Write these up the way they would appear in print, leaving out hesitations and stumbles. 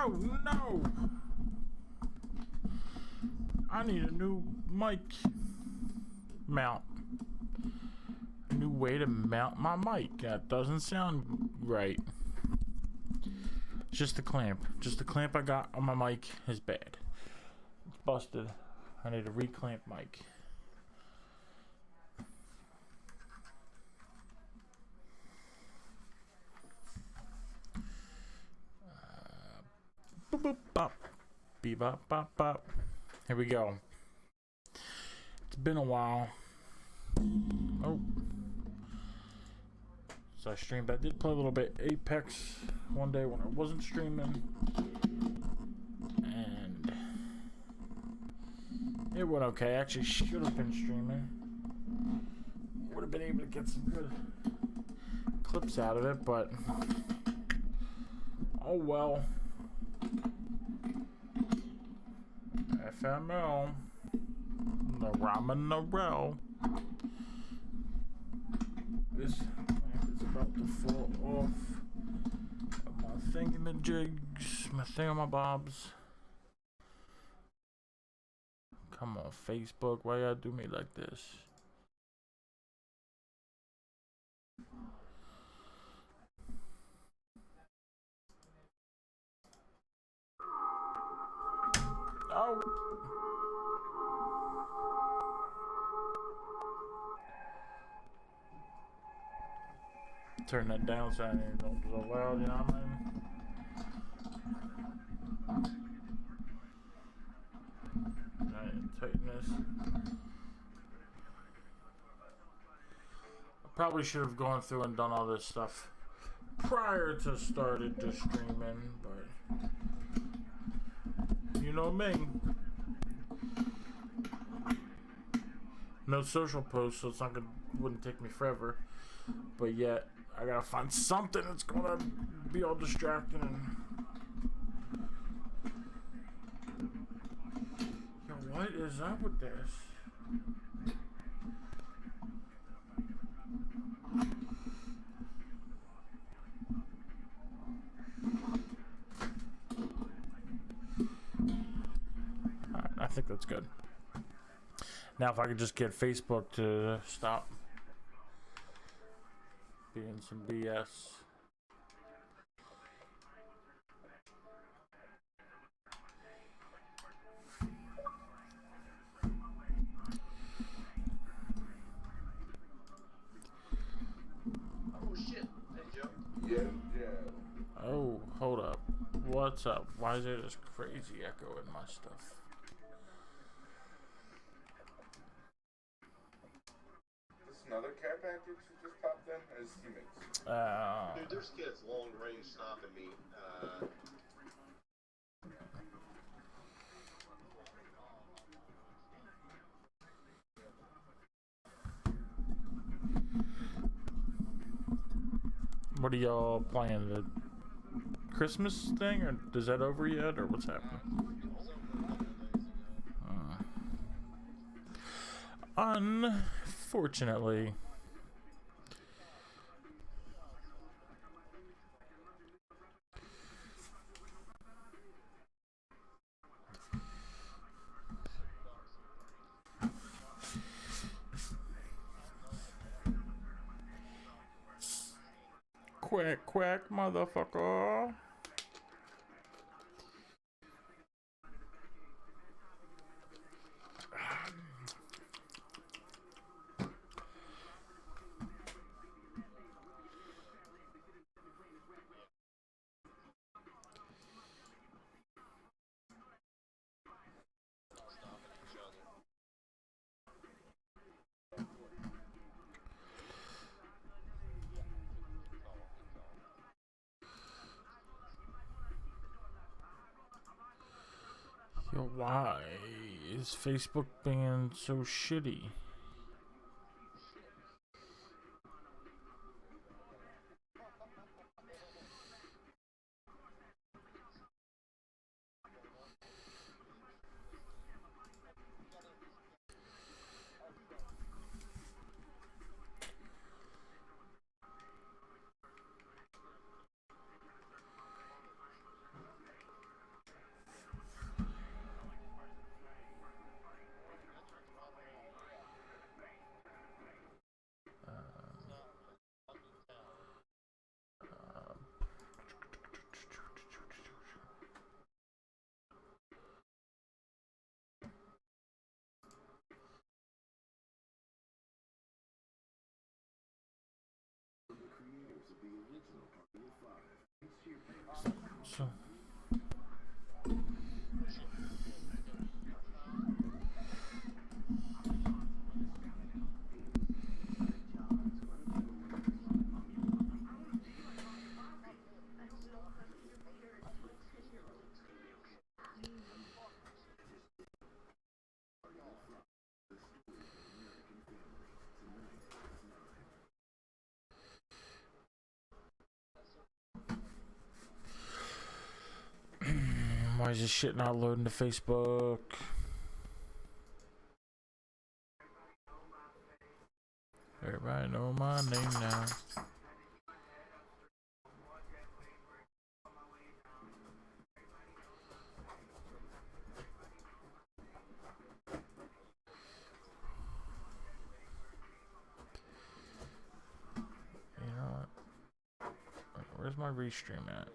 Oh no! I need a new mic mount. A new way to mount my mic. That doesn't sound right. Just the clamp. Just the clamp I got on my mic is bad. It's busted. I need a reclamp mic. Boop boop bop. Bebop bop bop. Here we go. It's been a while. Oh. So I streamed. I did play a little bit Apex one day when I wasn't streaming. And it went okay. I actually should have been streaming. Would have been able to get some good clips out of it, but oh well. FML. The ramen the row. This clamp is about to fall off of my thingamajigs, my thingamabobs. Come on, Facebook, why y'all do me like this? Oh! Turn that down so I don't so loud, you know what I mean? Alright, tighten this. I probably should have gone through and done all this stuff prior to started to streaming, but you know me. No social posts, so it's not gonna wouldn't take me forever. But yet I gotta find something that's gonna be all distracting and yo, what is up with this? Alright, I think that's good. Now if I could just get Facebook to stop being some BS. Oh shit. Hey Joe. Yeah. Oh, hold up. What's up? Why is there this crazy echo in my stuff? Another care package who just popped in as teammates. Dude, there's kids long range stopping me. What are y'all playing? The Christmas thing, or is that over yet, or what's happening? Unfortunately. Quack, quack, motherfucker. Yo, why is Facebook being so shitty? So. Why is this shit not loading to Facebook? Everybody know my name now. You know what? Where's my restream at?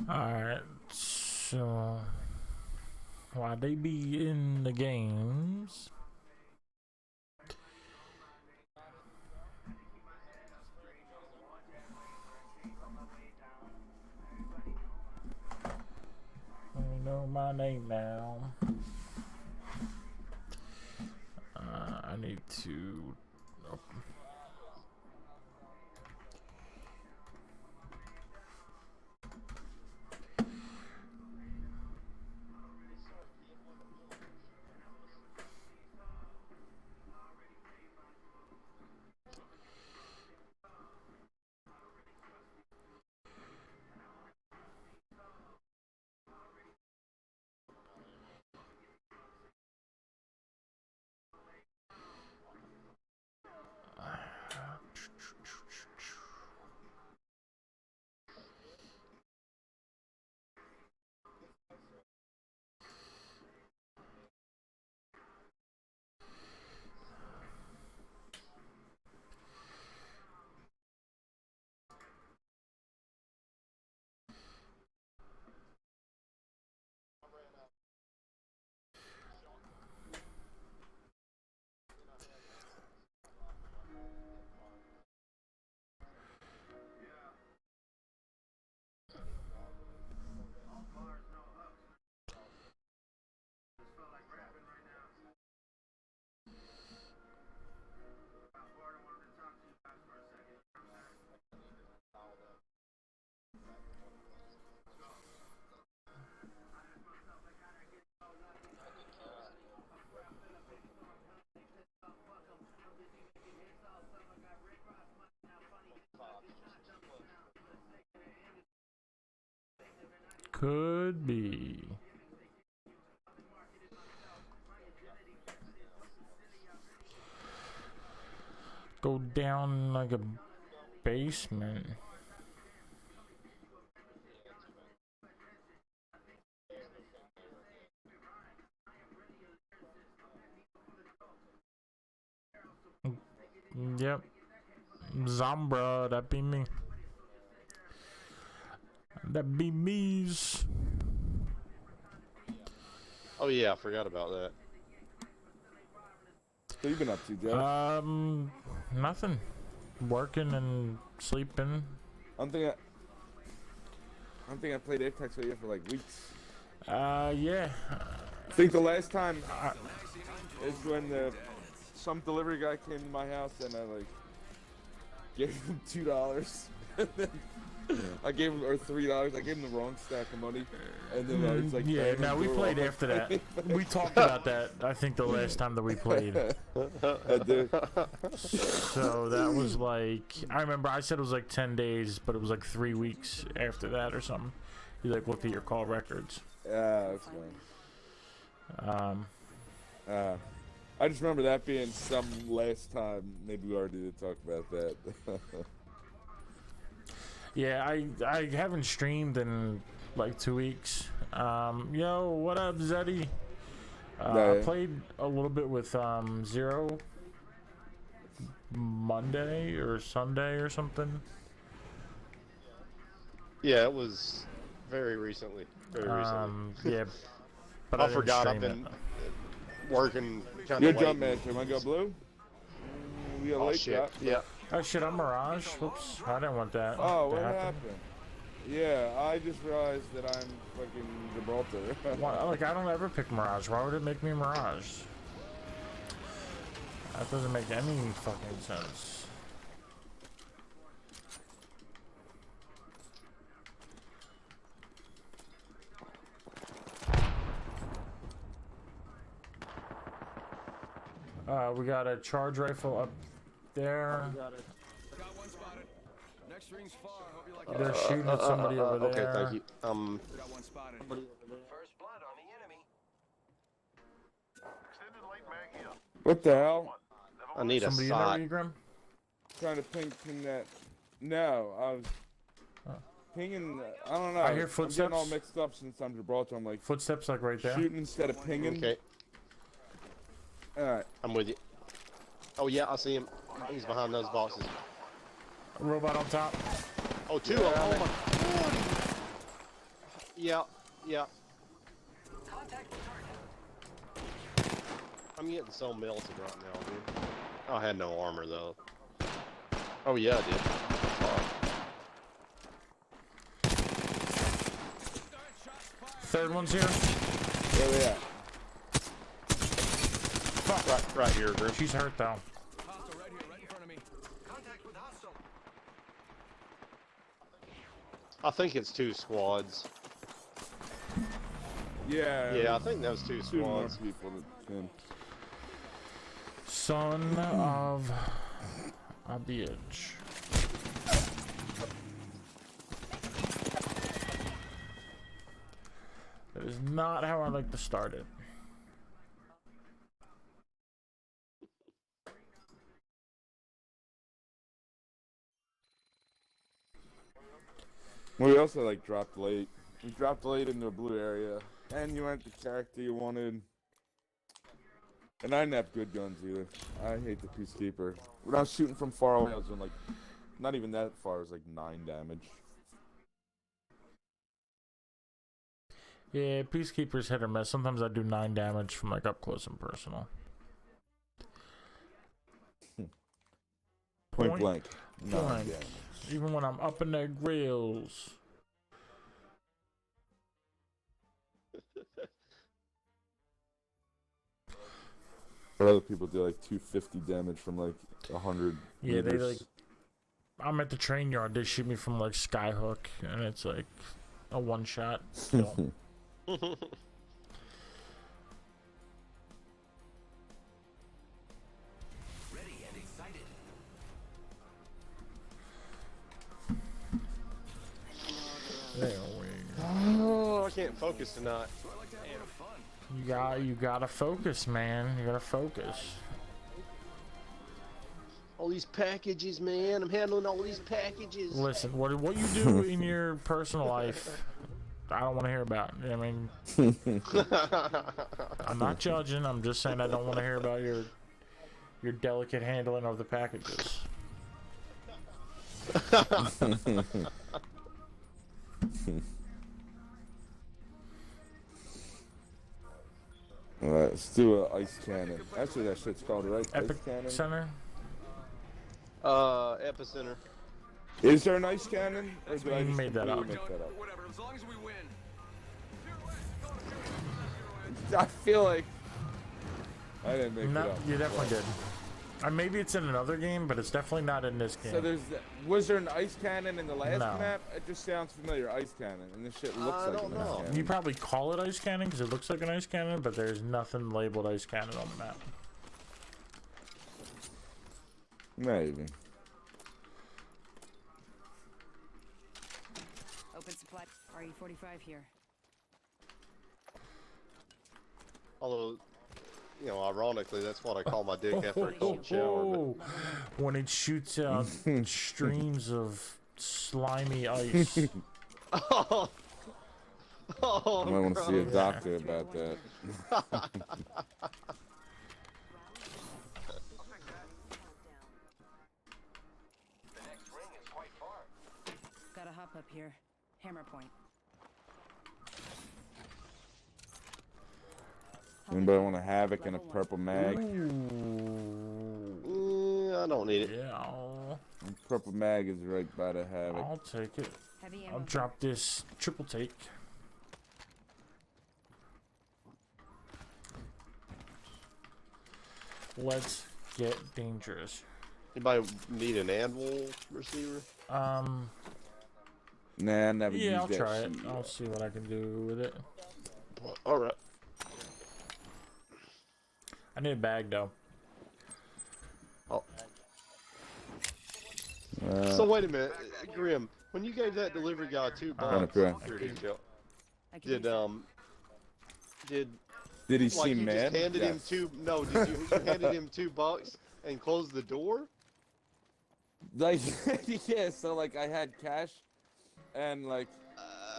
Alright, so while they be in the games, you know my name now. I need to. Oh. Could be. go down like a basement. Yep. Zombra, that be me. That be me's. Oh yeah, I forgot about that. What you been up to, Jeff? Nothing. Working and sleeping. I don't think I played Apex with you for like weeks. Yeah. I think the last time is when some delivery guy came to my house and I like gave him $2. I gave him or $3. I gave him the wrong stack of money, and then I was like, yeah. No, we played after that. We talked about that. I think the last time that we played. I did. So that was like, I remember I said it was like 10 days, but it was like 3 weeks after that or something. You like looked at your call records. Yeah, that's fine. I just remember that being some last time. Maybe we already did talk about that. Yeah, I haven't streamed in like 2 weeks. Yo, what up, Zeddy? I played a little bit with Zero Monday or Sunday or something. Yeah, it was very recently. Very recently. Yeah, but I didn't forgot. I've stream been working kind You're of a late. jump master. Am I go blue? We got Oh late shit! drop. Yeah. Oh shit, I'm Mirage. Whoops, I didn't want that. Oh, to what happen. happened? Yeah, I just realized that I'm fucking Gibraltar. Why, like, I don't ever pick Mirage. Why would it make me Mirage? That doesn't make any fucking sense. We got a charge rifle up there. Got one spotted. Next ring's far. Hope you like it. They're shooting at somebody over there. Okay, thank you. Got one spotted. First blood on the enemy. Extended light mag here. What the hell? I need a Somebody in there, side. Egrim? Trying to ping that. No, I was pinging. I don't know. I hear I'm footsteps. getting all mixed up since I'm Gibraltar. I'm like Footsteps, like right there. shooting instead of pinging. Okay, Alright. I'm with you. Oh yeah, I see him. He's behind those boxes. A robot on top. Oh, two of them. Oh my god. Yeah, yeah. Contact with target. I'm getting so melted right now, dude. I had no armor though. Oh yeah, I did. Third one's here. Where they at? Right here, Grim. She's hurt though. Hostile right here, right in front of me. Contact with hostile. I think it's 2 squads. Yeah. Yeah, I think that was 2 Two more squads. people. That, Son of a bitch. That is not how I like to start it. we also like dropped late. We dropped late in the blue area, and you weren't the character you wanted. And I didn't have good guns either. I hate the Peacekeeper. When I was shooting from far away, I was doing like, not even that far. It was like 9 damage. Yeah, Peacekeeper's hit or miss. Sometimes I do 9 damage from like up close and personal. Point blank. 9 blank. damage. Even when I'm up in their grills. Or other people do like 250 damage from like 100 Yeah, they meters. like. I'm at the train yard. They shoot me from like Skyhook, and it's like a one-shot kill. Ready and excited. There we go. Oh, I can't focus tonight. You gotta focus, man. You gotta focus. All these packages, man. I'm handling all these packages. Listen, what you do in your personal life, I don't want to hear about. I mean, I'm not judging. I'm just saying I don't want to hear about your delicate handling of the packages. Alright, let's do an ice cannon. That's what that shit's called, right? Epic Ice cannon. Center. Epicenter. Is there an ice cannon? Or did I You just made that up. completely make that up? Whatever, as long as we win. I feel like I didn't make No, it up. you definitely did. Maybe it's in another game, but it's definitely not in this game. So was there an ice cannon in the last No. map? It just sounds familiar, ice cannon, and this shit looks I like don't an ice know. cannon. You probably call it ice cannon because it looks like an ice cannon, but there's nothing labeled ice cannon on the map. Maybe. Open supply. RE-45 here. Although, you know, ironically, that's what I call my dick after a cold shower. Oh, when it shoots out streams of slimy ice. Oh, I might want to see a gross. doctor about that. The next ring is quite far. Gotta hop up here. Hammer point. Anybody want a havoc and a purple mag? I don't need it. Yeah, I'll Purple mag is right by the havoc. I'll take it. Heavy I'll ammo. drop this triple take. Let's get dangerous. Anybody need an anvil receiver? Nah, I never Yeah, I'll used that try it. shit. I'll see what I can do with it. All right. I need a bag though. Oh. So wait a minute, Grim. When you gave that delivery guy $2, Run up here. here it is, Joe. I can use that. Did Did he like seem you mad? just handed him Yes. two? No, did you handed him $2 and closed the door? Like, yeah, so like I had cash and like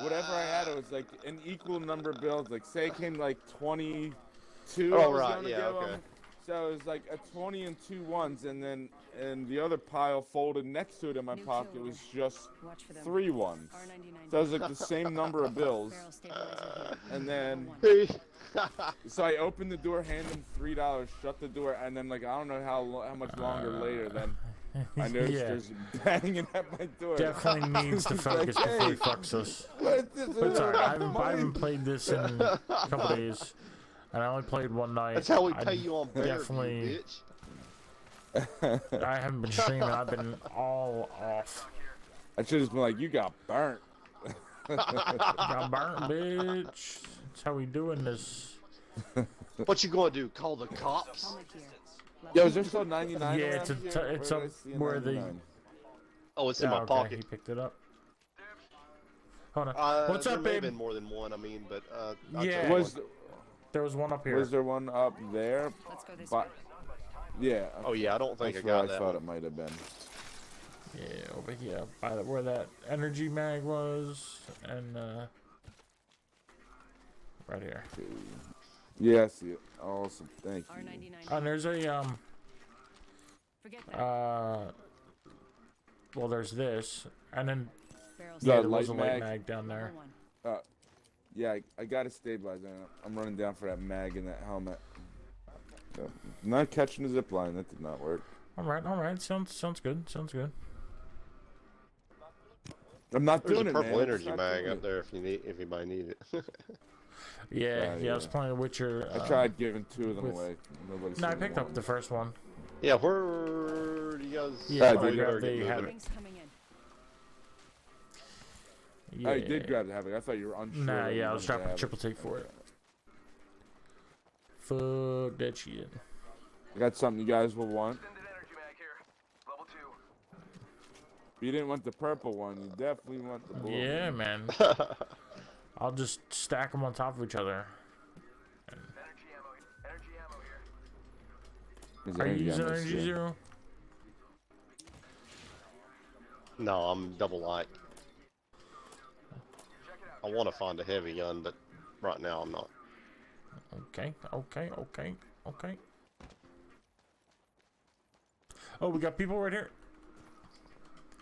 whatever I had, it was like an equal number of bills. Like say it came like 22. I Oh, was right, gonna yeah, give okay. him. So it was like a 20 and 2 ones, and then the other pile folded next to it in my New pocket kill was just Watch for them. 3 ones. R99. So it was like the same number of bills. Barrel stabilizer here. And then Level one. so I opened the door, handed him $3, shut the door, and then like I don't know how much longer later then I noticed Yeah. there's banging at my door. Definitely needs to It's like, focus before he hey, fucks us. what is But it's alright. I haven't mine? played this in a couple days, and I only played one night. That's how we I pay you on Bearview, definitely- bitch. I haven't been streaming. I've been all off. I should have been like, you got burnt. Got burnt, bitch. That's how we doing this. What you gonna do? Call the cops? Helmet here. Level Yo, one. is there still 99? Yeah, around it's here? it's Where up did I see a where the. 99? Oh, it's in my okay, pocket. he picked it up. Hold on. What's there up, may have babe? been more than one. I mean, but I'll Yeah. tell you Was what. There was one up here. was there one up there? Let's go this But way. yeah. Oh yeah, I don't think That's I where got I that. thought One. it might have been. Yeah, over here, by where that energy mag was, and right here. Yeah, I see it. Awesome. Thank you. R99. And there's a Forget that. well, there's this, and then Barrel Yeah, yeah, light there was a light mag. mag down there. Level one. Yeah, I got a stabilizer. I'm running down for that mag in that helmet. So, not catching the zip line. That did not work. All right. Sounds good. Sounds good. I'm not There's a doing it, purple man. energy It's not mag doing up it. there if anybody need it. Yeah, I was yeah. playing Witcher. I tried giving 2 of them with- away. Nobody No, I seemed to picked up want the them. first one. Yeah, where do you guys? Yeah, I I did. grabbed Get the moving. Havoc. Rings coming in. Yeah. I did grab the havoc. I thought you were unsure. Nah, whether yeah, you I was wanted dropping the Havoc. triple take for it. Fuck that shit. I got something you guys will want. Extended energy mag here. Level 2. If you didn't want the purple one, you definitely want the blue Yeah, one. man. I'll just stack them on top of each other. Energy ammo here. Is Are you energy using on this Energy shit? Zero? No, I'm double light. I want to find a heavy gun, but right now I'm not. Okay. Oh, we got people right here.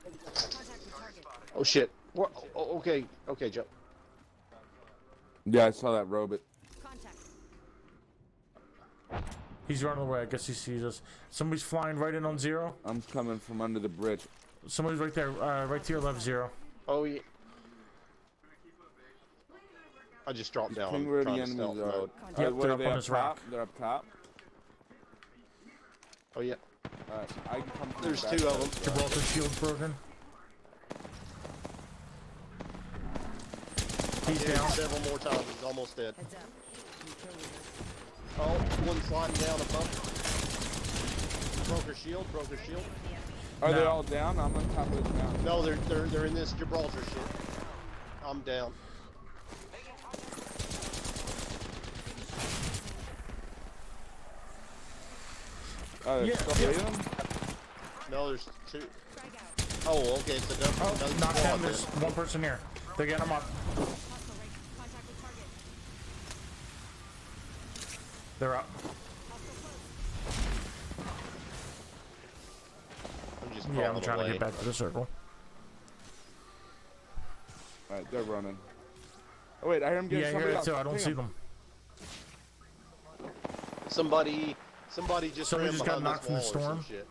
Contact with target. Oh shit. What? Oh, okay, Joe. Yeah, I saw that robot. Contact. He's running away. I guess he sees us. Somebody's flying right in on 0. I'm coming from under the bridge. Somebody's right there, right to your left, 0. Oh yeah. I just dropped down. Ping I'm where the trying to enemies stealth are. mode. Yep, What they're are up they on up this top? rock. They're up top. Oh yeah. Alright, I can come from There's the back 2 of side. them. Gibraltar shield's broken. He's Hit him down. several more times. He's almost dead. Heads up. New kill leader. Oh, one sliding down above. Broke her shield. Broke her shield. Are they No. all down? I'm on top of this mountain. No, they're in this Gibraltar shit. I'm down. Oh, there's Yeah, still yeah. 3 of them? No, there's 2. Frag out. Oh, okay. It's another Oh, knock squad down. then. There's one person here. They're getting him up. Hostile right. Contact with target. They're up. Hostile close. I'm just Yeah, I'm crawling trying away. to get back to the circle. Alright, they're running. Oh wait, I hear him getting Yeah, I hear somebody it else. too. I don't Ping see 'em. them. Somebody just Somebody ran just got behind knocked this from the wall or storm? some shit.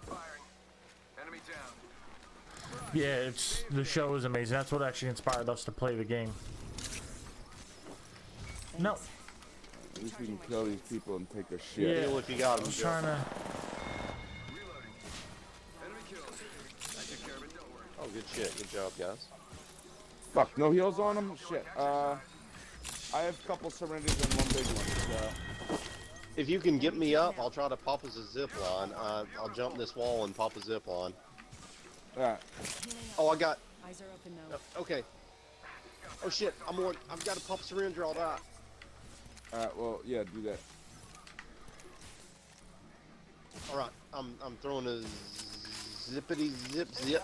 Firing. Enemy down. Yeah, it's the show is amazing. That's what actually inspired us to play the game. No. At least we can kill these people and take their shit. Yeah. Heal if you got I him. was Joe. trying to. Reloading. Enemy killed. I took care of it, don't worry. Oh, good shit. Good job, guys. Fuck, no heals on them? Shit. I have a couple syringes and one big one. If you can get me up, I'll try to pop us a zip line. I'll jump this wall and pop a zip line. Alright. Healing up. Oh, I got. Eyes are open though. Okay. Oh shit! I've got a pop syringe or I'll die. Alright, well, yeah, do that. All right. I'm throwing a zippity zip zip.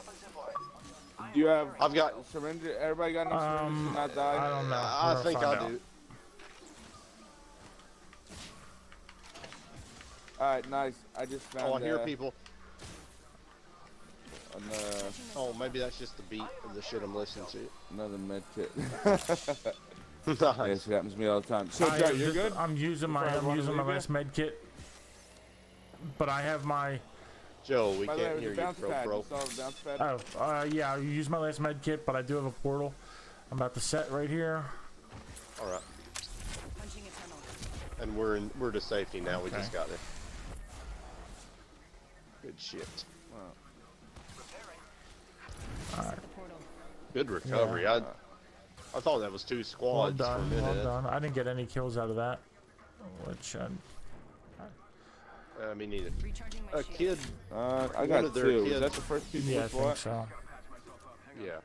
Do you have I've got. syringe? Everybody got enough syringes to not die? I don't know. I We're gonna think find I out. do. Alright, nice. I just found Oh, I hear people. Oh, Oh, maybe that's just the beat of the shit I'm listening to. another med kit. Nice. Yes, it happens to me all the time. So, I Joe, am you're just- good? I'm using Before I my wanna leave you? last med kit, but I have my. Joe, we By the way, can't it hear was a you, bounce pro pad. pro. You saw the bounce pad? Oh, yeah. I use my last med kit, but I do have a portal. I'm about to set right here. All right. Punching a tunnel. And we're to safety now. We Okay. just got there. Good shit. Set the portal. Good recovery. I thought that was 2 Well squads for a done. minute. Well done. I didn't get any kills out of that, which Me neither. Recharging my A shield. kid. I One got of their 2. kids- Is that the first people yeah, I we think fought? so. Yeah.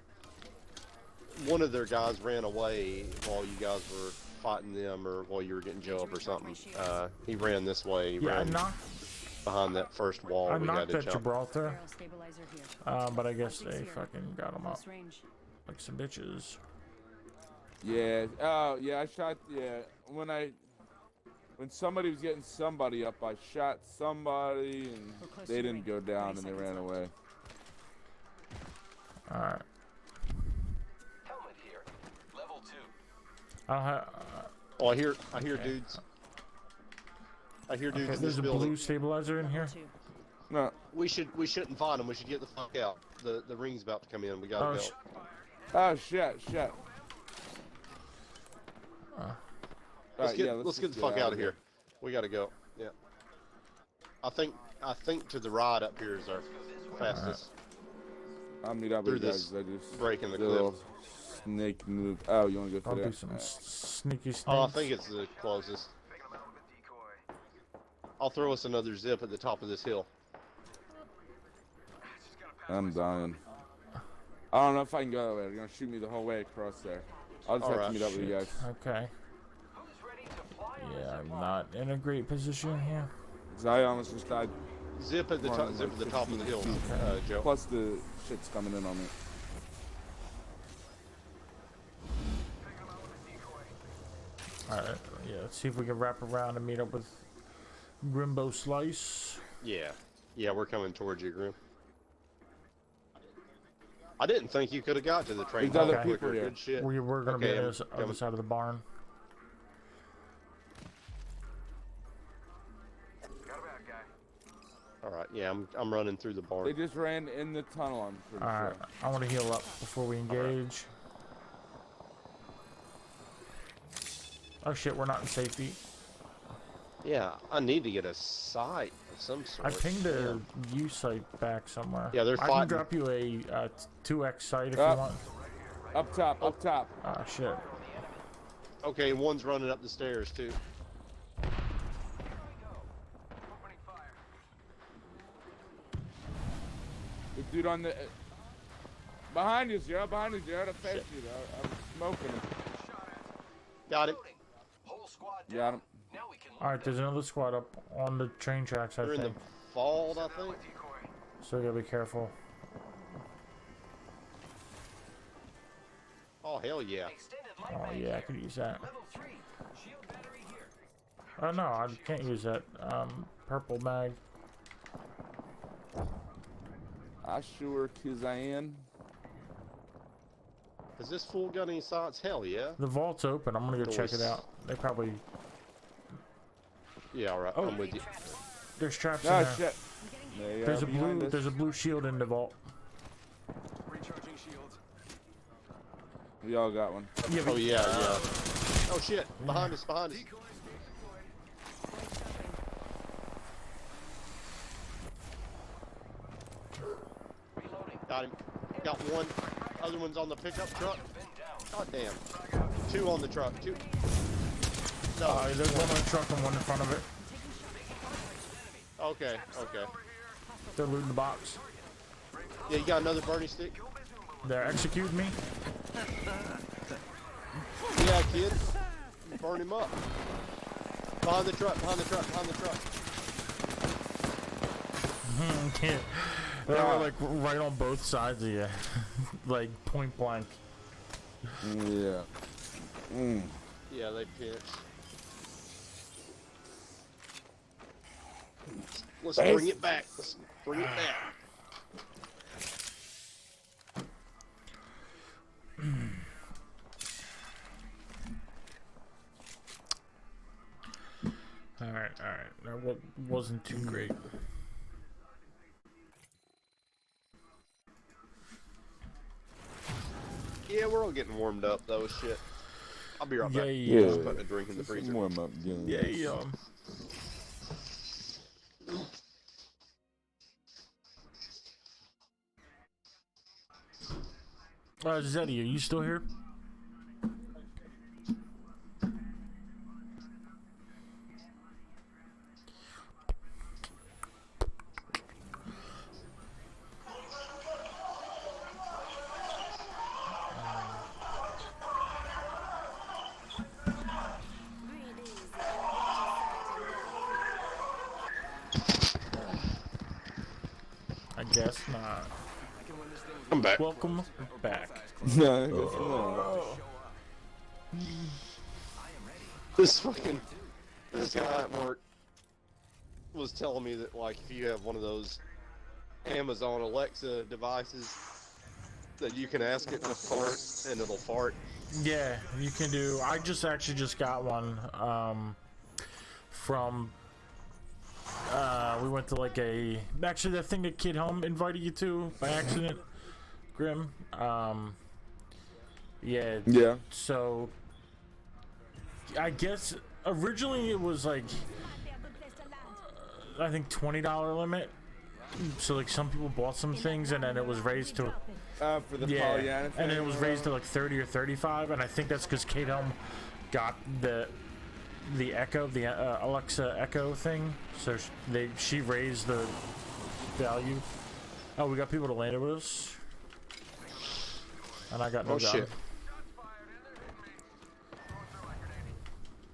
One of their guys ran away while you guys were fighting them, or while you were getting Joe up or something. He ran this way. He Yeah, I ran knocked. behind that first wall. I we had knocked to at jump. Gibraltar, Barrel stabilizer here. but I guess they 160. fucking got them up Close range. like some bitches. Yeah. Oh, yeah, I shot, yeah. When somebody was getting somebody up, I shot somebody and We're close they to the didn't ring. go down 30 and they seconds ran left. away. All right. Helmet here. Level 2. I'll have. Oh, I hear Okay. dudes. I hear dudes Okay, in this there's a building. blue stabilizer in here. Two. No. We shouldn't find them. We should get the fuck out. The ring's about to come in. We gotta Oh, go. Oh, shit. Let's Alright, get just the fuck out of here. We gotta go. Yeah. I think to the right up here is our fastest. I'll meet up Through with you this guys. I just break in the did a cliff. little snake move. Oh, you want to go I'll through do that? some Alright. sneaky snakes. Oh, I think it's the closest. I'll throw us another zip at the top of this hill. I'm dying. I don't know if I can go that way. They're gonna shoot me the whole way across there. I'll just have Alright, to meet up with you guys. Okay. Who's ready to fly on Yeah, zip I'm line? not in a great position here. 'Cause I almost just died. Zip at the top. Zip at the top of the hill, Joe. Plus the shit's coming in on me. Alright, yeah, let's see if we can wrap around and meet up with Grimbo Slice. Yeah. Yeah, we're coming towards you, Grim. I didn't think you could have got to the train. There's other Okay. people here. Good shit. We're gonna Okay, be on I'm the other coming. side of the barn. Got a bad guy. All right. Yeah, I'm running through the They barn. just ran in the tunnel, I'm pretty Alright, sure. I want to heal up before we engage. Oh shit, we're not in safety. Yeah, I need to get a sight of some sort. I pinged a U site back somewhere. Yeah, they're I can fighting. drop you a 2x site if you Up. want. Up top, up top. Ah shit. Okay, one's running up the stairs too. Opening fire. The dude on the... behind you, Joe. Behind you, Joe. I faced you, though. I'm smoking him. Got him. Whole squad down. Got him. Now we can Alright, there's another squad up on the train tracks, I They're in the think. vault, I think. Decoy. So you gotta be careful. Oh hell yeah. extended light Oh mag yeah, I here. could use that. Level 3. Shield battery here. Oh no, I can't use that. Purple mag. I sure can. Is this full gun any sights? Hell yeah. The vault's open. I'm gonna go check it Doors. out. They probably Yeah, all right. Oh. I'm with you. there's traps in Oh, there. shit. They There's are a behind blue. us. There's a blue shield in the vault. Recharging shields. We all got one. Yeah, Oh yeah, yeah. Oh shit! Behind us! Behind us! Decoys Reloading. Got him. Got one. Other one's on the pickup truck. Been down. God damn. Two on the truck. Two. No. there's one on the truck and one in front of it. Okay. Okay. They're looting the box. Yeah, you got another Bernie stick? They're executing me. Yeah, kid. Burn him up. Behind the truck. Behind the truck. Behind the truck. Can't. They were like right on both sides of you, like point blank. Yeah. Yeah, they pinched. Let's bring it back. Let's bring it back. All right. That wasn't too great. Yeah, we're all getting warmed up though. Shit. I'll be right back. Yeah. Just putting a drink in the freezer. Warm up game. Yeah. Zeddy, are you still here? I guess not. I'm back. Welcome back. No, I guess not. This guy at work was telling me that like if you have one of those Amazon Alexa devices that you can ask it to fart and it'll fart. Yeah, you can do. I actually just got one from. We went to like actually that thing that Kid Home invited you to by accident, Grim. Yeah. Yeah. So I guess originally it was like I think $20 limit. So like some people bought some things and then it was raised to For the Pollyanna thing. and then it was raised to like 30 or 35, and I think that's because Kate Helm got the Echo, the Alexa Echo thing, so she raised the value. Oh, we got people to land it with us, and I got no Oh job. shit.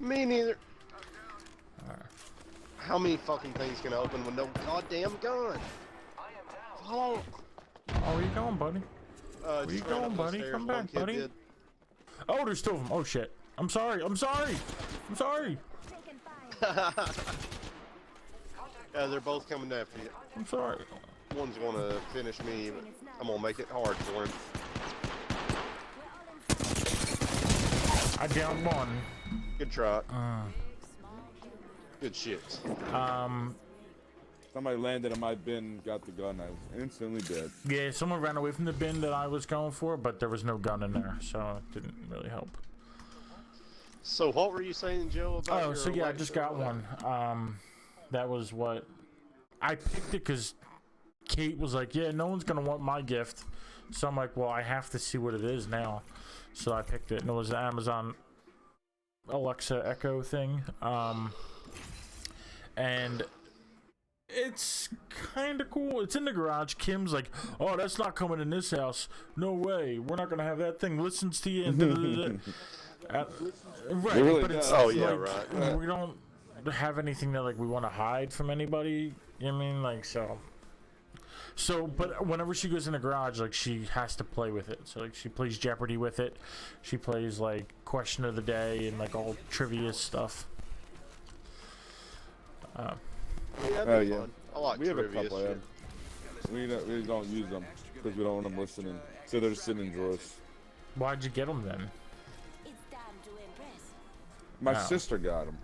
Me neither. How many fucking things can I open with no goddamn gun? Follow. Oh, where you going, buddy? Where you going, buddy? Come back, buddy. Oh, there's two of them. Oh shit. I'm sorry. I'm sorry. I'm sorry. Yeah, they're both coming after you. I'm sorry. One's gonna finish me, but I'm gonna make it hard for him. I downed one. Good try. Good shit. Somebody landed in my bin, got the gun. I was instantly dead. Yeah, someone ran away from the bin that I was going for, but there was no gun in there, so it didn't really help. So what were you saying, Joe? About Oh, your so yeah, I Alexa just or got whatever? one. That was what I picked it because Kate was like, "Yeah, no one's gonna want my gift," so I'm like, "Well, I have to see what it is now." So I picked it, and it was an Amazon Alexa Echo thing, and it's kind of cool. It's in the garage. Kim's like, "Oh, that's not coming in this house. No way. We're not gonna have that thing listens to you." And right, really but it's does. Oh, yeah, like, right. we don't have anything that like we want to hide from anybody. You know what I mean? Like so, but whenever she goes in the garage, like she has to play with it. So like she plays Jeopardy with it. She plays like Question of the Day and like all trivia stuff. Yeah, that'd Oh be yeah. fun. I like We have a trivia couple of shit. them. We don't use them because we don't want them listening. So they're just sitting in drawers. Why'd you get them then? My Oh. sister got them.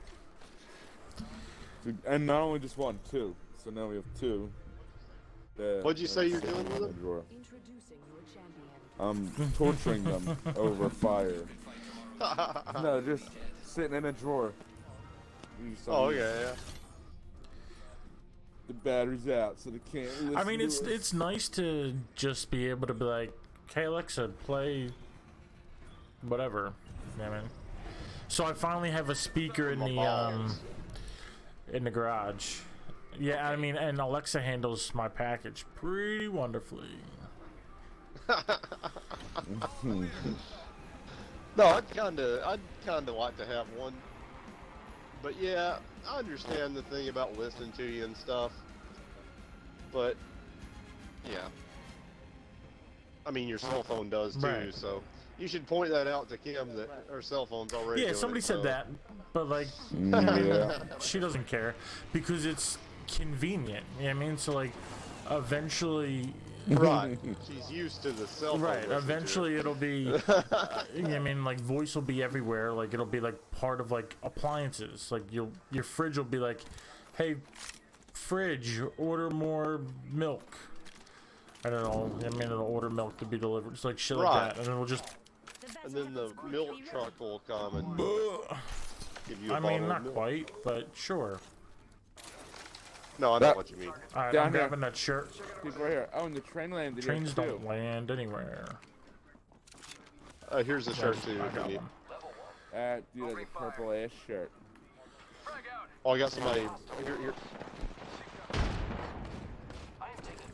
And not only just one, two. So now we have two. What'd you say you're doing with them? Drawer. Introducing your champion. I'm torturing them over fire. No, just sitting in a drawer. Oh, okay, yeah. The battery's out, so they can't listen I mean, to it's us. it's nice to just be able to be like, "Hey Alexa, play whatever." You know what I mean? So I finally have a speaker in the garage. Yeah, I mean, and Alexa handles my package pretty wonderfully. No, I'd kinda like to have one. But yeah, I understand the thing about listening to you and stuff. But yeah. I mean, your cell phone does too, Right. so you should point that out to Kim that her cell phone's already Yeah, doing somebody it, said so- that, but like, Yeah. she doesn't care because it's convenient. You know what I mean? So like, eventually. Right. She's used to the cell phone. Right, listening to eventually it'll be, I mean, like, voice will be everywhere, like, it'll be, like, part of, like, appliances, like, your fridge will be like, "Hey, fridge, order more milk," I don't know, I mean, it'll order milk to be delivered, it's like shit like Right. that, and it'll just, And then the milk truck will come and give you a I bottle mean, of not milk. quite, but sure. No, I know That- what you mean. Alright, Down I'm here. grabbing that shirt. People right here. Oh, and the train landed here Trains too. don't land anywhere. Here's the shirt too. I if you got need. one. Dude, that's a purple ass shirt. Oh, I got somebody here.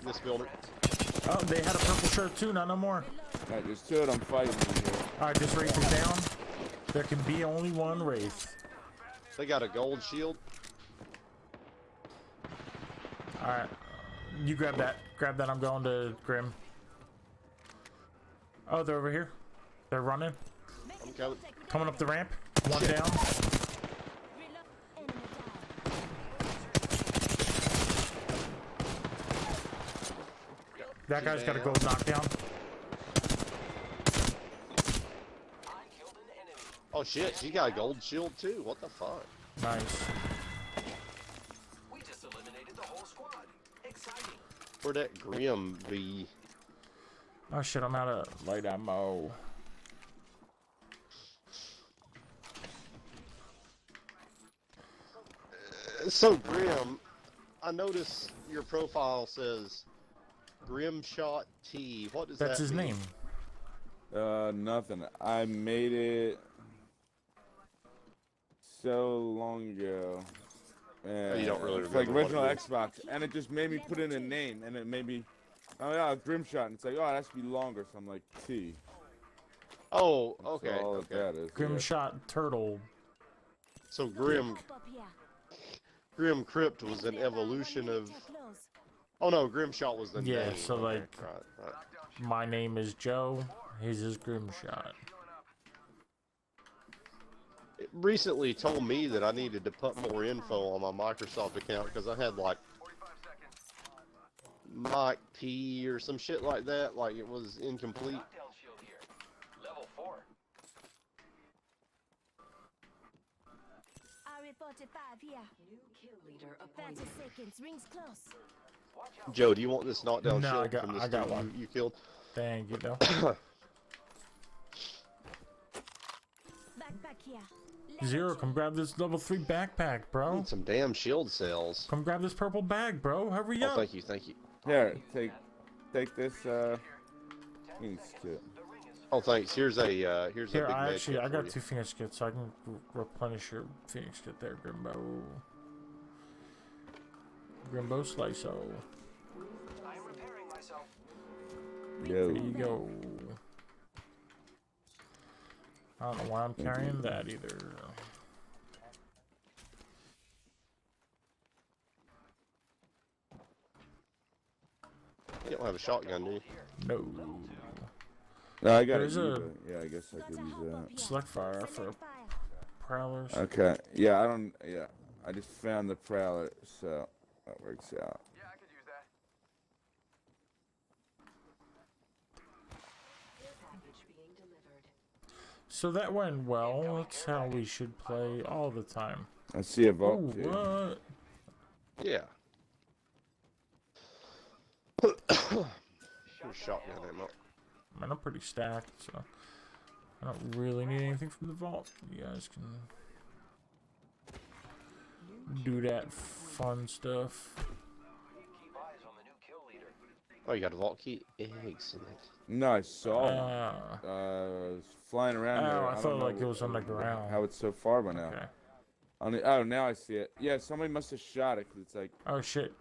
This building. Oh, they had a purple shirt too, not no more. Alright, there's two of them fighting in here. Alright, this Wraith is down. There can be only one Wraith. They got a gold shield. Alright. You grab that. Grab that. I'm going to Grim. Oh, they're over here. They're running. I'm coming. Coming up the ramp. One down. That guy's got a gold knockdown. Oh shit, she got a gold shield too. What the fuck? Nice. We just eliminated the whole squad. Exciting. Where'd that Grim be? Oh shit, I'm out of light ammo. So Grim, I notice your profile says Grimshot T. What does That's that his mean? name. Nothing. I made it so long ago. And you don't really it's like remember what original it is. Xbox, and it just made me put in a name, and it made me, oh yeah, Grimshot, and it's like, oh, that should be longer, so I'm like T. Oh, That's okay. all Okay. that is. Grim shot turtle. So Grim, Grim Crypt was an evolution of. Oh no, Grimshot was the name. Yeah, so, Okay, like- right. My name is Joe. He's his Grimshot. It recently told me that I needed to put more info on my Microsoft account because I had like Mike P or some shit like that. Like it was incomplete. Knockdown shield here. Level 4. RE45 here. New kill leader 30 appointed. seconds. Rings close. Joe, do you want this knockdown No, shield from this I got dude one. you killed? Thank you, though. Backpack here. Zero, come grab this level 3 backpack, bro. Need some damn shield cells. Come grab this purple bag, bro. Hurry Oh, up. thank you, thank you. Here, take this. Phoenix kit. Oh, thanks. Here's a Here, big I med actually, kit I for got you. 2 Phoenix kits, so I can replenish your Phoenix kit there, Grimbo. Grimbo Sliso. I am repairing myself. Yo. There you go. I don't know why I'm carrying that either. You don't have a shotgun, do you? No. No, I got There's it. a- Yeah, I guess I could use that. Select fire for prowlers. Okay. Yeah, I don't. Yeah, I just found the prowler, so that works out. Yeah, I could use that. Package being delivered. So that went well. That's how we should play all the time. I see a Oh, vault too. what? Yeah. Here's shotgun ammo. Man, I'm pretty stacked, so I don't really need anything from the vault. You guys can do that fun stuff. Keep eyes on the new kill leader. Oh, you got a vault key? Excellent. No, I saw one. It's flying around there. Oh, I don't thought know like it was on the ground. How it's so far by now. Okay. Oh, now I see it. Yeah, somebody must have shot it 'cause it's like, Oh shit.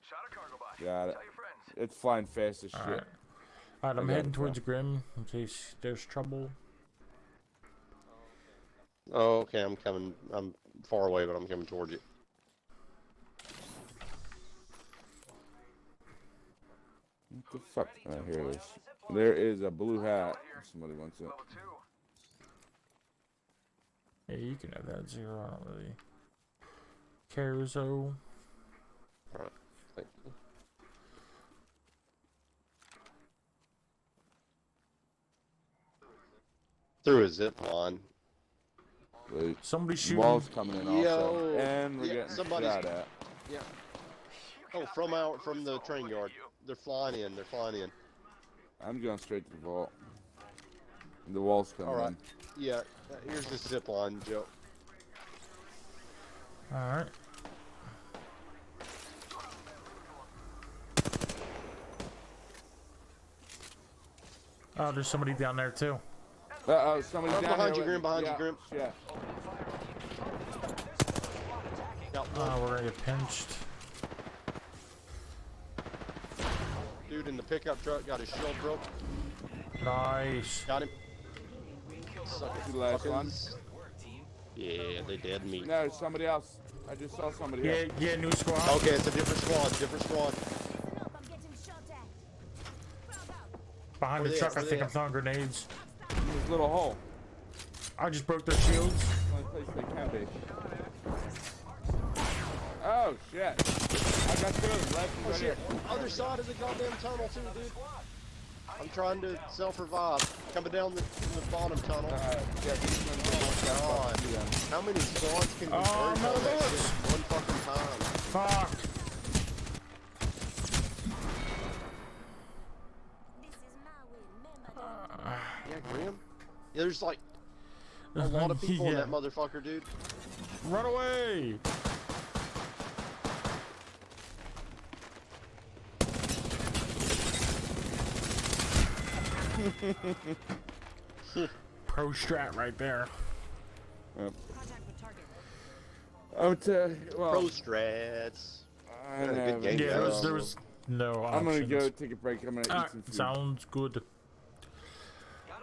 Shot a cargo bot. got it. Tell your friends. It's flying fast as shit. Alright. Alright, I'm I got heading it, towards Grim in case there's trouble. Oh, okay, I'm coming. I'm far away, but I'm coming towards you. What the fuck? Oh, here it is. There is a blue hat. If somebody wants it. Level 2. Yeah, you can have that zero. I don't really care, so. Alright, thank you. Through a zip line. Wait. Somebody shooting. Walls coming in also. Yo. And we're Yeah, getting somebody's- shot at. Yeah. Oh, from the train yard. They're flying in. They're flying in. I'm going straight to the vault. The wall's coming All right. in. Yeah. Here's the zip line, Joe. Alright. Oh, there's somebody down there too. Uh-oh, somebody's Oh, down behind there you, Grim, behind you, yeah, Grim. Yeah. Got one Oh, we're gonna get pinched. dude in the pickup truck. Got his shield broke. Nice. Got him. Sucker The last one. fuckers. Yeah, they dead meat. No, somebody else. I just saw somebody Yeah, else. yeah, new squad. Okay, it's a different squad. Different squad. Look, I'm getting shot at. Crowd out. Behind Where the they truck, at? I Where think they I'm throwing grenades. This little hole. I just broke their shields. Only place they can be. Oh, shit. I got two of them. Left and Oh right shit! here. Other side of the goddamn tunnel too, dude. I'm trying to self-revive. Coming down the bottom tunnel. Yeah, these ones are Oh god! yeah. How many squads can you Oh, burn no, on that bullets. shit one fucking time? Fuck. This is my win. Remember that. Yeah, Grim. Yeah, there's like a lot of people in Yeah. that motherfucker, dude. Run away. Pro strat right there. I'm well, Pro strats. I Yeah, don't good know. game. Yeah, Yeah. there was no I'm gonna options. go take a break. I'm gonna eat Alright, some food. sounds good.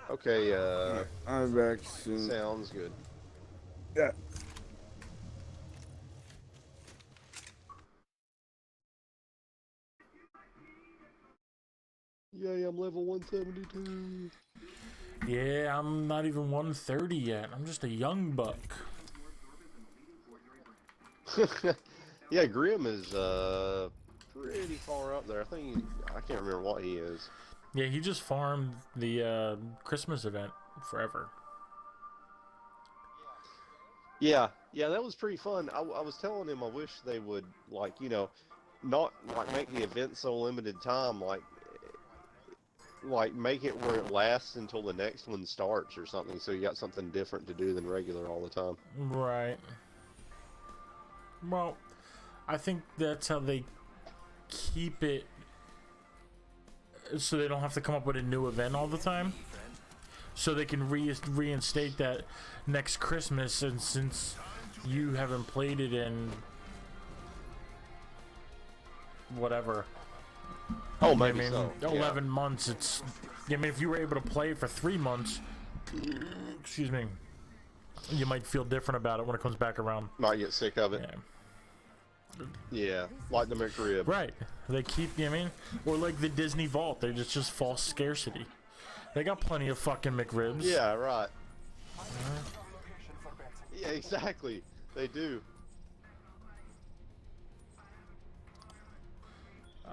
Okay, I'm back soon. sounds good. Yeah. Yay, I'm level 172. Yeah, I'm not even 130 yet. I'm just a young buck. Yeah, Grim is pretty far up there. I can't remember what he is. Yeah, he just farmed the Christmas event forever. Yeah, that was pretty fun. I was telling him I wish they would, like, you know, not like make the event so limited time, like make it where it lasts until the next one starts or something, so you got something different to do than regular all the time. Right. Well, I think that's how they keep it, so they don't have to come up with a new event all the time. So they can reinstate that next Christmas, and since you haven't played it in whatever, Oh, I maybe mean, so. 11 months, it's, I mean, if you were able to play it for 3 months, excuse me, you might feel different about it when it comes back around. Might get sick of it. Yeah. Yeah, like the McRib. Right. They keep, you know what I mean? Or like the Disney Vault, they just false scarcity. They got plenty of fucking McRibs. Yeah, right. Yeah, exactly. They do.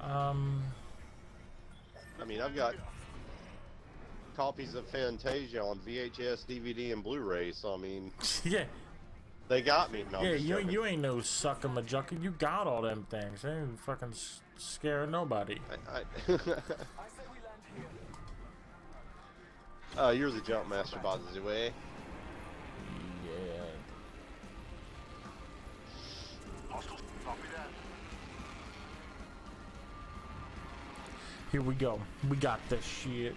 I mean, I've got copies of Fantasia on VHS, DVD, and Blu-ray, so I mean, Yeah. they got me. No, I'm Yeah, just joking. you ain't no sucker majucker. You got all them things. They ain't fucking scare nobody. You're the jump master, by the way. Yeah. Here we go. We got this shit.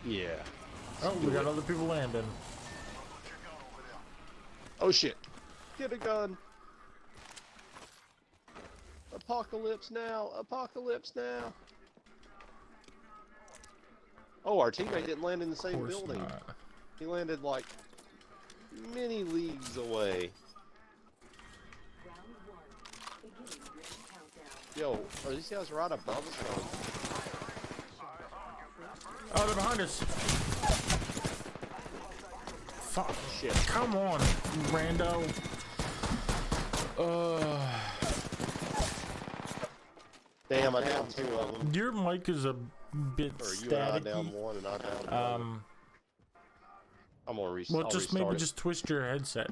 Yeah. Oh, we got other people landing. Oh shit! Get a gun. Apocalypse now! Apocalypse now! Oh, our teammate didn't land in the same Of course building. not. He landed like many leagues away. Round 1. Beginning ring countdown. Yo, are these guys right above us? Oh, they're behind us. Fuck. Shit. Come on, rando. Damn, I downed 2 of them. Your mic is a bit Or you and I down staticky. 1 and I down 1. I'm gonna Well, I'll just restart maybe it. just twist your headset.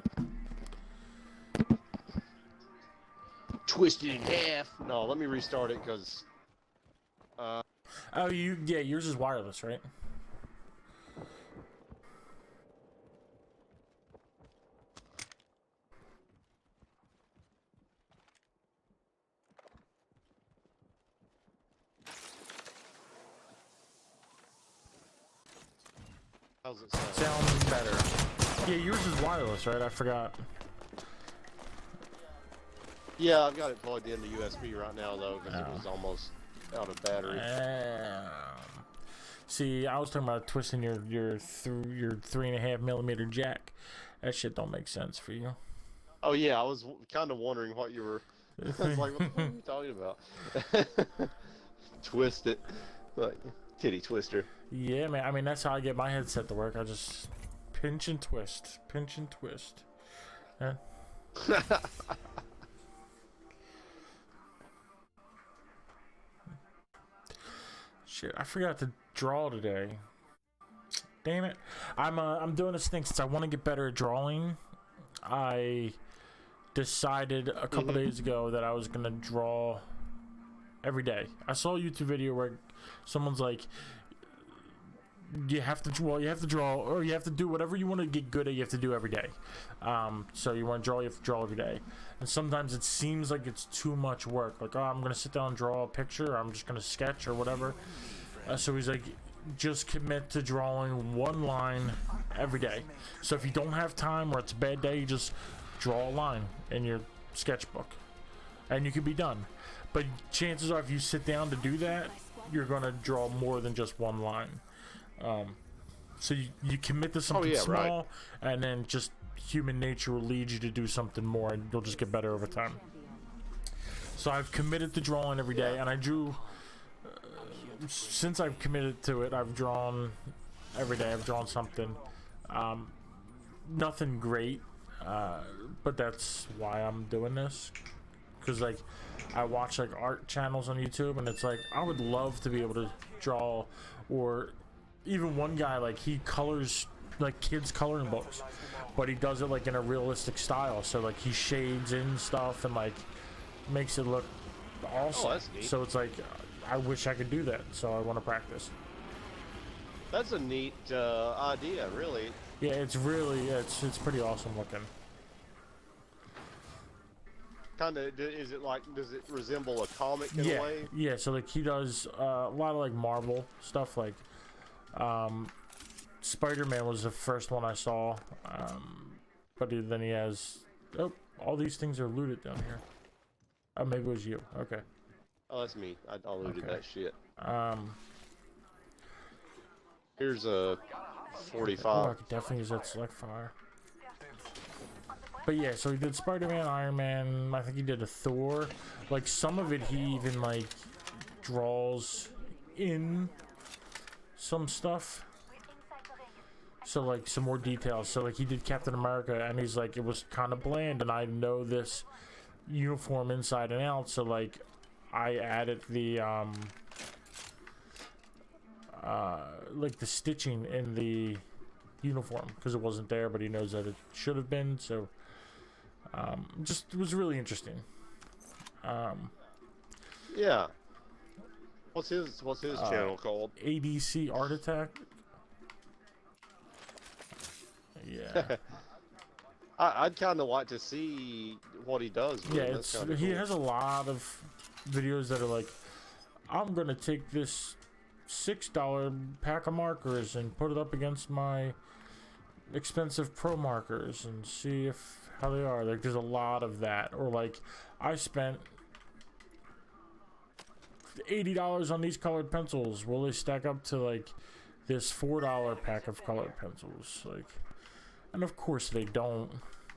twist it in half. No, let me restart it because. Oh, yeah, yours is wireless, right? How's it sound? Sounds better. Yeah, yours is wireless, right? I forgot. Yeah, I've got it plugged into USB right now though because it was almost out of battery. See, I was talking about twisting your 3.5mm jack. That shit don't make sense for you. Oh yeah, I was kind of wondering what you were. I was like, what the fuck are you talking about? Twist it, like titty twister. Yeah, man. I mean, that's how I get my headset to work. I just pinch and twist, pinch and twist. Yeah. Shit, I forgot to draw today. Damn it. I'm doing this thing since I want to get better at drawing. I decided a couple days ago that I was gonna draw every day. I saw a YouTube video where someone's like, you have to draw, or you have to do whatever you want to get good at, you have to do every day. So you want to draw, you have to draw every day. And sometimes it seems like it's too much work. Like, oh, I'm going to sit down and draw a picture, or I'm just going to sketch or whatever. So he's like, just commit to drawing one line every day. So if you don't have time or it's a bad day, you just draw a line in your sketchbook. And you can be done. But chances are if you sit down to do that, you're going to draw more than just one line. So you commit to something small, and then just human nature will lead you to do something more, and you'll just get better over time. So I've committed to drawing every day, and I drew. Since I've committed to it, I've drawn every day. I've drawn something. Nothing great, but that's why I'm doing this. Because like, I watch like art channels on YouTube, and it's like I would love to be able to draw, or even one guy like he colors like kids coloring books, but he does it like in a realistic style. So like he shades in stuff and like makes it look awesome. that's neat. So it's like I wish I could do that. So I want to practice. That's a neat idea, really. Yeah, it's really it's pretty awesome looking. Kind of, is it like, does it resemble a comic in a way? Yeah, so like he does a lot of like Marvel stuff, like Spider-Man was the first one I saw, but then he has, oh, all these things are looted down here. Oh, maybe it was you. Okay. Oh, that's me. I looted Okay. that shit. Here's a Oh, I 45. could definitely use that select fire. But yeah, so he did Spider-Man, Iron Man, I think he did a Thor. Like some of it he even like draws in some stuff. So like some more details. So like he did Captain America, and he's like, it was kind of bland, and I know this uniform inside and out, so like I added the like the stitching in the uniform because it wasn't there, but he knows that it should have been. So just it was really interesting. Yeah. What's his channel called? ADC Art Attack. Yeah. I'd kind of like to see what he does. With Yeah, it. That's kinda he cool. has a lot of videos that are like, I'm gonna take this $6 pack of markers and put it up against my expensive pro markers and see how they are. Like there's a lot of that. Or like I spent $80 on these colored pencils. Will they stack up to like this $4 pack of colored pencils? Like, and of course they don't.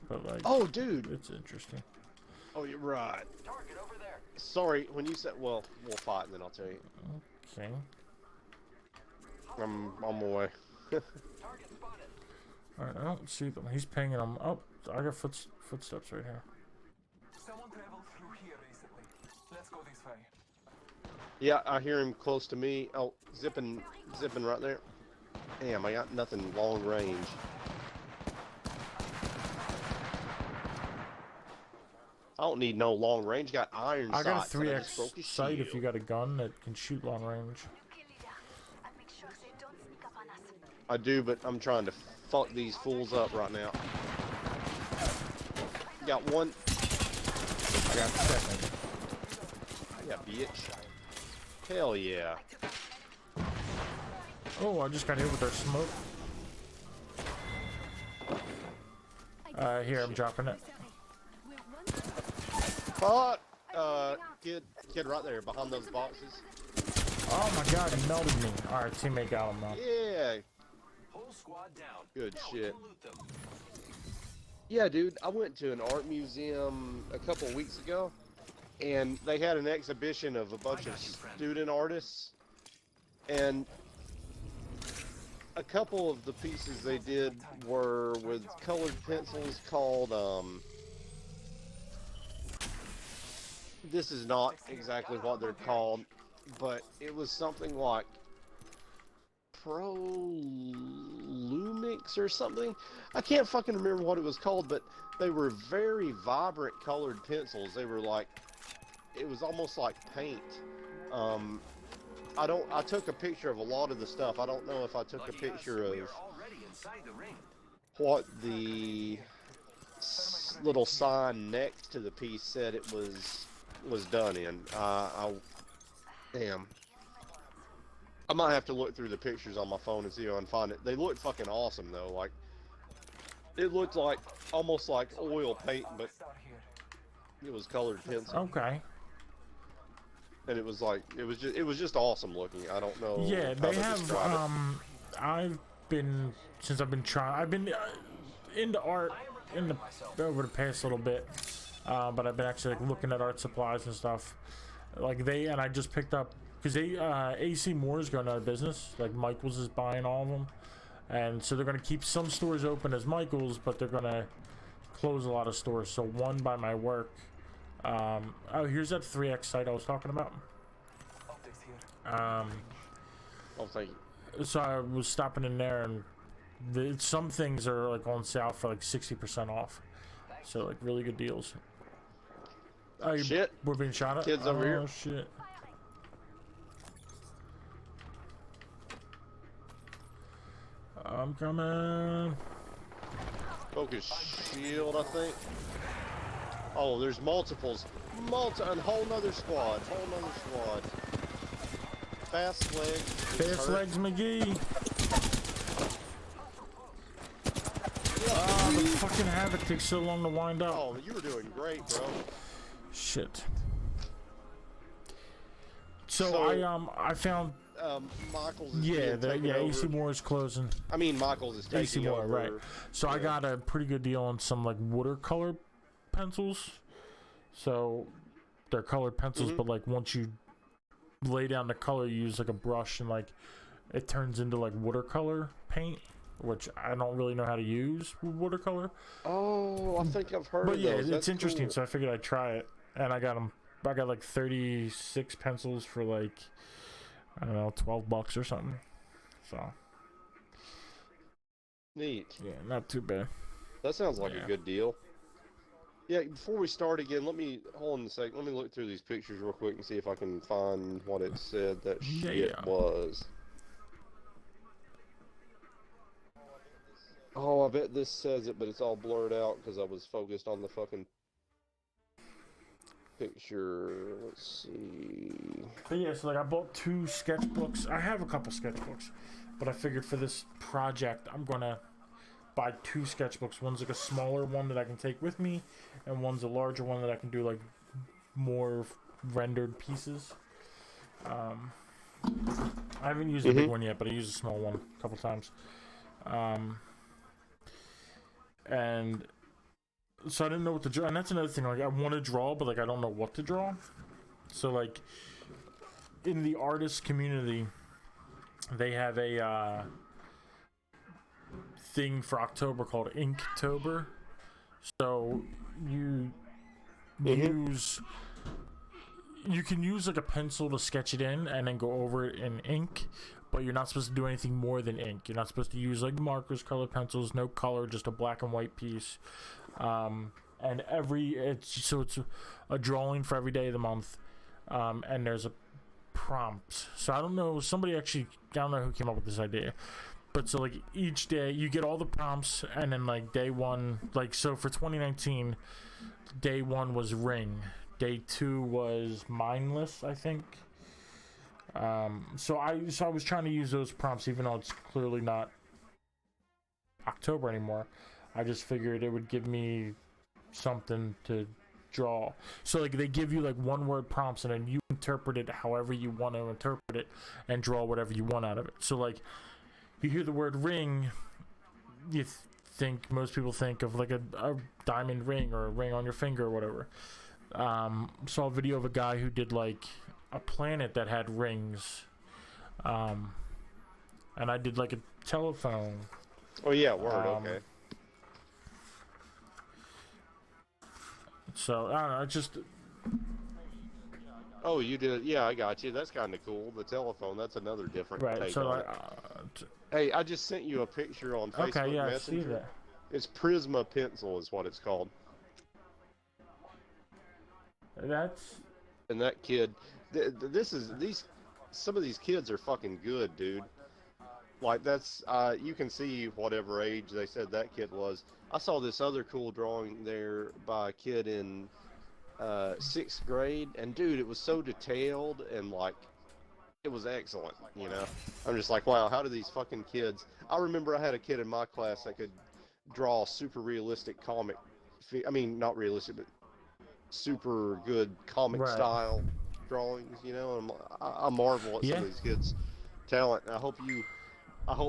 But like, Oh, dude. it's interesting. Oh, you're right. Target over there. Sorry, when you said, well, we'll fight and then I'll tell you. Okay. I'm on my way. Target spotted. All right, I don't see them. He's pinging them. Oh, I got footsteps right here. Someone traveled through here recently. Let's go this way. Yeah, I hear him close to me. Oh, zipping right there. Damn, I got nothing long range. I don't need no long range. Got iron I got a sights, and I just 3x broke his sight if shield. you got a gun that can shoot long range. I do, but I'm trying to fuck these fools up right now. Got one. I got the second. Yeah, bitch. Hell yeah. Oh, I just got hit with their smoke. Here, I'm dropping it. Fuck! Kid right there behind those boxes. Oh my god, he melted me. Alright, teammate got him now. Yeah, Whole squad down. good Now shit. go loot them. Yeah, dude, I went to an art museum a couple weeks ago, and they had an exhibition of a bunch of student artists, and a couple of the pieces they did were with colored pencils called, this is not exactly what they're called, but it was something like Prolumix or something. I can't fucking remember what it was called, but they were very vibrant colored pencils. They were like, it was almost like paint. I took a picture of a lot of the stuff. I don't know if I took a picture of We are already inside the ring. what the little sign next to the piece said it was done in. Damn. I might have to look through the pictures on my phone and see if I can find it. They look fucking awesome though. Like, it looked like almost like oil paint, but Start here. it was colored pencil, Okay. and it was like it was just awesome looking. I don't know. Yeah, how they to have, describe it. I've been into art over the past little bit. but I've been actually like looking at art supplies and stuff. Like I just picked up because AC Moore is going out of business. Like Michaels is buying all of them, and so they're going to keep some stores open as Michaels, but they're going to close a lot of stores. So one by my work. Oh, here's that 3X site I was talking about. Optics here. Oh, thank you. So I was stopping in there, and some things are like on sale for like 60% off. So like really good deals. Oh, Shit. We're being shot at? Kids over here. Oh shit. I'm coming. Focus shield, I think. Oh, there's multiples. A whole nother squad. Fast legs. Fast legs McGee. Oh, the fucking Havoc takes so long to wind up. Oh, you were doing great, bro. Shit. So I found Michaels is yeah, being taken AC over. Moore is closing. I mean, Michaels is AC taking Moore, over. right? So I got a pretty good deal on some like watercolor pencils. So they're colored pencils, but like once you lay down the color, you use like a brush and like it turns into like watercolor paint, which I don't really know how to use with watercolor. Oh, I think I've heard But of yeah, those. it's That's interesting. cool. So I figured I'd try it, and I got them. I got like 36 pencils for like I don't know, $12 or something. So Neat. yeah, not too bad. That sounds like Yeah. a good deal. Yeah, before we start again, hold on a second. Let me look through these pictures real quick and see if I can find what it said that shit Yeah. was. Oh, I bet this says it, but it's all blurred out because I was focused on the fucking picture. Let's see. But yeah, so like I bought 2 sketchbooks. I have a couple sketchbooks, but I figured for this project I'm gonna buy 2 sketchbooks. One's like a smaller one that I can take with me, and one's a larger one that I can do like more rendered pieces. I haven't used the big one yet, but I used a small one a couple times. And so I didn't know what to draw, and that's another thing. Like I want to draw, but like I don't know what to draw. So like in the artist community, they have a thing for October called Inktober. So you can use like a pencil to sketch it in and then go over it in ink, but you're not supposed to do anything more than ink. You're not supposed to use like markers, colored pencils, no color, just a black and white piece. And it's a drawing for every day of the month, and there's a prompt. So I don't know, I don't know who came up with this idea, but so like each day you get all the prompts, and then like day 1, like so for 2019, day 1 was ring, day 2 was mindless, I think. So I was trying to use those prompts, even though it's clearly not October anymore. I just figured it would give me something to draw. So like they give you like 1-word prompts, and then you interpret it however you want to interpret it and draw whatever you want out of it. So like you hear the word ring, you think most people think of like a diamond ring or a ring on your finger or whatever. Saw a video of a guy who did like a planet that had rings, and I did like a telephone. Oh yeah, word. Okay. So I don't know, just Oh, you did. Yeah, I got you. That's kind of cool. The telephone. That's another different right. take So on like, it. Hey, I just sent you a picture on Facebook okay, yeah, I Messenger. see that. It's Prisma Pencil, is what it's called. That's And that kid, some of these kids are fucking good, dude. Like that's, you can see whatever age they said that kid was. I saw this other cool drawing there by a kid in 6th grade, and dude, it was so detailed and like, it was excellent, you know? I'm just like, wow, how do these fucking kids... I remember I had a kid in my class that could draw super realistic comic... I mean, not realistic, but super good comic Right. style drawings, you know? And I marvel at some Yeah. of these kids' talent. And I hope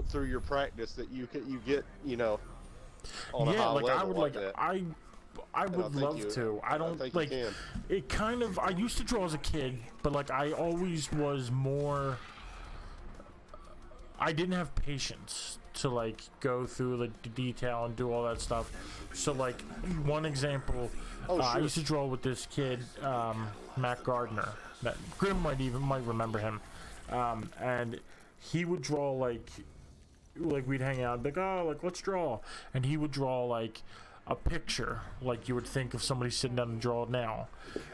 through your practice that you get, you know, on a yeah, high like level I would like like that. I And would think love you- to. I don't think like. you can. It kind of. I used to draw as a kid, but like I always was more. I didn't have patience to like go through the detail and do all that stuff. So like one example, Oh, I sure. used to draw with this kid, Matt Gardner. That Grim might remember him, and he would draw like we'd hang out, like, oh, like let's draw, and he would draw like a picture, like you would think of somebody sitting down and draw it now,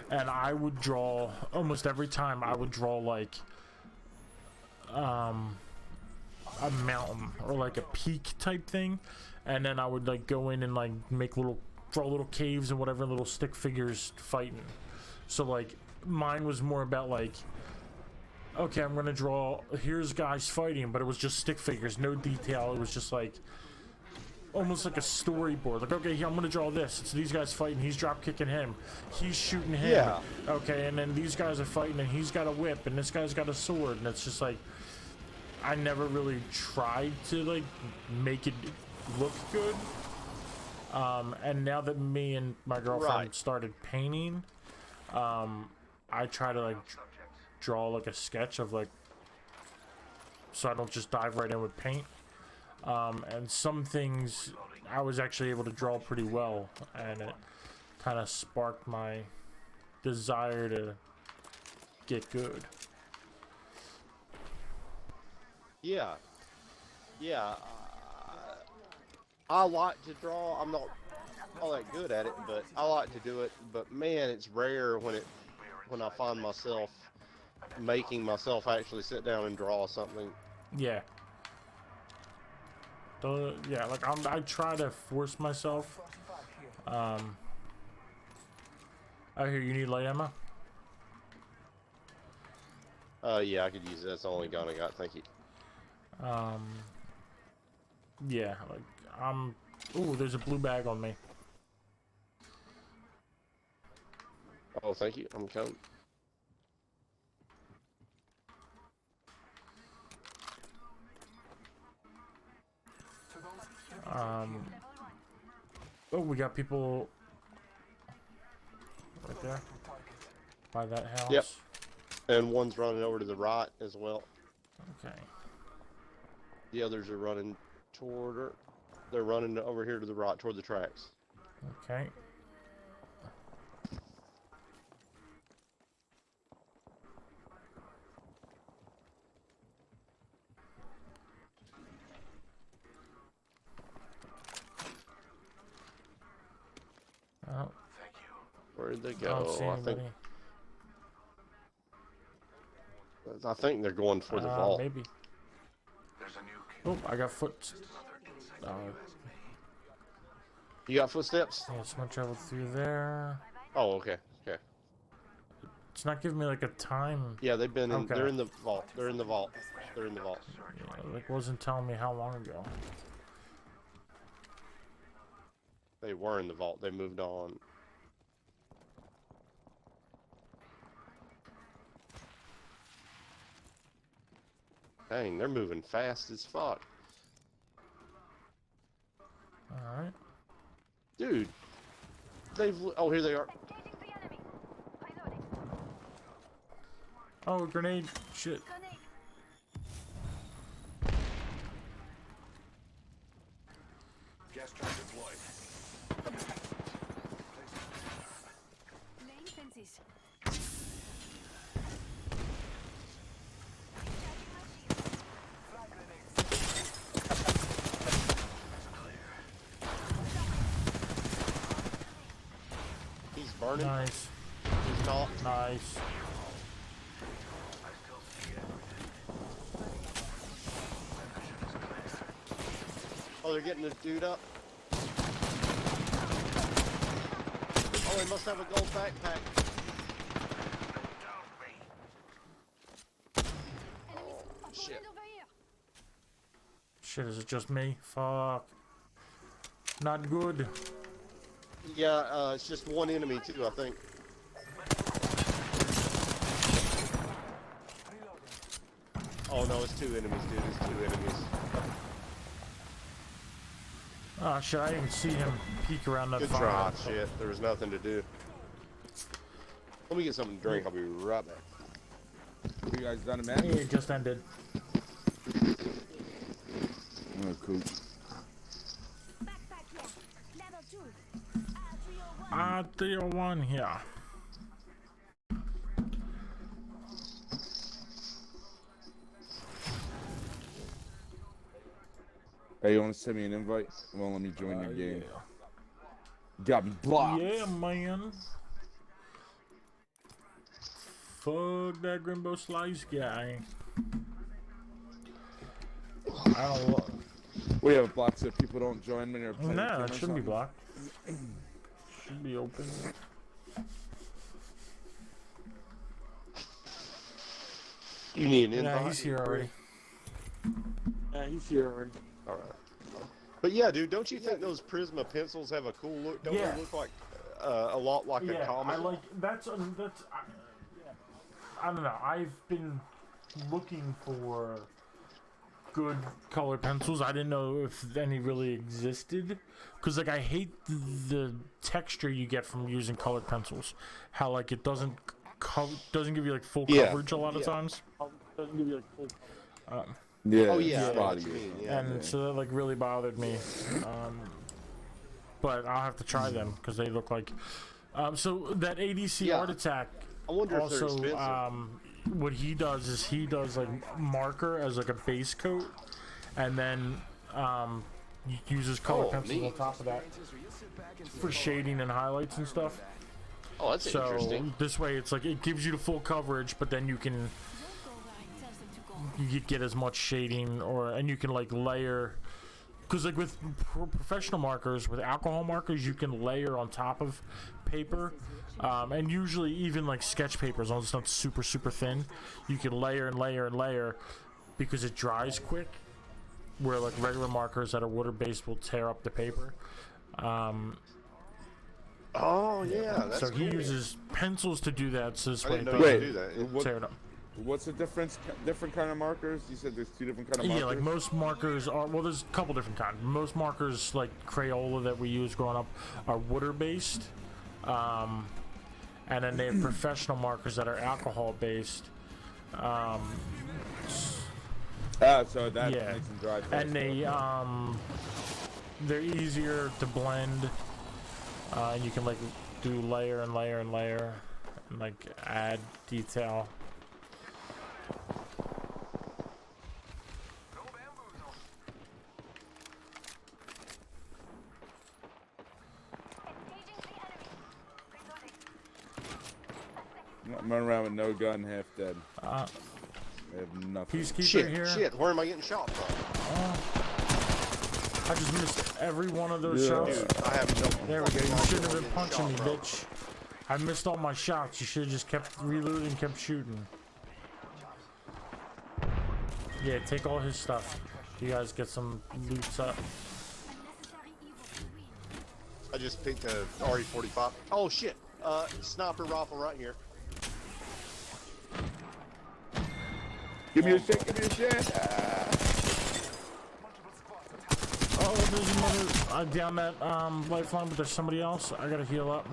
and I would draw almost every time. I would draw like a mountain or like a peak type thing, and then I would like go in and like draw little caves and whatever, little stick figures fighting. So like mine was more about like, okay, I'm gonna draw, here's guys fighting, but it was just stick figures, no detail. It was just like almost like a storyboard. Like, okay, I'm gonna draw this. It's these guys fighting, he's drop kicking him, he's shooting him. Yeah. Okay, and then these guys are fighting and he's got a whip and this guy's got a sword, and it's just like I never really tried to like make it look good. And now that me and my girlfriend Right. started painting, I try to like draw like a sketch of like, so I don't just dive right in with paint. And some things I was actually able to draw pretty well, and it kind of sparked my desire to get good. Yeah. Yeah. I like to draw. I'm not all that good at it, but I like to do it. But man, it's rare when I find myself making myself actually sit down and draw something. Yeah. Yeah, like I try to force myself. I hear you need light ammo. Yeah, I could use it. That's the only gun I got. Thank you. Yeah, like ooh, there's a blue bag on me. Oh, thank you. I'm coming. Oh, we got people right there by that house. Yep. And one's running over to the right as well. Okay. The others are running toward her. They're running over here to the right toward the tracks. Okay. Oh, Where'd they I don't see go? anybody. I think they're going for the vault. Maybe. Oh, I got foot. You got footsteps? Yeah, someone traveled through there. Oh, okay. Okay. It's not giving me like a time. Yeah, they've been in. Okay. They're in the vault. They're in the vault. They're in the vault. Yeah, like wasn't telling me how long ago. They were in the vault. They moved on. Dang, they're moving fast as fuck. All right. Dude, oh, here they are. Engaging the enemy. Reloading. Oh, grenade! Shit. Grenade. Gas trap deployed. Laying fences. He's burning. Nice. He's not. Nice. Oh, they're getting this dude up. Oh, they must have a gold backpack. Shit. Over here. Shit, is it just me? Fuck. Not good. Yeah, it's just one enemy too, I think. Oh no, it's two enemies, dude. It's two enemies. Oh shit! I didn't see him peek around that Good fire. try. Shit, there was nothing to do. Let me get something to drink. I'll be right back. You guys done it, man? Yeah, it just ended. Oh, cool. Backpack here. Level 2. 301. 301 here. Hey, you want to send me an invite? It won't let me join your game. Got me blocked. Yeah, man. Fuck that Grimbo Slice guy. I don't know. We have it blocked so people don't join when you're playing. No, it shouldn't be blocked. Should be open. You need an Yeah, invite? he's here already. Yeah, he's here already. All right. But yeah, dude, don't you think those Prisma pencils have a cool look? Don't Yeah. they look like a lot like a comic? I like that's I don't know. I've been looking for good color pencils. I didn't know if any really existed, because like I hate the texture you get from using colored pencils. How like it doesn't give you like full Yeah. coverage a lot of Yeah. times. Doesn't give you like full. Yeah. Oh yeah, I know what spotty. you mean, yeah. And so that like really bothered me. But I'll have to try them because they look like. So that ADC Yeah. Art Attack. I wonder if they're Also, expensive. what he does is he does like marker as like a base coat, and then uses color Oh, pencils on neat. top of that for shading and highlights and stuff. Oh, that's So interesting. this way, it's like it gives you the full coverage, but then you can get as much shading and you can like layer. Because like with professional markers, with alcohol markers, you can layer on top of paper, and usually even like sketch paper, as long as it's not super thin, you can layer and layer and layer because it dries quick. Where like regular markers that are water based will tear up the paper. Oh yeah, that's So he cool. uses pencils to do that. So this I way didn't it know you Wait, could do that. what, tear it up. what's the difference? Different kind of markers? You said there's two different kind of markers. Yeah, like most markers are. Well, there's a couple different kinds. Most markers, like Crayola that we use growing up, are water based, and then they have professional markers that are alcohol based. So that Yeah, makes them dry faster. and they're easier to blend. And you can like do layer and layer and layer, and like add detail. No bamboozle. Engaging the enemy. Reloading. I'm running around with no gun, half dead. Uh, I have nothing. Peacekeeper Shit, here. shit. Where am I getting shot from? I just missed every one of those Yeah. shots. Dude, I have no. There we go. fucking You idea shouldn't have where been I'm punching me, getting shot bitch. I missed all my shots. You should have just kept reloading, kept shooting. Yeah, take all his stuff. You guys get some loots up. Unnecessary evil to win. from. I just picked a RE45. Oh shit. Sniper rifle right here. Give me your shit. Give me your shit. Oh, there's another down that lifeline, but there's somebody else. I gotta heal up.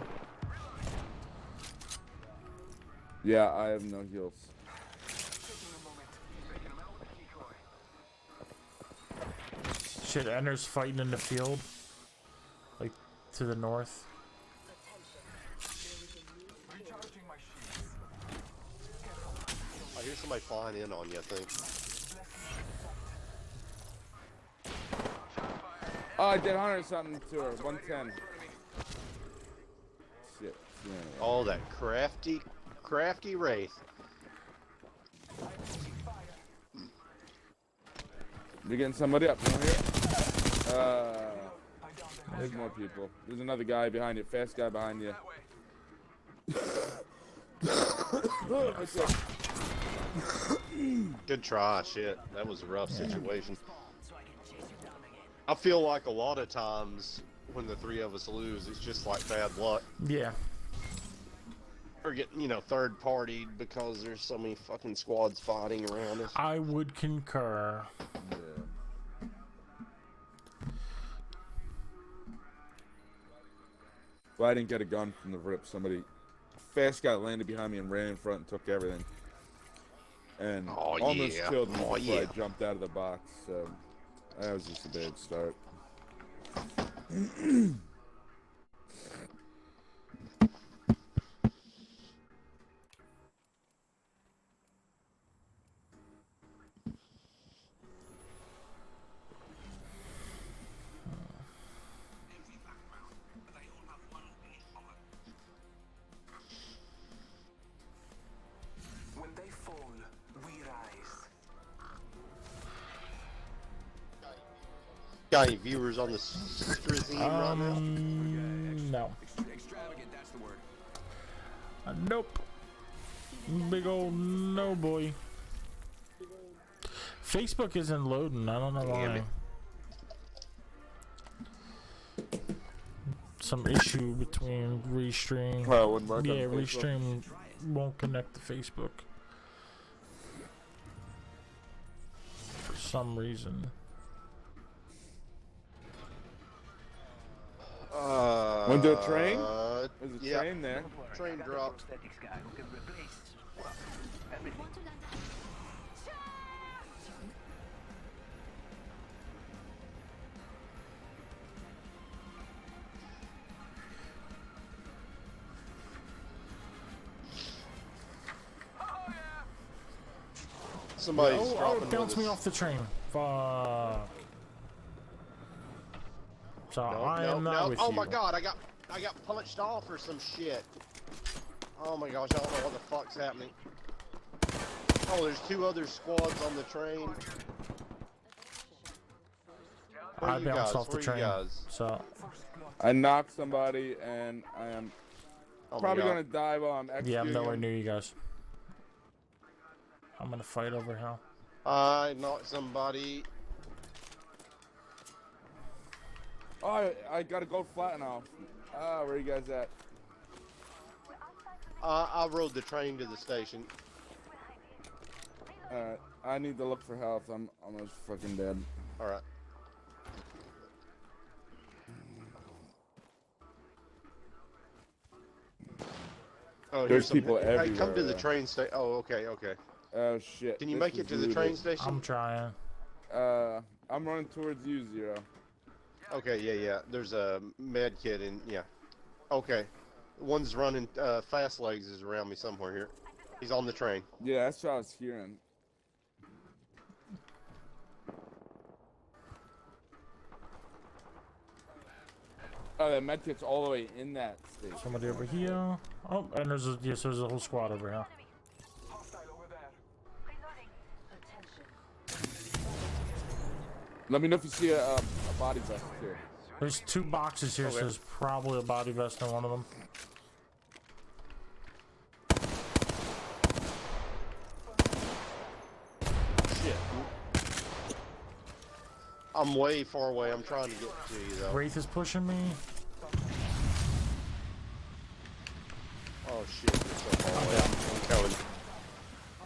Yeah, I have no heals. Taking a moment. Taking him out with a decoy. Shit, Ender's fighting in the field, like to the north. Recharging my shields. I hear somebody flying in on you, I think. Oh, I did 100 something to her. 110. Shit. Yeah. Oh, that crafty wraith. You're getting somebody up. You want to hear it? There's more people. There's another guy behind you. Fast guy behind you. What's up? Good try, shit. That was a rough situation. I feel like a lot of times when the three of us lose, it's just like bad luck. Yeah. Or getting, third partied because there's so many fucking squads fighting around us. I would concur. Yeah. But I didn't get a gun from the rip. Somebody, fast guy landed behind me and ran in front and took everything. And Oh, almost yeah. killed me Oh, before yeah. I jumped out of the box. So that was just a bad start. When they fall, we rise. Got any viewers on the stream right now? No. Extravagant, that's the word. Nope. Big old no, boy. Facebook isn't loading. I don't know Damn why. it. Some issue between Restream. Oh, it wouldn't work on Yeah, Facebook? Restream won't connect to Facebook for some reason. Went to a train? There's a yeah. train there. Train dropped. Somebody's Oh, dropping it bounced with me us. off the train. Fuck. So I am not with Oh you. my god, I got punched off or some shit. Oh my gosh, I don't know what the fuck's happening. Oh, there's 2 other squads on the train. Where I you bounced guys? off the Where you train. guys? So I knocked somebody, and I am Oh my probably God. gonna die while I'm executing yeah, I'm nowhere him. near you guys. I'm gonna fight over here. I knocked somebody. Oh, I gotta go flat now. Ah, where you guys at? I rode the train to the station. Alright, I need to look for health. I'm almost fucking dead. Alright. Oh, There's here's some- people Hey, come everywhere, to the yeah. train station. Oh, okay, okay. Oh shit. Can you this make is it to the train looted. station? I'm trying. I'm running towards you, Zero. Okay, yeah. There's a med kit in, yeah. Okay. One's running, Fast Legs is around me somewhere here. He's on the train. Yeah, that's what I was hearing. Oh, that medkit's all the way in that station. Somebody over here. Oh, and there's there's a whole squad over here. Hostile over there. Attention. Let me know if you see a body vest here. There's 2 boxes here, so Okay. there's probably a body vest in one of them. Shit. I'm way far away. I'm trying to get to you, though. Wraith is pushing me. Oh, shit. You're so far away. I'm coming.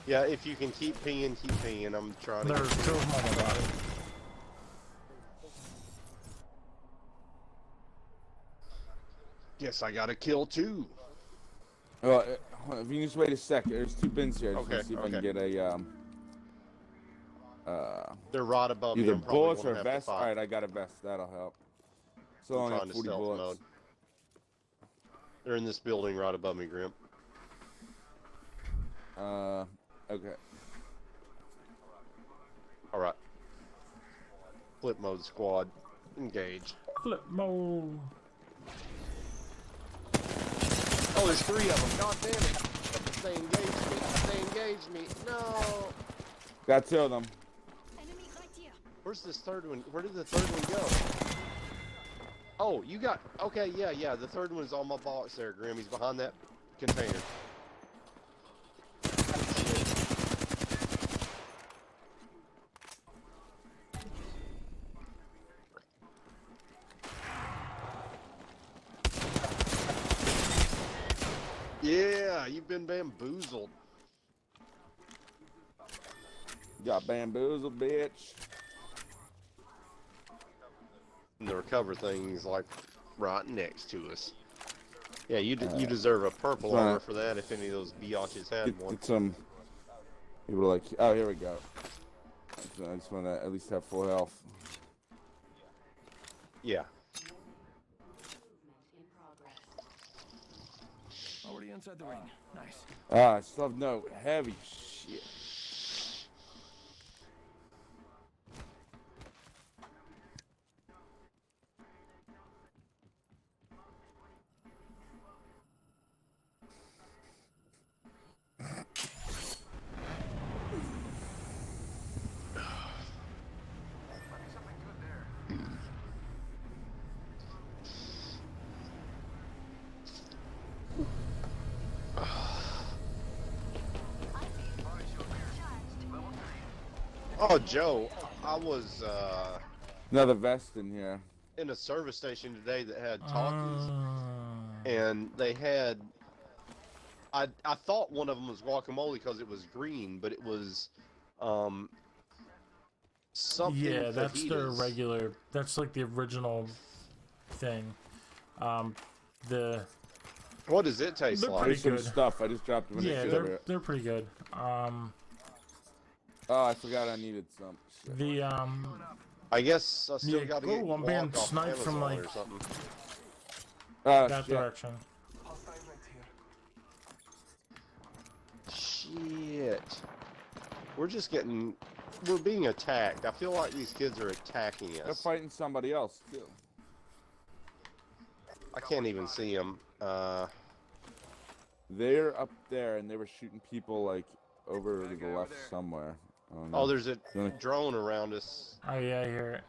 Yeah, if you can keep pinging, keep pinging. I'm trying to There's get 2 of them on my body. Guess I got to kill 2. Well, if you just wait a sec, there's 2 bins here. I just Okay, wanna see if I can okay. get a They're right above me. either I'm probably bullets gonna or have to vest. fight. Alright, I got a vest. That'll help. So I I'm only trying have to 40 stealth bullets. mode. They're in this building right above me, Grim. Okay. Alright. Flip mode squad. Engage. Flip mode. Oh, there's 3 of them. God damn it. They engaged me. They engaged me. No. Got 2 of them. Enemy right here. Where's this 3rd one? Where did the 3rd one go? Oh, you got... Okay, yeah. The 3rd one's on my box there, Grim. He's behind that container. Yeah, you've been bamboozled. Got bamboozled, bitch. And the recover thing's like right next to us. Yeah, you you deserve a purple Right. armor for that if any of those biatches had one. Get some people like. Oh, here we go. I just want to at least have full health. Yeah. Movement in progress. Already inside the ring. Nice. Ah, I still have no heavy shit. Oh, Joe, I was Another vest in here. in a service station today that had talkies, Uh, and they had. I thought one of them was guacamole because it was green, but it was something. yeah, that's their fajitas. regular. That's like the original thing. The What does it taste They're like? There's some good. stuff. I just dropped them in yeah, the they're they're pretty good. Oh, I forgot I needed some. Shit. The I guess I still Yeah, got to get oh, I'm being guac off sniped from, Amazon like, or something. Oh, that shit. direction. Hostile right here. Shit. We're being attacked. I feel like these kids are attacking They're us. fighting somebody else too. I can't even see them. They're up there and they were shooting people like over to the over left there. somewhere. I don't Oh, know. there's a You wanna- drone around us. Oh yeah, I hear it.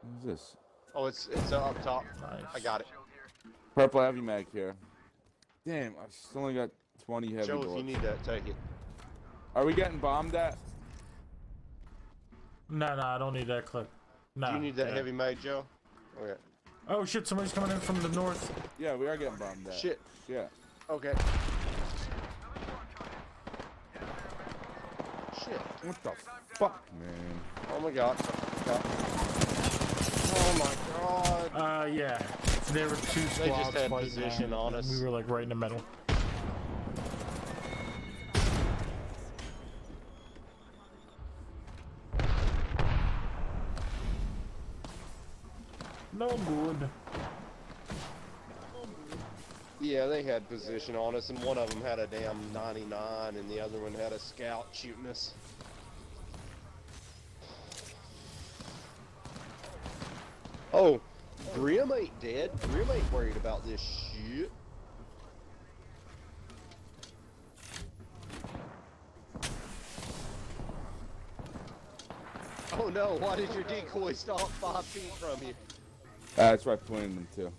Who's this? Oh, it's up top. Nice. I got it. Purple heavy mag here. Damn, I still only got 20 heavy Joe, if bullets. you need that, take it. Are we getting bombed at? No, I don't need that clip. No. Do you need that yeah. heavy mag, Joe? Okay. Oh shit! Somebody's coming in from the north. Yeah, we are getting bombed at. Shit. Yeah. Okay. Shit. What the fuck, man? Oh my god. Oh my god. Yeah. There were two They squads just had fighting, position on and us. We were like right in the middle. No good. Yeah, they had position on us, and one of them had a damn 99, and the other one had a scout shooting us. Oh, Grim ain't dead. Grim ain't worried about this shit. Oh no, why did your decoy stop 5 feet from you? That's where I pointed them to.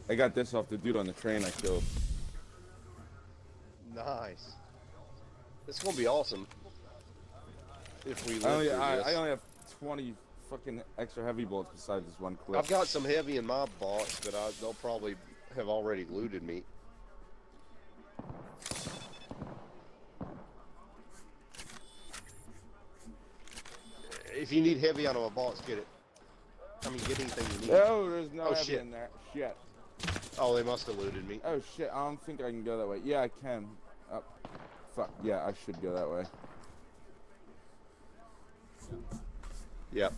I got this off the dude on the train I killed. Nice. It's gonna be awesome. If we live I only, through I, this. I only have 20 fucking extra heavy bullets besides this one clip. I've got some heavy in my box, but they'll probably have already looted me. If you need heavy out of a box, get it. I mean, get anything you need. Oh, there's no Oh, heavy shit. in there. Shit. Oh, they must have looted me. Oh shit, I don't think I can go that way. Yeah, I can. Oh, fuck, yeah, I should go that way. Yep.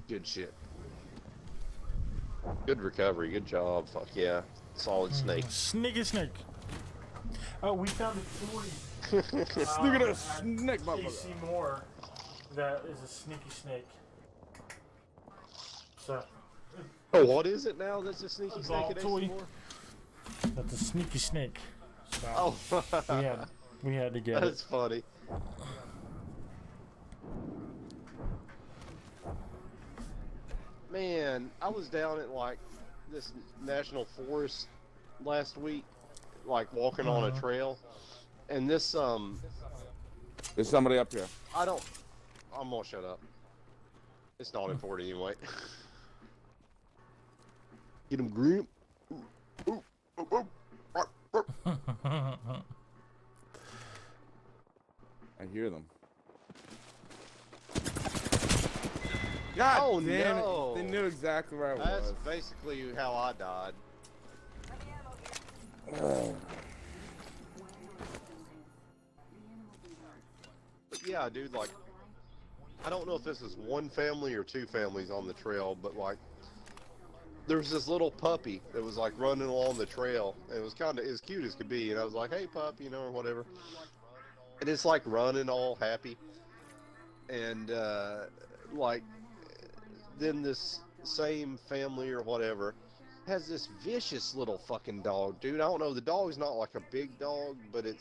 Good shit. Good recovery. Good job. Fuck yeah. Solid snake. Sneaky snake. Oh, we found a toy. Look at this snake motherfucker. AC Moore. That is a sneaky snake. So, Oh, what is it now? That's a sneaky snake Ball at toy. AC4? that's a sneaky snake. So, Oh, we had to get it. that's funny. Man, I was down at like this national forest last week, like walking on a trail, and this There's somebody up here. I'm gonna shut up. It's not important anyway. Get him, Grimp. Ooh, ooh. I hear them. God Oh, damn no. it! They knew exactly where I That's was. basically how I died. But yeah, dude, like, I don't know if this is one family or two families on the trail, but like, there's this little puppy that was like running along the trail, and it was kind of as cute as could be, and I was like, hey pup, you know, or whatever. And it's like running all happy, and like, then this same family or whatever has this vicious little fucking dog, dude. I don't know, the dog's not like a big dog, but it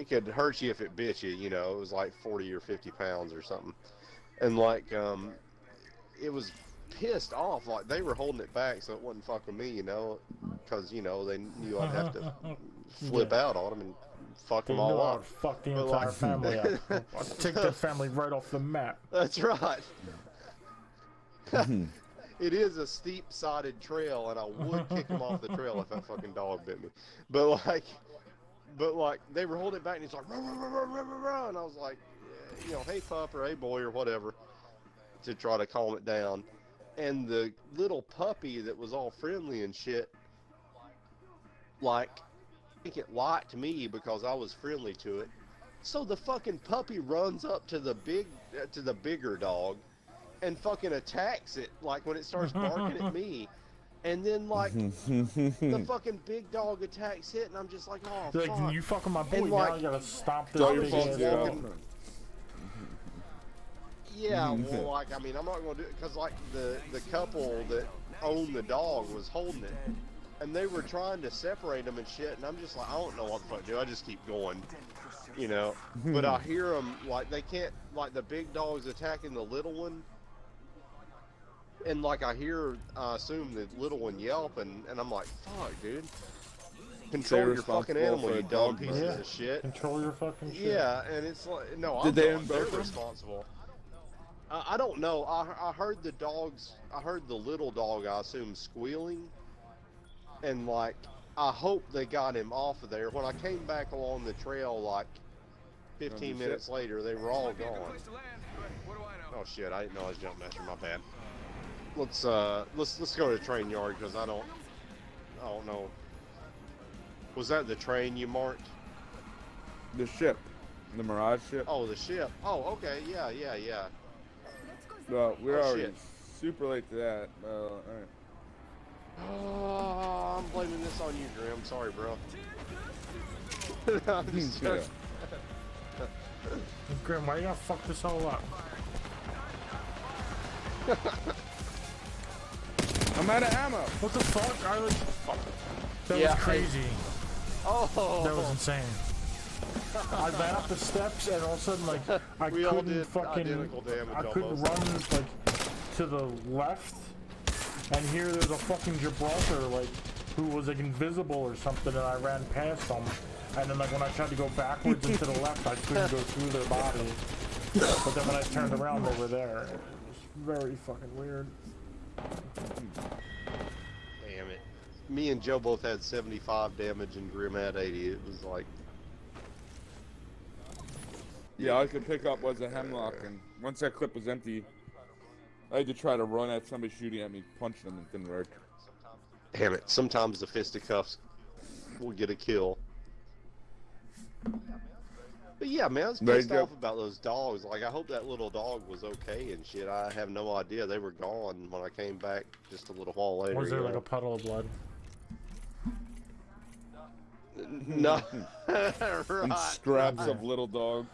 could hurt you if it bit you, you know. It was like 40 or 50 pounds or something. And like, it was pissed off, like they were holding it back so it wouldn't fuck with me, you know, because, you know, they knew I'd have to flip out on them and fuck They them knew all I up. would fuck the But, entire like- family up. I'd take that family right off the map. That's right. It is a steep-sided trail, and I would kick him off the trail if that fucking dog bit me. But like, they were holding it back, and he's like, rah, rah, rah, rah, rah, rah, and I was like, you know, hey pup or hey boy or whatever, to try to calm it down. And the little puppy that was all friendly and shit, like, I think it liked me because I was friendly to it. So the fucking puppy runs up to the bigger dog, and fucking attacks it, like when it starts barking at me. And then like the fucking big dog attacks it, and I'm just like, oh They're fuck. like, you fucking my boy, And, now like, I gotta stop this It's all your big fault, ass dude. dog. Yeah, well, like, I mean, I'm not gonna do it because like the couple that owned the dog was holding it, and they were trying to separate them and shit, and I'm just like, I don't know what the fuck to do. I just keep going, you know. But I hear them, like, they can't, like, the big dog's attacking the little one. And like I assume the little one yelping, and I'm like, fuck, dude. Control your fucking responsible animal, for you a dumb dog pieces Yeah. of shit. Control your fucking shit. Yeah, and it's like, no, Did I'm they not. own They're both of them? responsible. I don't know. I heard the dogs. I heard the little dog, I assume, squealing, and like, I hope they got him off of there. When I came back along the trail, like 15 shit. minutes later, they were all Might be a good gone. place to land, but what do I know? Oh shit! I didn't know I was jump master. My bad. Let's go to the train yard because I don't know. Was that the train you marked? The ship. The Mirage ship. Oh, the ship. Oh, okay. Yeah. Well, we're Oh, already shit. super late to that. Alright. Oh, I'm blaming this on you, Grim. Sorry, bro. I'm just Yeah. joking. Grim, why you gotta fuck this all up? I'm out of ammo. What the fuck? That Yeah, was crazy. Oh, That was insane. I ran up the steps and all of a sudden, like, I We all couldn't did fucking, identical damage I couldn't almost. run, like, to the left, and here there's a fucking Gibraltar, like, who was, like, invisible or something, and I ran past them, and then, like, when I tried to go backwards and to the left, I couldn't go through their body, but then when I turned around, they were there. It was very fucking weird. damn it. Me and Joe both had 75 damage and Grim had 80. It was like, Yeah, all I could pick up was a hemlock, and once that clip was empty, I had to try to run at somebody shooting at me, punching them, it didn't work. damn it. Sometimes the fisticuffs will get a kill. But yeah, man, I was There you pissed go. off about those dogs. Like, I hope that little dog was okay and shit. I have no idea. They were gone when I came back just a little while later. Was there, you like, know? a puddle of blood? No. And Right. scraps of little dog.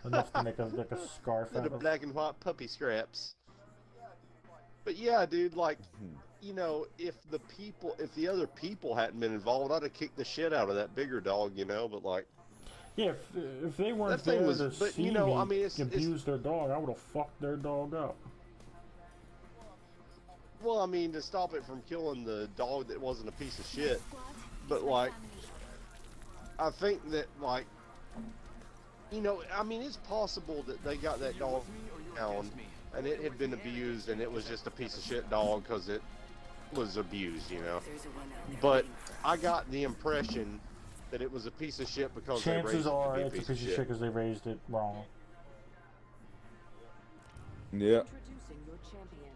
Enough to make a, like, a scarf out The of. black and white puppy scraps. But yeah, dude, like, you know, if the other people hadn't been involved, I'd have kicked the shit out of that bigger dog, you know, but like, Yeah, if they weren't That thing there was- to but, see you know, me I mean, it's- abuse their dog, I would have fucked their dog up. well, I mean, to stop it from killing the dog that wasn't a piece of shit. But like, I think that, like, you know, I mean, it's possible that they got that dog down and it had been abused and it was just a piece of shit dog because it was abused, you know. But I got the impression that it was a piece of shit because they raised Chances it to are be a it's a piece of shit. because they raised it wrong. Yeah. Introducing your champion.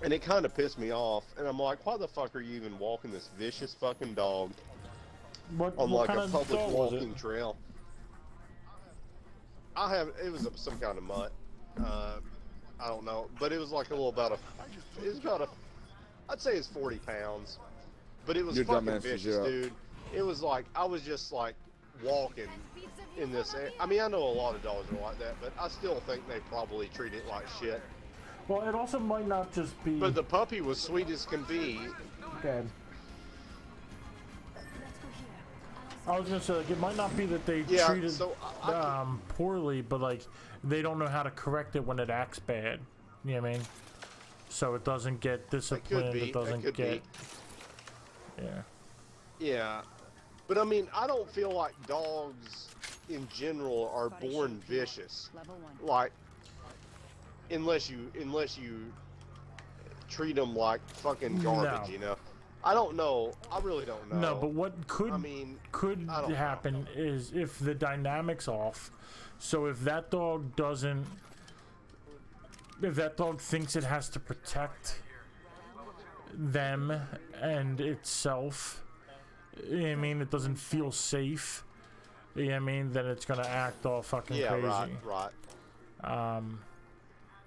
And it kind of pissed me off. And I'm like, why the fuck are you even walking this vicious fucking dog What, on what like kind a of public dog was walking it? trail? It was some kind of mutt. I don't know, but it was like I'd say it's 40 pounds, but it was Your fucking dumbass is vicious, up. dude. It was like, I was just like walking in this air. I mean, I know a lot of dogs are like that, but I still think they probably treat it like shit. Well, it also might not just be But the puppy was sweet as can be. dead. I was gonna say, like, it might not be that they Yeah, treated so I poorly, but like they don't know how to correct it when it acts bad. You know what I mean? So it doesn't get disciplined. be, It doesn't that could get. be. Yeah. Yeah, but I mean, I don't feel like dogs in general are born vicious. Level 1. Like, unless you treat them like fucking garbage, No. you know. I don't know. I really don't know. No, but what could I mean, could I don't know. happen is if the dynamics off. So if that dog doesn't, if that dog thinks it has to protect them and itself, you know what I mean, it doesn't feel safe. You know what I mean, then it's gonna act all fucking yeah, crazy. right.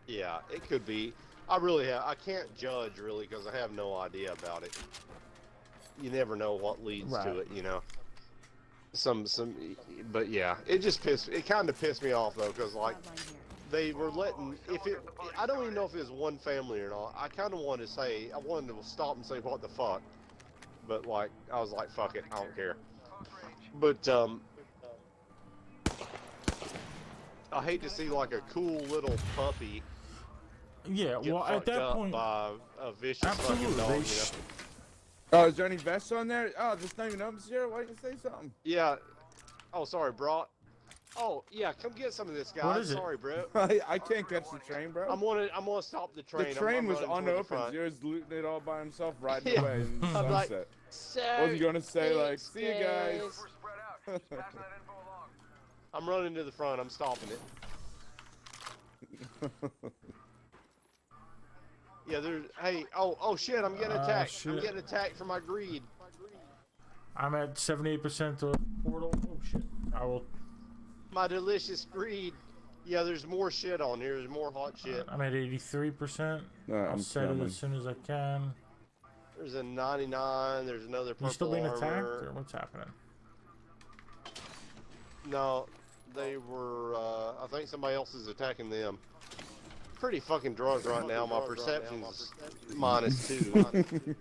Yeah, it could be. I can't judge really because I have no idea about it. You never know what leads Right. to it, you know. But yeah, it kind of pissed me off though, because like they were letting, I don't even know if it was one family or not. I kind of wanted to stop and say what the fuck, but like I was like, fuck it, I don't care. But I hate to see like a cool little puppy Yeah, get well, at fucked that up point, by a vicious absolutely, fucking dog, they you know? Oh, is there any vests on there? Oh, there's not even numbers here. Why didn't you say something? Yeah. Oh, sorry, bro. Oh, yeah, come get some of this, guys. What is it? Sorry, bro. I can't catch the train, bro. I'm gonna stop the train. The train I'm was running toward the unopened. front. Yours looting it all by himself, riding Yeah. away in the I'm like, sunset. "Sir, Wasn't gonna say like, thanks, see you guys. We're spread out. Just passing that info along. I'm running to the front. I'm stopping it. Yeah, there's. Hey, oh shit! I'm getting attacked. I'm shit. getting attacked for my greed. I'm at 78% to portal. Oh shit! I will. My delicious greed. Yeah, there's more shit on here. There's more hot shit. I'm at 83%. Alright, I'll I'm set it coming. as soon as I can. There's a 99. There's another purple You still being attacked, armor. or what's happening? No, they were. I think somebody else is attacking them. Pretty fucking drunk right now. My perception's -2.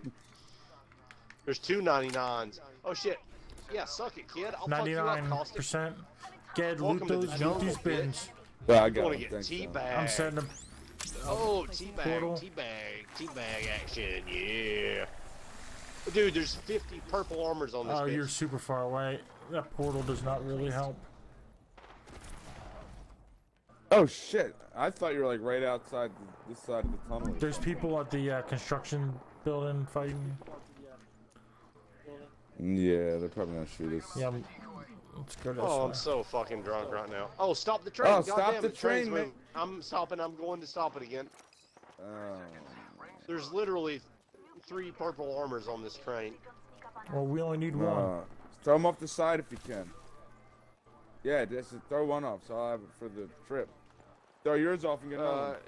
There's two 99s. Oh shit. Yeah, suck it, kid. I'll fuck you up, Caustic. 99%. Get Welcome loot to the those, jungle, loot these bins. Well, I I got want him. to get Thanks, Tom. teabag. I'm setting them. Oh, teabag, Portal. teabag action, yeah. Dude, there's 50 purple armors on this Oh, bitch. you're super far away. That portal does not really help. Oh shit! I thought you were like right outside this side of the tunnel. There's people at the construction building fighting. Yeah, they're probably gonna shoot us. Yeah, let's go this Oh, way. I'm so fucking drunk right now. Oh, stop the train. Oh, God stop damn the it, train's train, man. moving. I'm stopping. I'm going to stop it again. Oh. There's literally 3 purple armors on this train. Well, we only need one. Throw them off the side if you can. Yeah, just throw one off, so I'll have it for the trip. Throw yours off and get another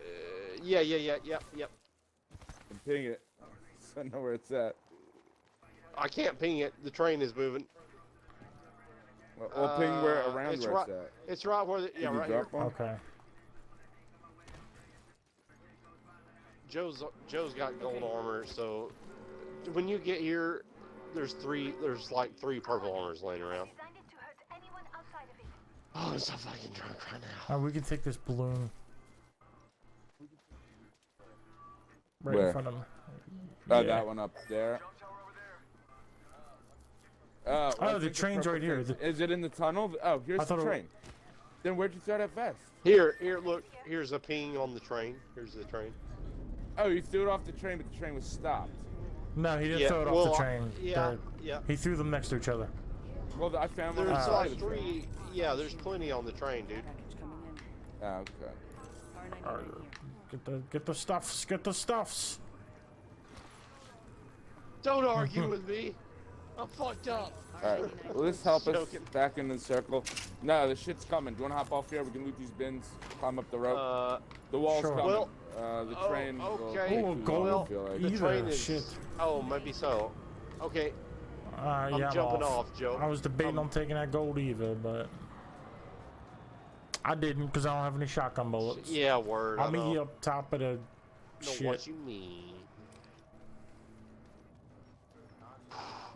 one. Yep. And ping it. So I know where it's at. I can't ping it. The train is moving. We'll ping where around it's where right, it's at. It's right where the, yeah, Can you right here. drop one? Okay. Joe's got gold armor, so when you get here, there's like 3 purple armors laying around. Designed it to hurt anyone outside of it. Oh, I'm so fucking drunk right now. We can take this balloon. Right Where? in front of me. Oh, Yeah. that one up there. Oh, I the think train's purple right here. thing- Is it in the tunnel? Oh, here's I the thought it- train. Then where'd you throw that vest? Here, look. Here's a ping on the train. Here's the train. Oh, you threw it off the train, but the train was stopped. No, he didn't Yeah, throw it off well, the train. yeah, yeah. He threw them next to each other. Well, I found one There's on the side of the train. 3. Yeah, there's plenty on the train, dude. Package coming in. Oh, okay. R99 here. Get the stuffs. Get the stuffs. Don't argue with me. I'm fucked up. Alright, will this help us Joking. back in the circle? No, the shit's coming. Do you wanna hop off here? We can loot these bins, climb up the rope. The wall's Sure. coming. Well, The train will okay. take Oh, too gold. long, I feel like. The Either train is. shit. Oh, maybe so. Okay, I'm I'm jumping off, Joe. I was debating on taking that gold either, but I didn't because I don't have any shotgun bullets. Yeah, word. I'll I meet know. you up top of the Know shit. what you mean.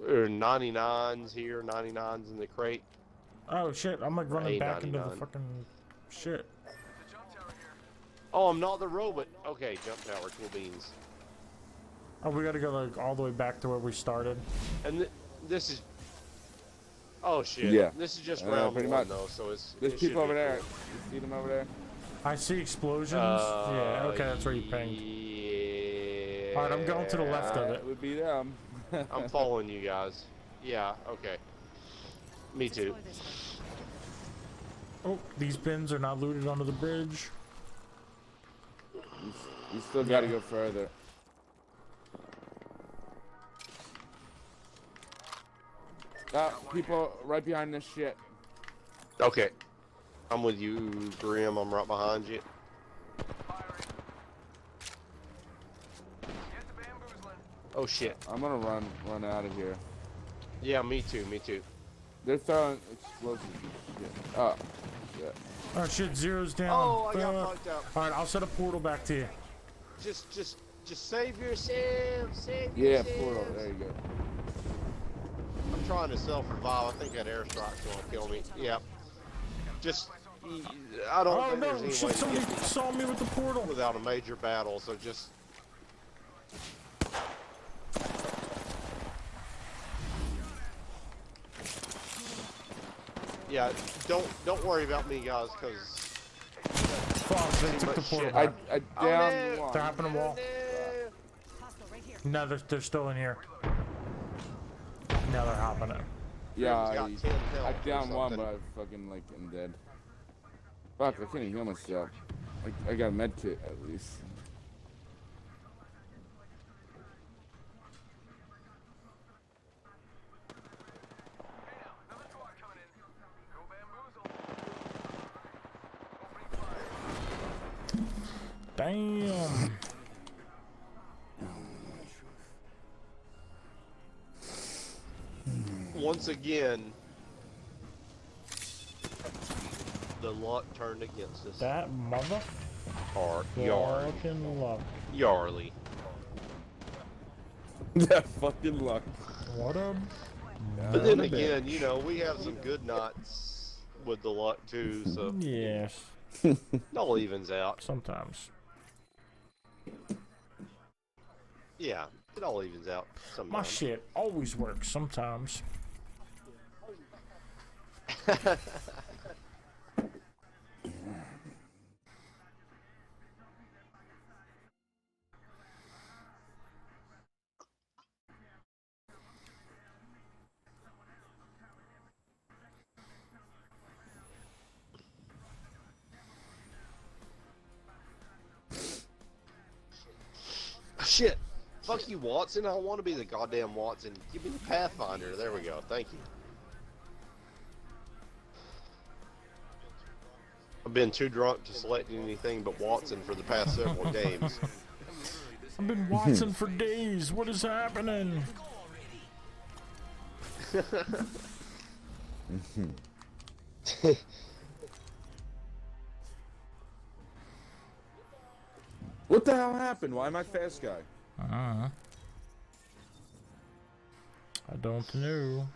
There are 99s here, 99s in the crate. Oh shit! I'm like running back into the A99. fucking shit. The jump tower here. Oh, I'm not the robot. Okay, jump tower, cool beans. Oh, we gotta go like all the way back to where we started. And this is. Oh shit. Yeah. This is just Yeah, round pretty one much. though, so it's. There's it should people over be there. cool. You see them over there? I see explosions. Yeah. Okay, that's where you pinged. Yeah. All right, I'm going to the left of That it. would be them. I'm following you guys. Yeah. Okay. Me too. Explore this way. Oh, these bins are not looted under the bridge. You still gotta go further. People right behind this shit. Okay. I'm with you, Grim. I'm right behind you. Firing. Get the bamboozling. Oh shit. I'm gonna run out of here. Yeah, me too. Me too. They're throwing explosives and shit. Oh, shit. Oh shit! Zero's down. Oh, I got Fuck. fucked up. All right, I'll set a portal back to you. Just save yourself. Save Yeah, yourself. portal. There you go. I'm trying to self-revive. I think that airstrike's gonna kill me. Yep. Just. I don't Oh think there's no! any Shit! way to Somebody get saw me with the portal. without a major battle. So just. Yeah, don't worry about me, guys, because Fuck! They took the much portal shit. back. I downed no. one. They're happening to wall. Hostile right here. No, they're still in here. Now they're hopping it. Yeah, got 10 health I or downed one, something. but I fucking like am dead. Fuck, I can't even heal myself. I got a med kit at least. Hey now, another squad coming in. Go bamboozle. Opening fire. Damn. once again, the luck turned against us. That mother fucking luck. Yarly. That fucking luck. What a. But then what a again, bitch. you know, we have some good nights with the luck too, so Yes, it all evens out. sometimes. Yeah, it all evens out My sometimes. shit always works sometimes. Shit. Fuck you, Watson. I don't want to be the goddamn Watson. Give me the Pathfinder. There we go. Thank you. I've been too drunk to select anything but Watson for the past several games. I've been watching for days. What is happening? What the hell happened? Why am I fast guy? I don't know.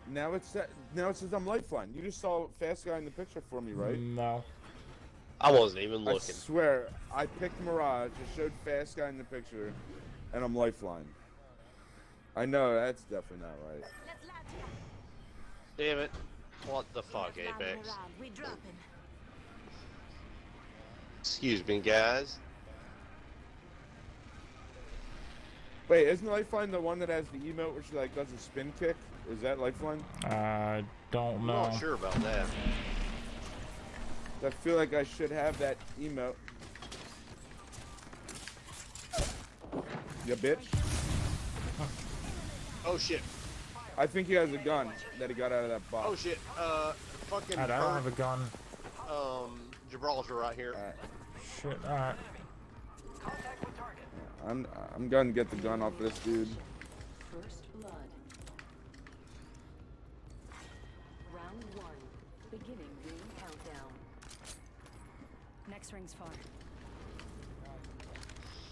Now it says I'm lifeline. You just saw fast guy in the picture for me, right? No. I wasn't even I looking. swear, I picked Mirage, it showed fast guy in the picture, and I'm lifeline. I know, that's definitely not right. Let's launch it. Damn it. What the fuck, Round Apex? and around, we dropping. Excuse me, guys. Wait, isn't Lifeline the one that has the emote where she like does a spin kick? Is that Lifeline? I don't I'm know. not sure about that. I feel like I should have that emote. You bitch. Oh shit. I think he has a gun that he got out of that box. Oh shit. Fucking I don't have a gun. Gibraltar right here. Alright. Shit. Alright. Contact with target. I'm gonna get the gun off this dude. First blood. Round 1. Beginning ring countdown. Next ring's far.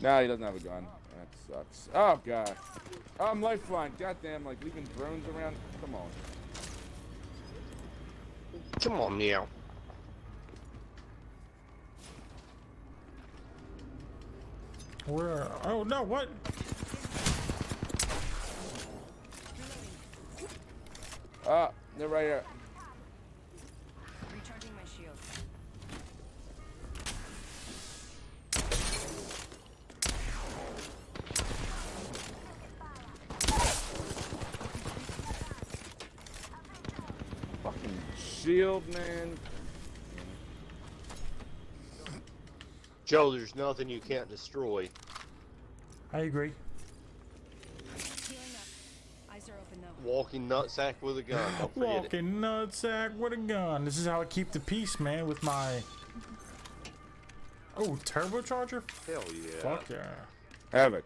Nah, he doesn't have a gun. That sucks. Oh god. Oh, I'm Lifeline. Goddamn, like leaving drones around. Come on. Come on, meow. Where? Oh no! What? Ah, they're right here. Recharging my shield. Fucking shield, man. Joe, there's nothing you can't destroy. I agree. Healing up. Eyes are open though. Walking nutsack with a gun. Don't forget it. Walking nutsack with a gun. This is how I keep the peace, man. With my turbocharger. Hell yeah. Fuck yeah. Havoc.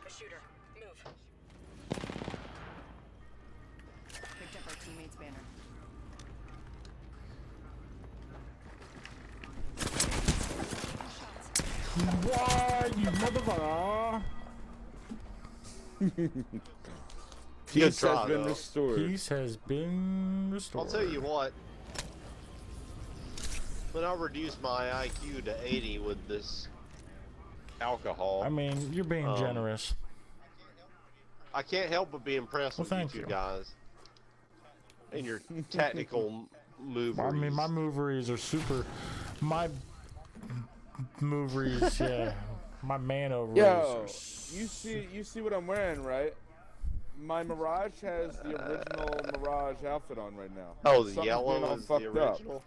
A shooter. Move. Picked up our teammate's banner. Why, you motherfucker? Peace try, has been though. restored. Peace has been restored. I'll tell you what. When I reduced my IQ to 80 with this alcohol, I mean, you're being generous. I can't help but be impressed Well, with you thank two you. guys and your tactical moves. I mean, my moveries are super. My moveries, yeah. My man over Yo, you see what I'm wearing, right? My Mirage has the original Mirage outfit on right now. Oh, the Something's yellow being all is the fucked up. original.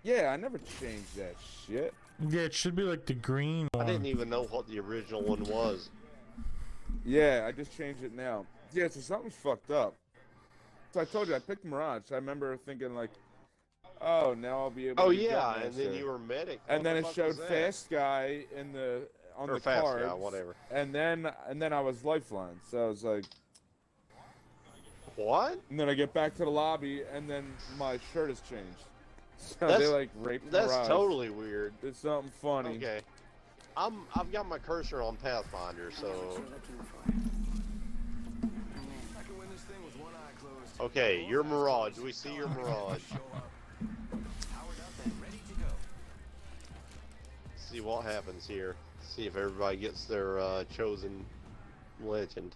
Yeah, I never changed that shit. Yeah, it should be like the green I one. didn't even know what the original one was. Yeah, I just changed it now. Yeah, so something's fucked up. So I told you, I picked Mirage. I remember thinking like, oh, now I'll be able Oh to be yeah, Jumpmaster. and then you were medic. And What then the it fuck showed was that? Fast Guy in the on Or the Fast cards, Guy, whatever. And then I was Lifeline. So I was like, What? and then I get back to the lobby, and then my shirt has changed. So That's- they like raped That's Mirage. totally weird. It's something funny. Okay. I've got my cursor on Pathfinder, so What you're looking for. I'm in. I can win this thing with one eye closed. okay, your Mirage. We see your Mirage. Show up. Powered up and ready to go. See what happens here. See if everybody gets their chosen legend.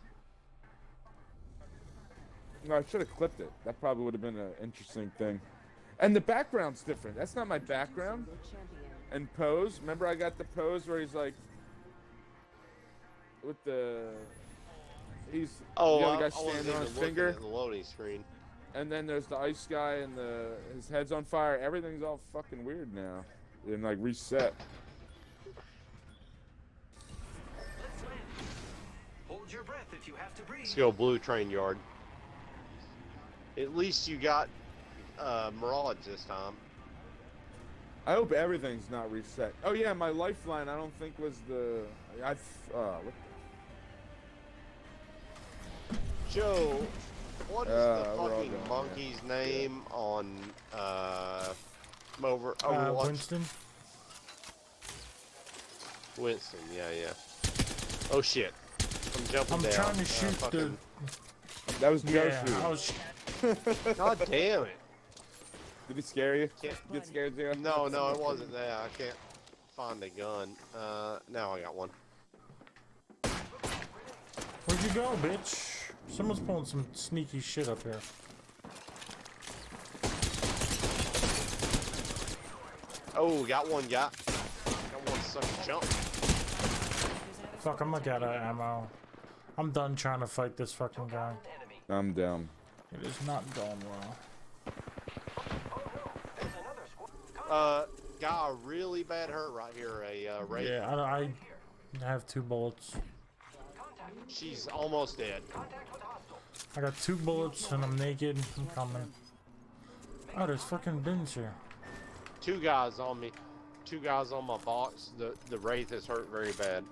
No, I should have clipped it. That probably would have been an interesting thing. And the background's different. That's not my background. Your champion. And pose. Remember, I got the pose where he's like, with the. He's Oh, the I other guy wasn't standing on even his looking finger, at the loading screen. and then there's the ice guy, and his head's on fire. Everything's all fucking weird now, and like reset. Let's land. Hold your breath if you have to breathe. Let's go Blue Train Yard. At least you got Mirage this time. I hope everything's not reset. Oh yeah, my Lifeline I don't think was the. What Joe, what is we're the all fucking going, monkey's name on Overwatch? Winston. Winston, yeah. Oh shit. I'm jumping I'm down. trying to shoot fucking... that was Joe Yeah, shooting. I was. God damn it. Did he scare you? Can't... Get scared, Zero? No, it wasn't that. I can't find a gun. Now I got one. Where'd you go, bitch? Someone's pulling some sneaky shit up here. Oh, got one guy. Got one sucker jump. Fuck, I'm like out of ammo. I'm done trying to fight this fucking guy. I'm down. It is not going well. Got a really bad hurt right here. A Wraith. Yeah, I have 2 bullets. She's almost dead. I got 2 bullets and I'm naked. I'm coming. Oh, there's fucking bins here. 2 guys on me. 2 guys on my box. The Wraith is hurt very bad.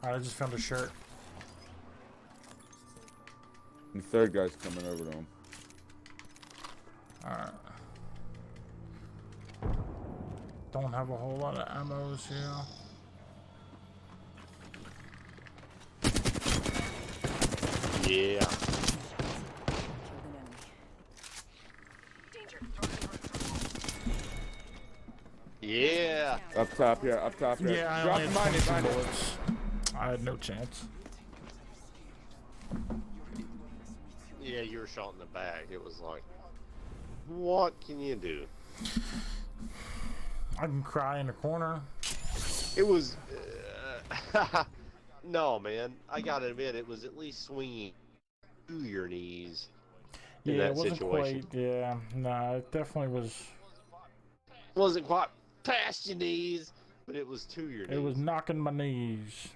Alright, I just found a shirt. And the third guy's coming over to him. Alright. Don't have a whole lot of ammos here. Yeah. Yeah. Up top here, up top here. Yeah, I Drop only behind had it, 22 behind it. bullets. I had no chance. Yeah, you were shot in the back. It was like, what can you do? I can cry in the corner. It was. No, man. I gotta admit, it was at least swinging to your knees in Yeah, that it wasn't situation. quite. Yeah, nah, it definitely was. Wasn't quite past your knees, but it was to your knees. It was knocking my knees.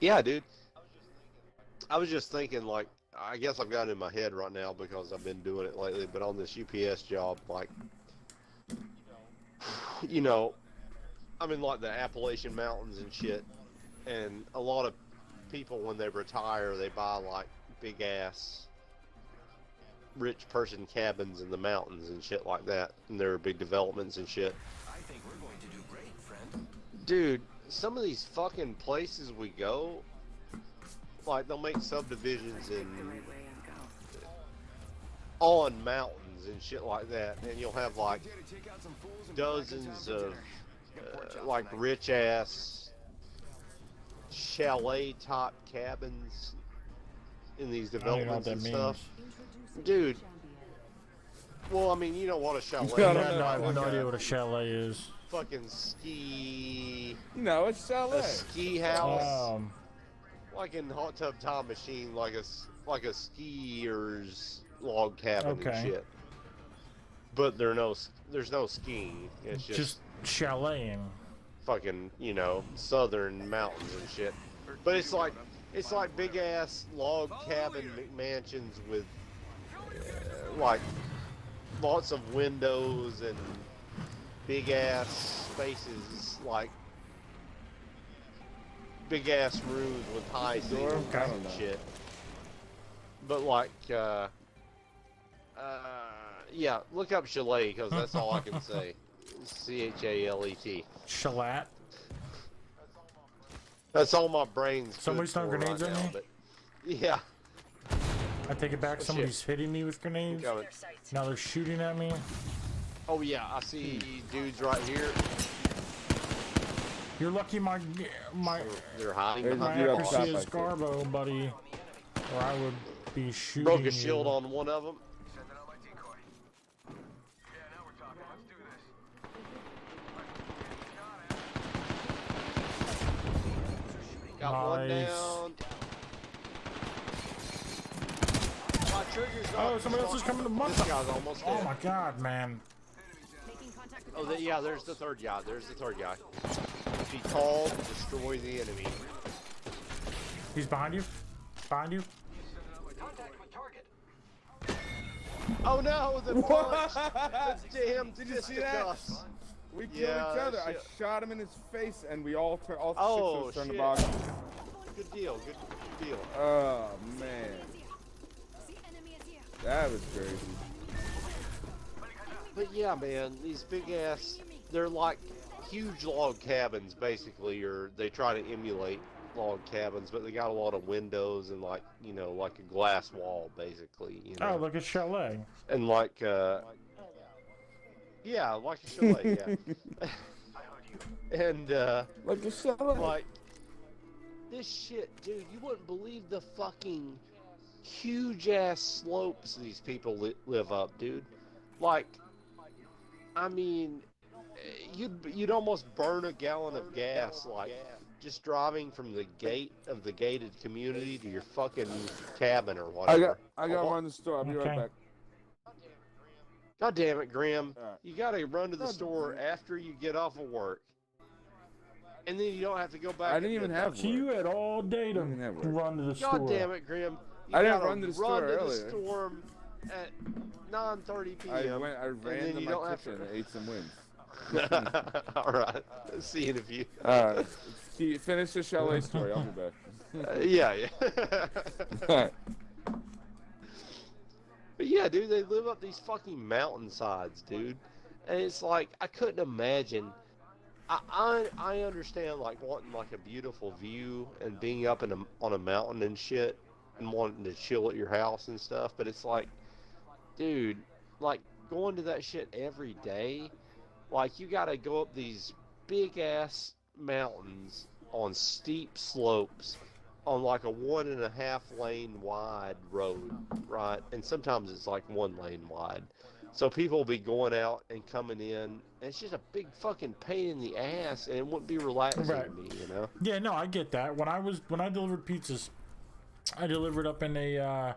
Yeah, dude. I was just thinking, like, I guess I've got it in my head right now because I've been doing it lately, but on this UPS job, like, you know, I'm in, like, the Appalachian Mountains and shit, and a lot of people, when they retire, they buy, like, big-ass rich person cabins in the mountains and shit like that, and there are big developments and shit. I think we're going to do great, friend. Dude, some of these fucking places we go, like, they'll make subdivisions in on mountains and shit like that, and you'll have like dozens of like rich ass chalet type cabins in these I don't even know what developments that and means. stuff. Dude, well, I mean, you know what a chalet I Yeah, don't is. know. no, I have Like no a- idea what a chalet is. Fucking ski, No, it's a chalet. ski house. Um, Like in Hot Tub Time Machine, like a skier's log cabin Okay. and shit. But there's no skiing. It's just chalet-ing. fucking, you know, southern mountains and shit. But it's like big ass log cabin mansions with like lots of windows and big ass spaces, like big ass rooms with high ceilings I don't and know. shit. But like, yeah, look up chalet because that's all I can say. CHALET. Shalat. That's all my brain's. Somebody's good throwing for grenades right at now, me? but yeah. I take it back. shit. Somebody's hitting me with grenades. Coming. Now they're shooting at me. Oh yeah, I see dudes right here. You're lucky my They're hiding There's a behind dude the up box. top. accuracy is I see. Garbo, buddy. Or I would be shooting Broke a you. shield on one of them. Sending out my decoy. Yeah, now we're talking. Let's do this. Got one Nice. down. My trigger's not. Oh, somebody else is coming to my. This guy's almost dead. Oh my god, man. Making contact with Oh, the yeah, there's the third guy. There's the third guy. Be called, destroy the enemy. He's behind you. Behind you. Contact with target. Oh no, the punch! The damn Did you see that? fisticuffs. We killed Yeah, each other. I shit. shot him in his face, and we all turned. All Oh, six of us turned shit. the box. Good deal, good deal. Oh man, The enemy is here. that was crazy. But yeah, man, these big ass, they're like huge log cabins basically, or they try to emulate log cabins, but they got a lot of windows and like, you know, like a glass wall basically, you know. Oh, look at chalet. And like, Yeah, like a chalet, yeah. And, Like a chalet. like, this shit, dude, you wouldn't believe the fucking huge-ass slopes these people live up, dude. Like, I mean, you'd almost burn a gallon of gas, like, just driving from the gate of the gated community to your fucking cabin or whatever. I gotta run the store. I'll be right Okay. back. God damn it, Grim. Alright. You gotta run to the store after you get off of work. And then you don't have to go back. I didn't even have So work. you had all day to Didn't have work. run to the store. God damn it, Grim. You I didn't gotta run to the store run to earlier. the store at 9:30 I p.m. ran then to you my don't have kitchen and ate some wings. All right. See you in a few. Alright. Finish the chalet story. I'll be back. Yeah. Alright. But yeah, dude, they live up these fucking mountainsides, dude. And it's like, I couldn't imagine. I understand, like, wanting, like, a beautiful view and being up on a mountain and shit and wanting to chill at your house and stuff. But it's like, dude, like, going to that shit every day, like, you gotta go up these big-ass mountains on steep slopes on like a 1.5 lane wide road, right? And sometimes it's like 1 lane wide. So people will be going out and coming in, and it's just a big fucking pain in the ass, and it wouldn't be relaxing Right. to me, you know? Yeah, no, I get that. When I delivered pizzas, I delivered up in a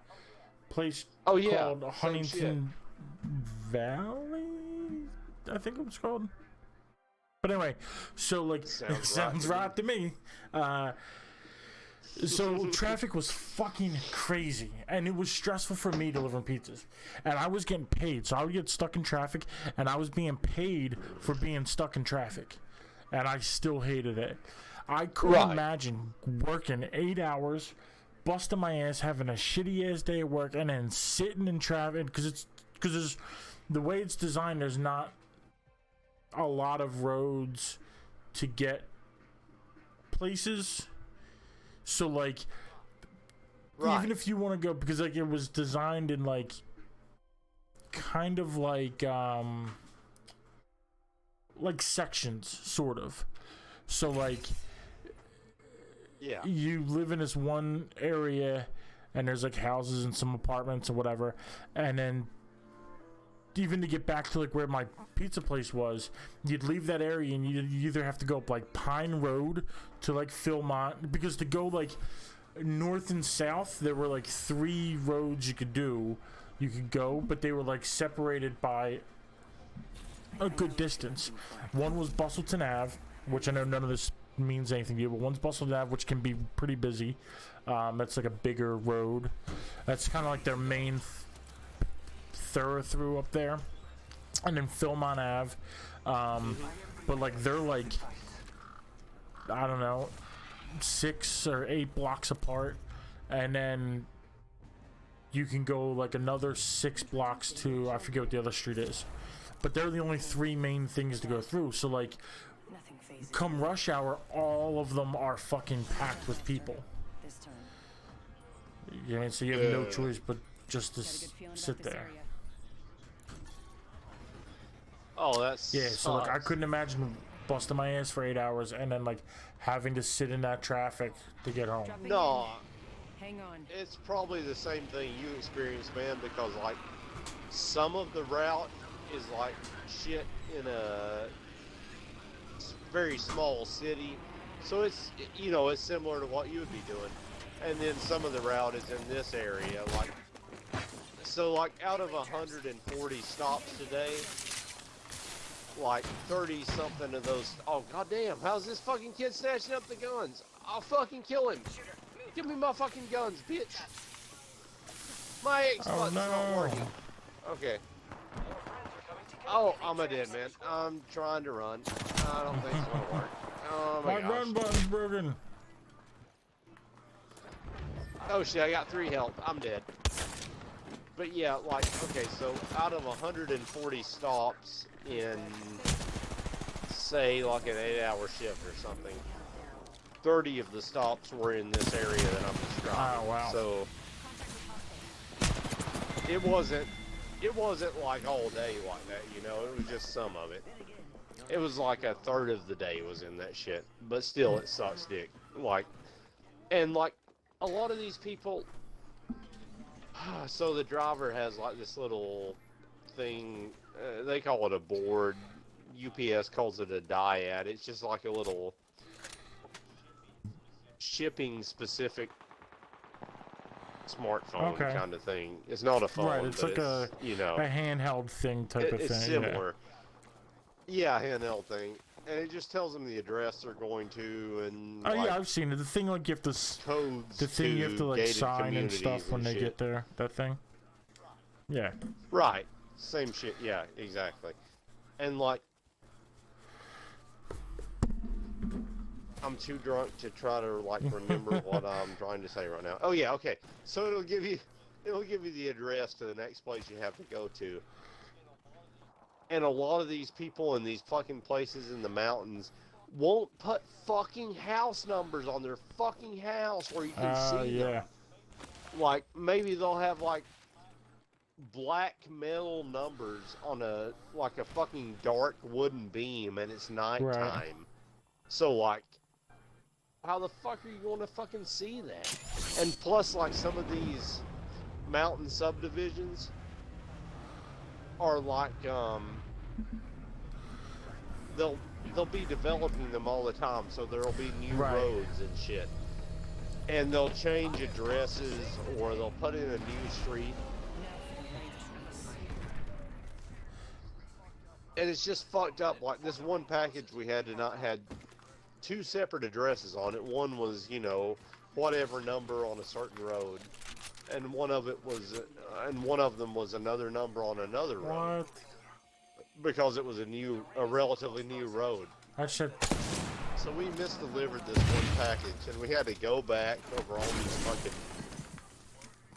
place Oh yeah, called same Huntington Valley, I think it was called. But anyway, so like Sounds it sounds right right to me. So traffic was fucking crazy, and it was stressful for me delivering pizzas. And I was getting paid, so I would get stuck in traffic, and I was being paid for being stuck in traffic, and I still hated it. I couldn't Right. imagine working 8 hours, busting my ass, having a shitty ass day at work, and then sitting in traffic because the way it's designed. There's not a lot of roads to get places. So like, Right. even if you want to go, because like it was designed in like, kind of like sections, sort of. So like, Yeah. you live in this one area, and there's like houses and some apartments or whatever, and then even to get back to like where my pizza place was, you'd leave that area and you either have to go up like Pine Road to like Philmont, because to go like north and south there were like 3 roads you could go, but they were like separated by a good distance. One was Bustleton Ave, which I know none of this means anything to you, but one's Bustleton Ave, which can be pretty busy. That's like a bigger road. That's kind of like their main thoroughfare up there. And then Philmont Ave, but like they're like, I don't know, 6 or 8 blocks apart, and then you can go like another 6 blocks to, I forget what the other street is, but they're the only 3 main things to go through. So like, Nothing phases come rush hour, all of them are fucking packed with people. this turn. You know what I mean? So you have no choice but just to Got a good feeling sit about this there. area. Oh, that's Yeah, so like I couldn't imagine busting my ass for 8 hours and then like having to sit in that traffic to get home. Dropping No, in. Hang on. it's probably the same thing you experienced, man, because like some of the route is like shit in a very small city, so it's, you know, it's similar to what you would be doing. And then some of the route is in this area, like, so like out of 140 stops today, like 30 something of those. Oh goddamn! How's this fucking kid snatching up the guns? I'll fucking kill him. Give me my fucking guns, bitch. My X Oh, button's not no. working. Okay. Oh, I'm a dead man. I'm trying to run. I don't think it's gonna work. Oh my My run gosh. button's broken. Oh shit! I got 3 health. I'm dead. But yeah, like, okay, so out of 140 stops in, say, like an 8-hour shift or something, 30 of the stops were in this area that I'm describing. Oh, wow. So it wasn't it wasn't like all day like that, you know. It was just some of it. It was like a third of the day was in that shit. But still, it sucks dick. Like, and like, a lot of these people. So the driver has like this little thing. They call it a board. UPS calls it a dyad. It's just like a little shipping specific smartphone kind of thing. It's not a phone, Right, it's but like you know, a handheld thing type of thing. it's similar. Yeah, handheld thing, and it just tells them the address they're going to, and Oh like, yeah, I've seen it. The thing like you have to, codes the thing you have to like gated sign and communities stuff when they shit. get there. That thing. Yeah. Right, same shit. Yeah, exactly. And like, I'm too drunk to try to like remember what I'm trying to say right now. Oh yeah, okay. So it'll give you the address to the next place you have to go to. And a lot of these people in these fucking places in the mountains won't put fucking house numbers on their fucking house where you can see them. Like maybe they'll have like black metal numbers on a like a fucking dark wooden beam and it's nighttime. Right. So like, how the fuck are you going to fucking see that? And plus, like, some of these mountain subdivisions are like, they'll be developing them all the time, so there'll be new roads and shit. And they'll change addresses, or they'll put in a new street. And it's just fucked up. Like, this one package we had had 2 separate addresses on it. One was, you know, whatever number on a certain road, and one of them was another number on another road. What? Because it was a relatively new road. I should. So we misdelivered this one package, and we had to go back over all these fucking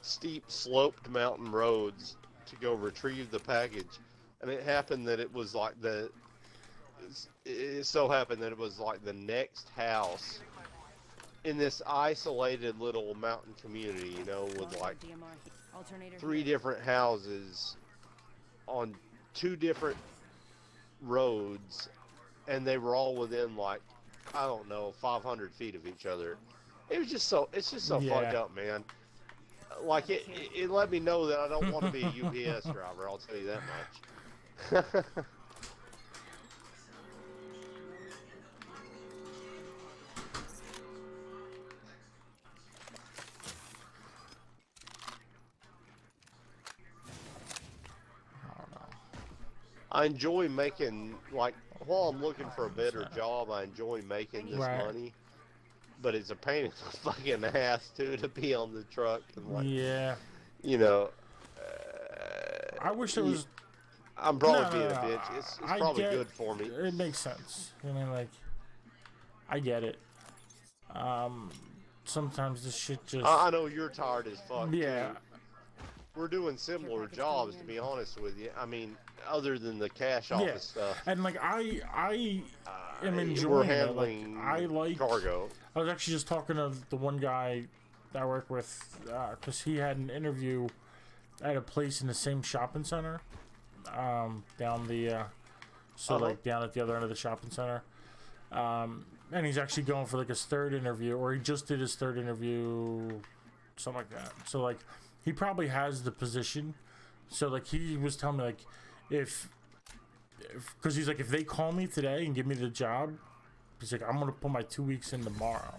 steep, sloped mountain roads to go retrieve the package. And it happened that it was like it so happened that it was like the next house in this isolated little mountain community, you know, with like 3 different houses on 2 different roads, and they were all within like, I don't know, 500 feet of each other. It's just so fucked up, man. Like it let me know that I don't want to be a UPS driver, I'll tell you that much. I enjoy making, like, while I'm looking for a better job, I enjoy making this money. But it's a pain in the fucking ass, too, to be on the truck. And, like, you know. I wish it was. I'm probably being a bitch. It's probably good for me. It makes sense. I mean, like, I get it. Sometimes this shit just. I know you're tired as fuck. Yeah. Too. We're doing similar jobs, to be honest with you. I mean, other than the cash office stuff. And like I am enjoying we're handling it. Like, I like cargo. I was actually just talking to the one guy that I work with because he had an interview at a place in the same shopping center, down the like down at the other end of the shopping center. And he's actually going for like his 3rd interview, or he just did his 3rd interview, something like that. So like he probably has the position. So like he was telling me like because he's like, if they call me today and give me the job, he's like, I'm gonna put my 2 weeks in tomorrow.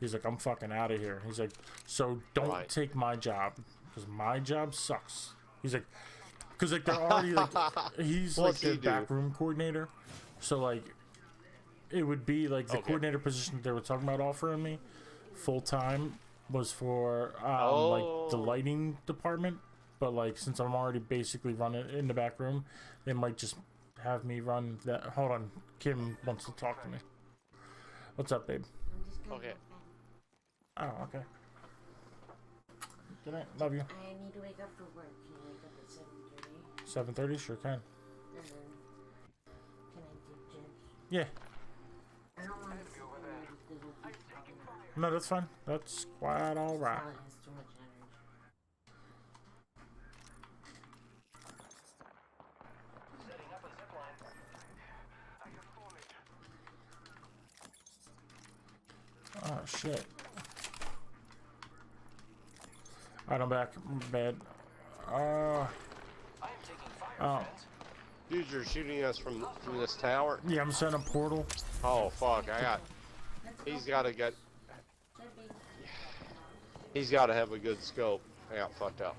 He's like, I'm fucking out of here. He's like, so don't take my job because my job sucks. He's like, because like they're already like, he's like the backroom coordinator, so like it would be like the coordinator position that they were talking about offering me full time was for like the lighting department. But like, since I'm already basically running in the back room, they might just have me run that. Hold on, Kim wants to talk to me. What's up, babe? Okay. Oh, okay. Good night. Love you. I need to wake up for work. Can you wake up at 7:30? 7:30? Sure can. And then, can I do gyms? Yeah. I don't want to go because we'll keep talking about it. No, that's fine. That's quite alright. Solid has too much energy. shit. Alright, I'm back. Bad. I am taking fire, Oh. friends. Dudes are shooting us from this tower. Yeah, I'm setting a portal. Oh fuck! He's got to get. He's got to have a good scope. I got fucked up.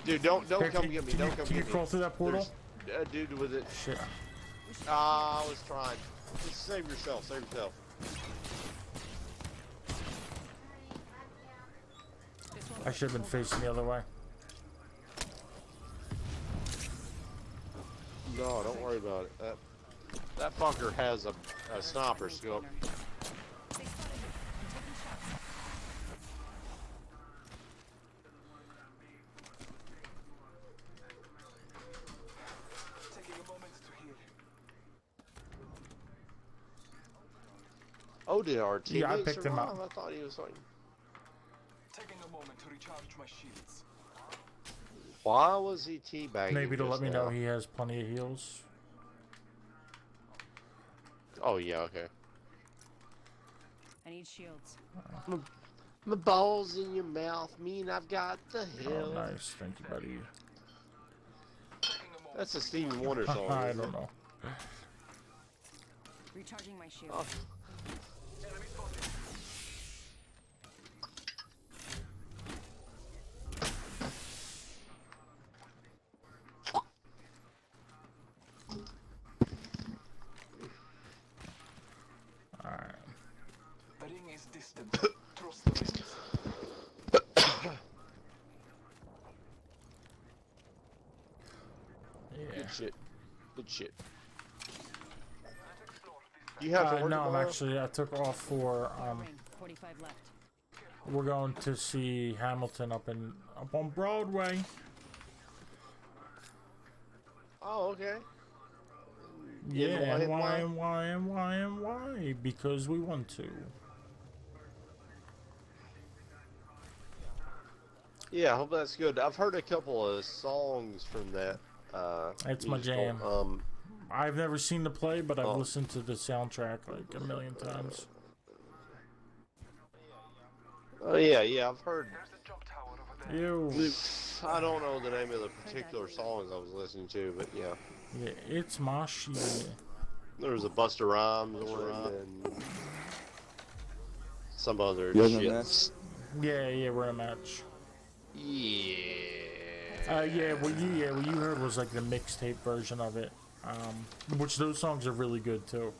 Dude, don't Here, come get me. Don't come Can you get me. crawl through that portal? There's a dude with it. Shit. Ah, I was trying. Just save yourself. Save yourself. I should have been facing the other way. No, don't worry about it. That fucker has a sniper scope. They spotted me. I'm taking shots. Taking a moment to heal. Oh, did our teammate Yeah, I picked him survive? up. I thought he was like. Taking a moment to recharge my shields. Why was he teabagging? Maybe to just let me now? know he has plenty of heals. Oh yeah, okay. I need shields. My balls in your mouth mean I've got the Oh, hill. nice. Thank you, buddy. Taking a moment. That's a Stevie Wonder song. I isn't don't it? know. Recharging my shield. Oh, Enemy spotted. Alright. The ring is distant. Trust the rings. Yeah. good shit. Good shit. Let's explore this. You have to work No, I'm tomorrow? actually, I took off for, Ring. 45 left. we're going to see Hamilton up on Broadway. Oh, okay. Yeah, why? and why? Because we want to. Yeah, I hope that's good. I've heard a couple of songs from that. It's my musical. jam. I've never seen the play, but I've Oh. listened to the soundtrack like a million times. Oh yeah, I've heard. There's a jump tower over there. Ew. I don't know the name of the particular songs I was listening to, but yeah. Yeah, it's my shit. There was a Busta Rhymes one and some other You guys in shit. that? Yeah, we're in a match. Yeah. Yeah, what you heard was like the mixtape version of it. Which those songs are really good too.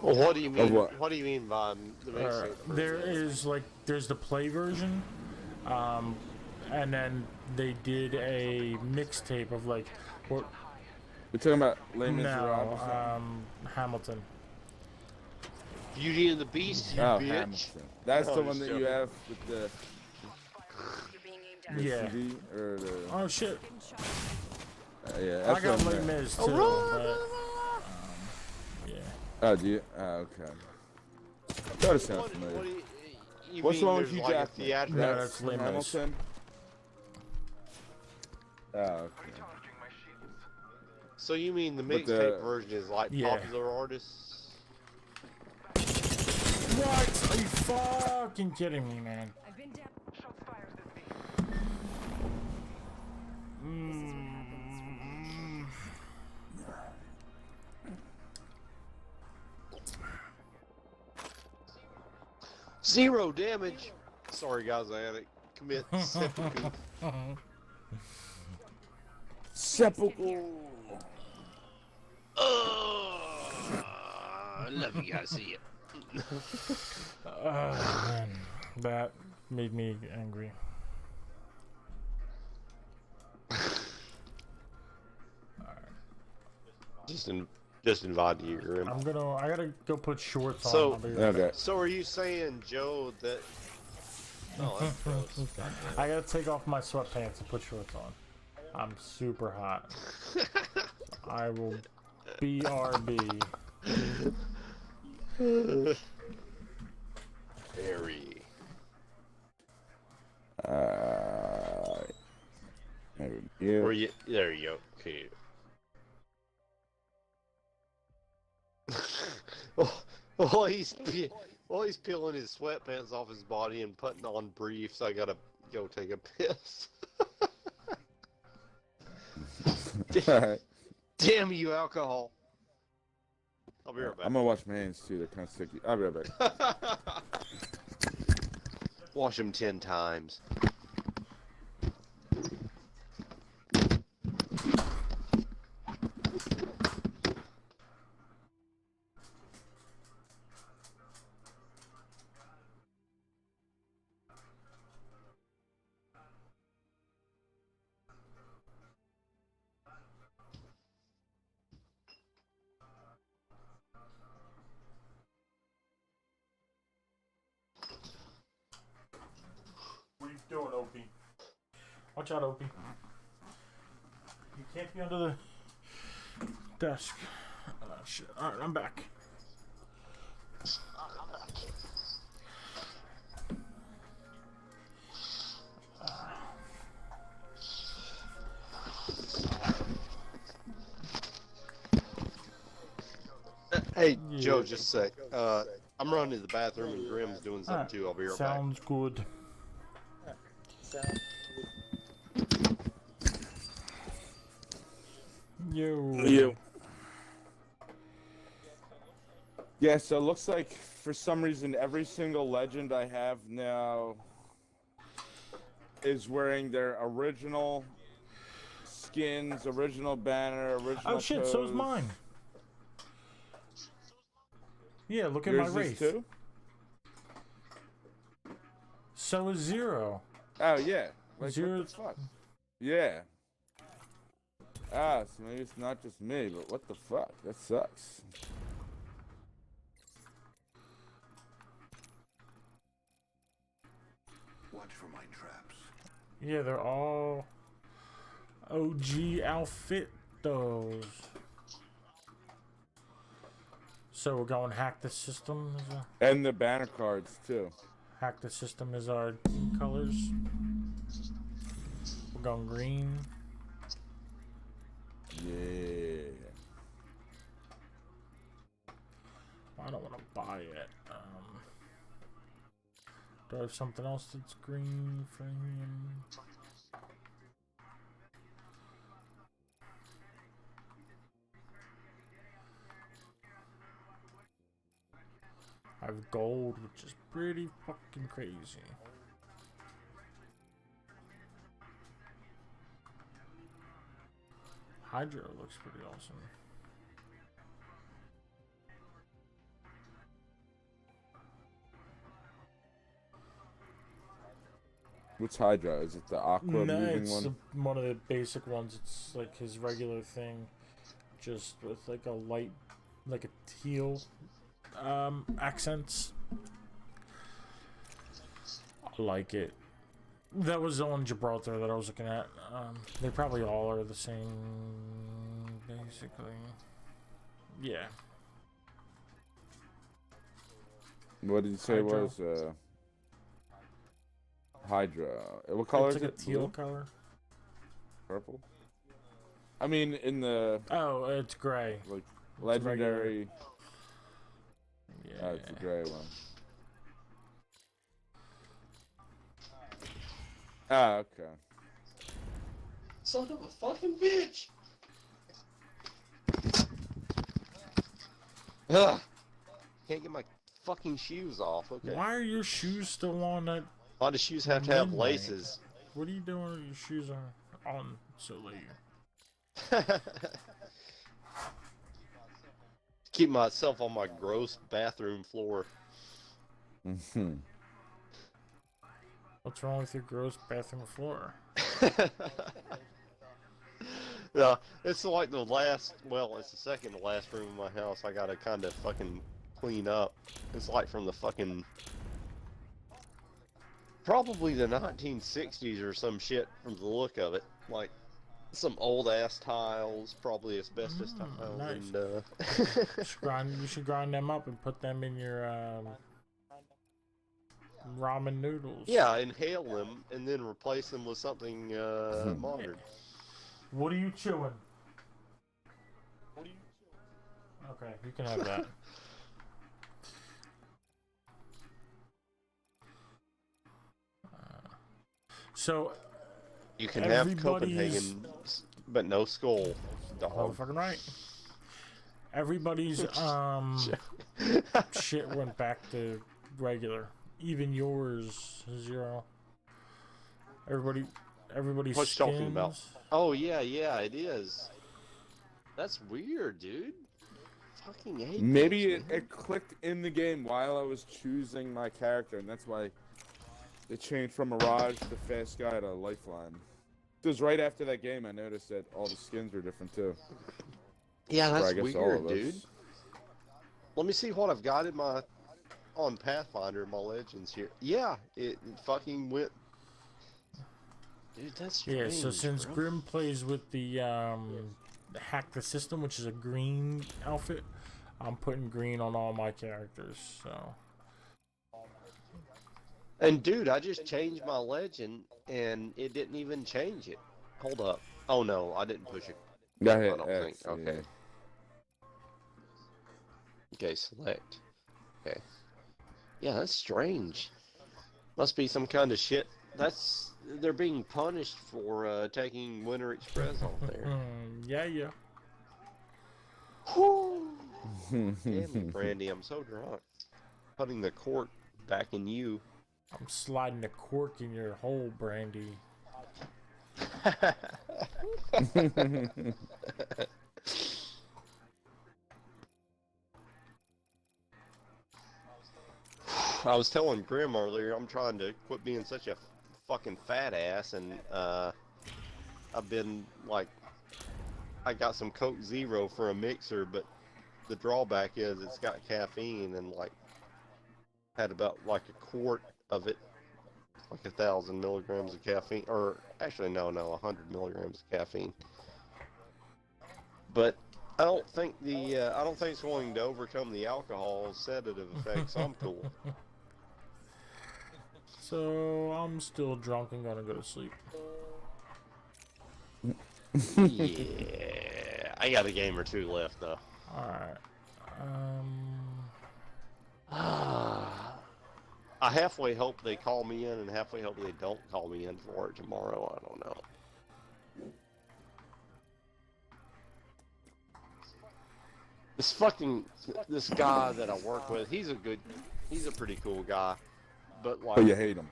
Well, what do you mean? what? What do you mean by the mixtape? There is like there's the play version, and then they did a mixtape of like what We're talking about Les Miserables. now Hamilton. Beauty and the Beast, you Oh, bitch. Hamilton. That's Oh, the one that just you joking. have with the You're being aimed at. Yeah. CD or the. Oh shit! Getting shot. Yeah, I that's got what Les I'm at. Mis too, but yeah. Oh, do you? Oh, okay. That sounds What familiar. do you What's mean wrong with there's Hugh like a Jackman? theatrical? No, that's Les Mis. Hamilton. Oh, okay. Recharging my shields. So you mean the But the- mixtape version is like Yeah. popular artists? What? Are you fucking kidding me, man? I've been down. Shots fired at me. Zero damage. Sorry guys, I had to commit seppuku. Sepulchre. I love you guys. See it. Man, that made me angry. Just invite you. Grim. I gotta go put shorts on. So- I'll be right Okay. So are you saying, Joe, that? Oh, that's gross. back. I gotta take off my sweatpants and put shorts on. I'm super hot. I will BRB. Very. Yeah. Where you? There you go. Okay. While he's peeling his sweatpants off his body and putting on briefs, I gotta go take a piss. Alright. Damn you, alcohol! I'll be right back. I'm gonna wash my hands too. They're kind of sticky. I'll be right back. Wash them 10 times. What are you doing, Opie? Watch out, Opie. You can't be under the desk. Shit. Alright, I'm back. Hey, Joe, just a sec. I'm running to the bathroom and Grim's doing something too. I'll be right back. Sounds good. Yo. Yeah, so it looks like for some reason every single legend I have now is wearing their original skins, original banner, original Oh shit, so is pose. mine. Yeah, look at Yours my is race. too? So is Zero. Oh yeah. Like, Zero. what the fuck? Yeah. Ah, so maybe it's not just me, but what the fuck? That sucks. Watch for my traps. Yeah, they're all OG outfit those. So we're going hack the system. And the banner cards too. Hack the system is our colors. We're going green. Yeah. I don't want to buy it. Do I have something else that's green for him? I have gold, which is pretty fucking crazy. Hydra looks pretty awesome. What's Hydra? Is it the aqua No, moving it's one? one of the basic ones. It's like his regular thing, just with like a light, like a teal accents. I like it. That was on Gibraltar that I was looking at. They probably all are the same, basically. Yeah. What did you say Hydra. was Hydra? What color It's is like it? a teal Blue? color. Purple? I mean, in the Oh, it's gray. like It's regular. legendary. Yeah. Oh, it's the gray one. Ah, okay. Son of a fucking bitch! Ugh. Can't get my fucking shoes off. Okay. Why are your shoes still on that? Why do shoes have to have Midnight. laces? What are you doing when your shoes are on so late? Keep myself on my gross bathroom floor. Mhm. What's wrong with your gross bathroom floor? Yeah, it's like the last, well, it's the second to last room in my house I gotta kind of fucking clean up. It's like from the fucking, probably the 1960s or some shit from the look of it. Like, some old ass tiles, probably asbestos tiles, nice. and You should grind them up and put them in your ramen noodles. yeah, inhale them and then replace them with something modern. What are you chewing? Okay, you can have that. So You can have everybody's- Copenhagen, but no skull. Dog. motherfucking right. Everybody's shit went back to regular. Even yours, 0. Everybody's What's skins. talking about? Oh yeah, it is. That's weird, dude. Fucking hate Maybe this, man. it clicked in the game while I was choosing my character, and that's why it changed from Mirage to Fast Guy to Lifeline. Because right after that game, I noticed that all the skins were different too. Yeah, Or I that's guess all weird, of us. dude. Let me see what I've got in my on Pathfinder, my legends here. Yeah, it fucking went. Dude, that's Yeah, strange, so since bro. Grim plays with the Hack the System, which is a green outfit, I'm putting green on all my characters, so. And dude, I just changed my legend and it didn't even change it. Hold up. Oh no, I didn't push it. Go I ahead, don't think. X, Okay. yeah. Okay, select. Okay. Yeah, that's strange. Must be some kind of shit. They're being punished for taking Winter Express off there. Yeah. Damn it, Brandy, I'm so drunk. Putting the cork back in you. I'm sliding the cork in your hole, Brandy. I was telling Grim earlier, I'm trying to quit being such a fucking fat ass, and I've been like, I got some Coke Zero for a mixer, but the drawback is it's got caffeine, and like had about like a quart of it, like 1,000 milligrams of caffeine, or actually no, 100 milligrams of caffeine. But I don't think it's going to overcome the alcohol sedative effect, so I'm cool. So I'm still drunk and gonna go to sleep. Yeah, I got a game or two left though. Alright. I halfway hope they call me in, and halfway hope they don't call me in for it tomorrow. I don't know. This guy that I work with, he's a pretty cool guy, but like, But you hate him.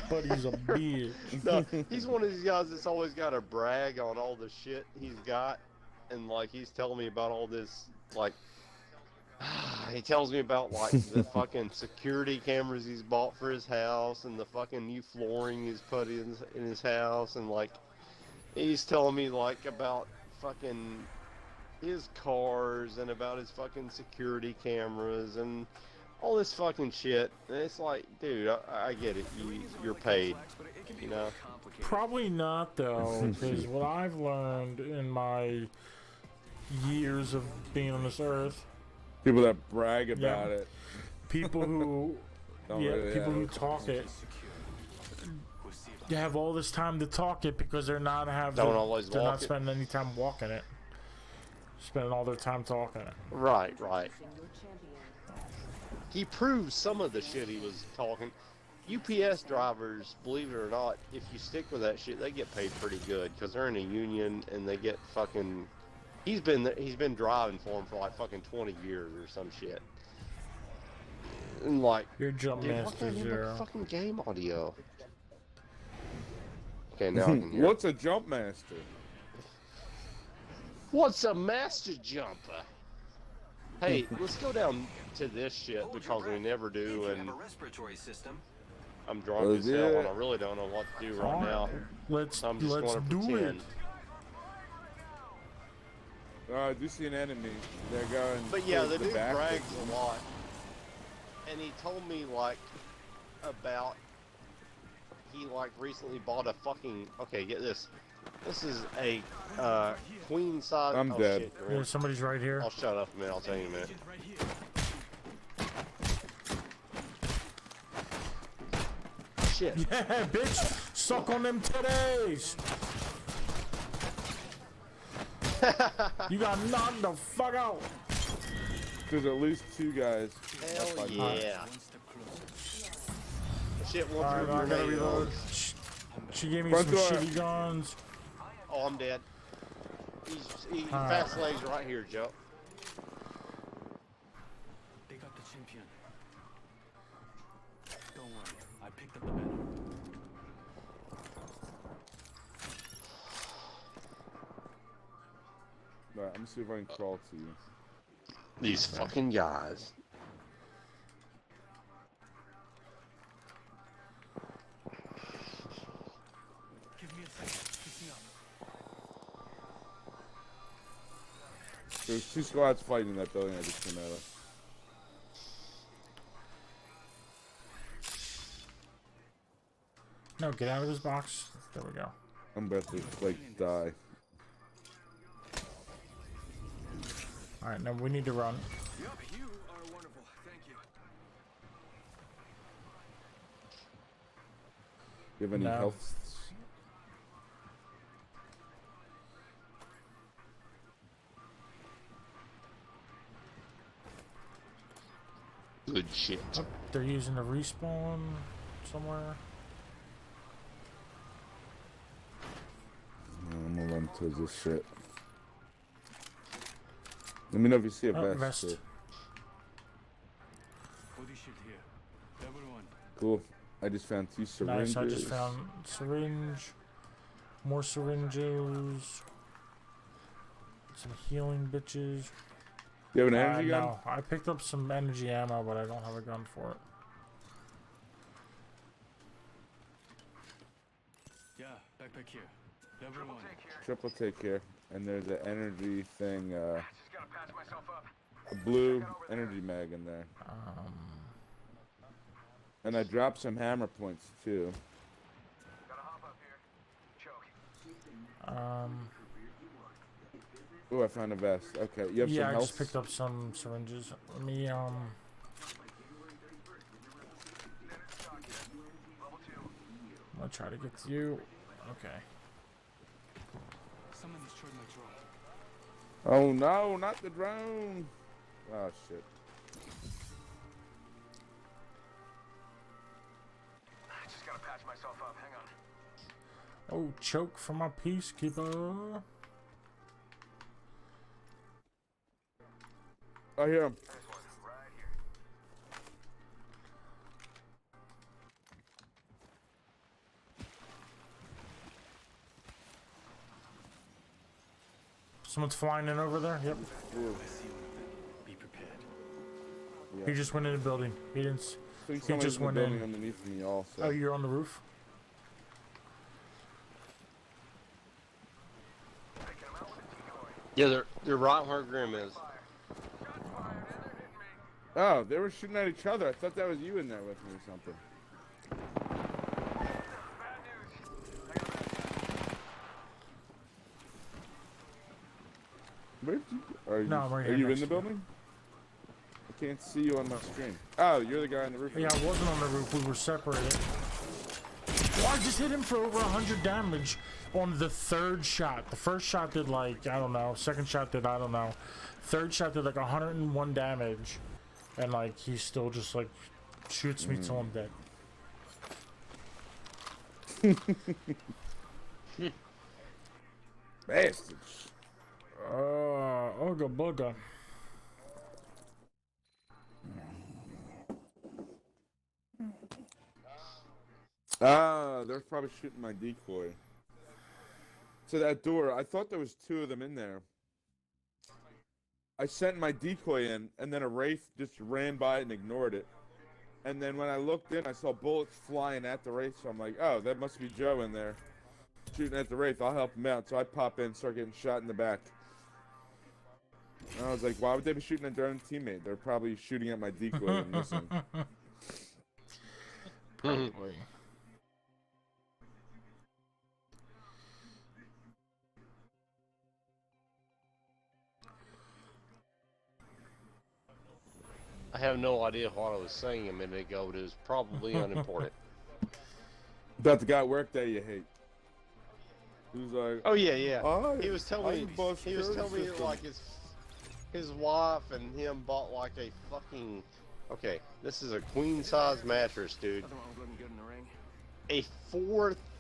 But he's a bitch. no, he's one of these guys that's always got to brag on all the shit he's got, and like he's telling me about all this, like he tells me about like the fucking security cameras he's bought for his house, and the fucking new flooring he's put in his house, and like he's telling me like about fucking his cars and about his fucking security cameras and all this fucking shit. And it's like, dude, I get it. You're paid, you know? Probably not, though, because what I've learned in my years of being on this earth, People that brag about it. people who, Don't yeah, really people have who it. talk it, they have all this time to talk it because they're not always they're walk not it. spending any time walking it. Spending all their time talking it. Right. He proves some of the shit he was talking. UPS drivers, believe it or not, if you stick with that shit, they get paid pretty good because they're in a union and they get fucking. He's been driving for him for like fucking 20 years or some shit. And like, Your jump dude, why master can't I hear my 0. fucking game audio? Okay, now I can hear. What's a jump master? What's a master jumper? Hey, let's go down to this shit because we never do, and respiratory system. I'm drunk Let's as hell, do and it. I really don't know what to do right now. Let's I'm just let's gonna do pretend. it. I do see an enemy. They're going. But yeah, towards the dude back. brags a lot, and he told me like about he like recently bought a fucking. Okay, get this. This is a queen size. I'm oh, dead. Shit, Yeah, Grim. somebody's right here. I'll shut up a minute. I'll tell you in a minute. Shit. Yeah, bitch! Suck on them titties! You got knocked the fuck out! There's at least 2 guys. Hell Up by yeah. shit once Alright, your I gotta grenade reload. is. She gave me Front some door. shitty guns. Oh, I'm dead. He Alright. fast lays right here, Joe. They got the champion. Don't worry, I picked up the banner. Alright, I'm gonna see if I can crawl to you. These fucking guys. Give me a second. Picking up. There's 2 squads fighting in that building I just came out of. No, get out of this box. There we go. I'm about to, like, die. Alright, now we need to run. Yup, you are wonderful. Thank you. You have any No. health? Good shit. Oh, they're using a respawn somewhere. I'm gonna run towards this shit. Let me know if you see a Oh, vest. vest. Shit. Body shield here. Level 1. Cool. I just found 2 syringes. Nice, I just found syringe. More syringes. Some healing bitches. You have an energy gun? No, I picked up some energy ammo, but I don't have a gun for it. Yeah, backpack here. Level 1. Triple take here. And there's an energy thing, Just gotta patch myself up. a blue energy mag in there. And I dropped some hammer points too. Gotta hop up here. Choke. Oh, I found a vest. Okay, you have Yeah, some I health? just picked up some syringes. Let me, Level 2. I'm gonna try to get to you. Okay. Someone destroyed my drone. Oh no, not the drone! Oh shit. Just gotta patch myself up. Hang on. Oh, choke from my peacekeeper. I hear him. There's one right here. Someone's flying in over there. Yep. I see one of them. Be prepared. Yeah. He just went in the building. He didn't. I think someone's just in the went building in. underneath me also. Oh, you're on the roof. Taking him out with a decoy. Yeah, they're right where Grim is. Oh, they were shooting at each other. I thought that was you in there with me or something. Bad news. Where did you? Are you, No, I'm right are here you next in the to you. building? I can't see you on my screen. Oh, you're the guy on the roof. Yeah, I wasn't on the roof. We were separated. Well, I just hit him for over 100 damage on the 3rd shot. The first shot did like, I don't know. Second shot did, I don't know. 3rd shot did like 101 damage. And like, he still just like shoots me till I'm dead. Bastards. Ooga booga. Ah, they're probably shooting my decoy. To that door, I thought there was 2 of them in there. I sent my decoy in, and then a wraith just ran by it and ignored it. And then when I looked in, I saw bullets flying at the wraith, so I'm like, oh, that must be Joe in there shooting at the wraith. I'll help him out. So I pop in, start getting shot in the back. And I was like, why would they be shooting at their own teammate? They're probably shooting at my decoy and missing. Probably. I have no idea what I was saying a minute ago, but it was probably unimportant. About the guy at work that you hate. Who's like, Oh yeah, yeah. "Oh, He was telling me. I'm boss He was telling me system." like his wife and him bought like a fucking Okay, this is a queen size mattress, dude. Nothing wrong with looking good in the ring. A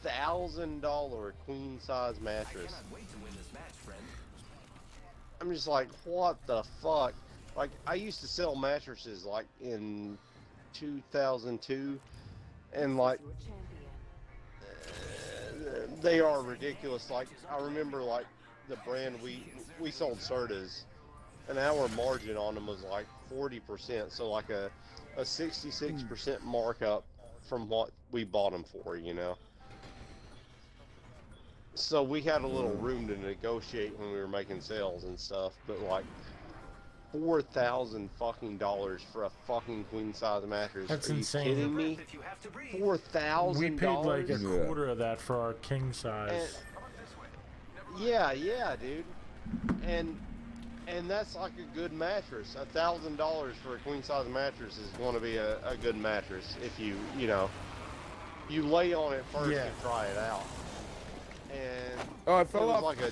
$4,000 queen size mattress. Wait to win this match, friend. I'm just like, what the fuck? Like, I used to sell mattresses like in 2002, and like, they are ridiculous. Like, I remember like the brand we sold Sertas, and our margin on them was like 40%, so like a 66% markup from what we bought them for, you know. So we had a little room to negotiate when we were making sales and stuff, but like $4,000 fucking dollars for a fucking queen size mattress. That's Are insane. you kidding me? $4,000. We paid like a quarter of that for our king size. Yeah, dude. And that's like a good mattress. $1,000 for a queen size mattress is going to be a good mattress if you know, you lay on it first Yeah. and try it out. And Oh, I it fell was off. like a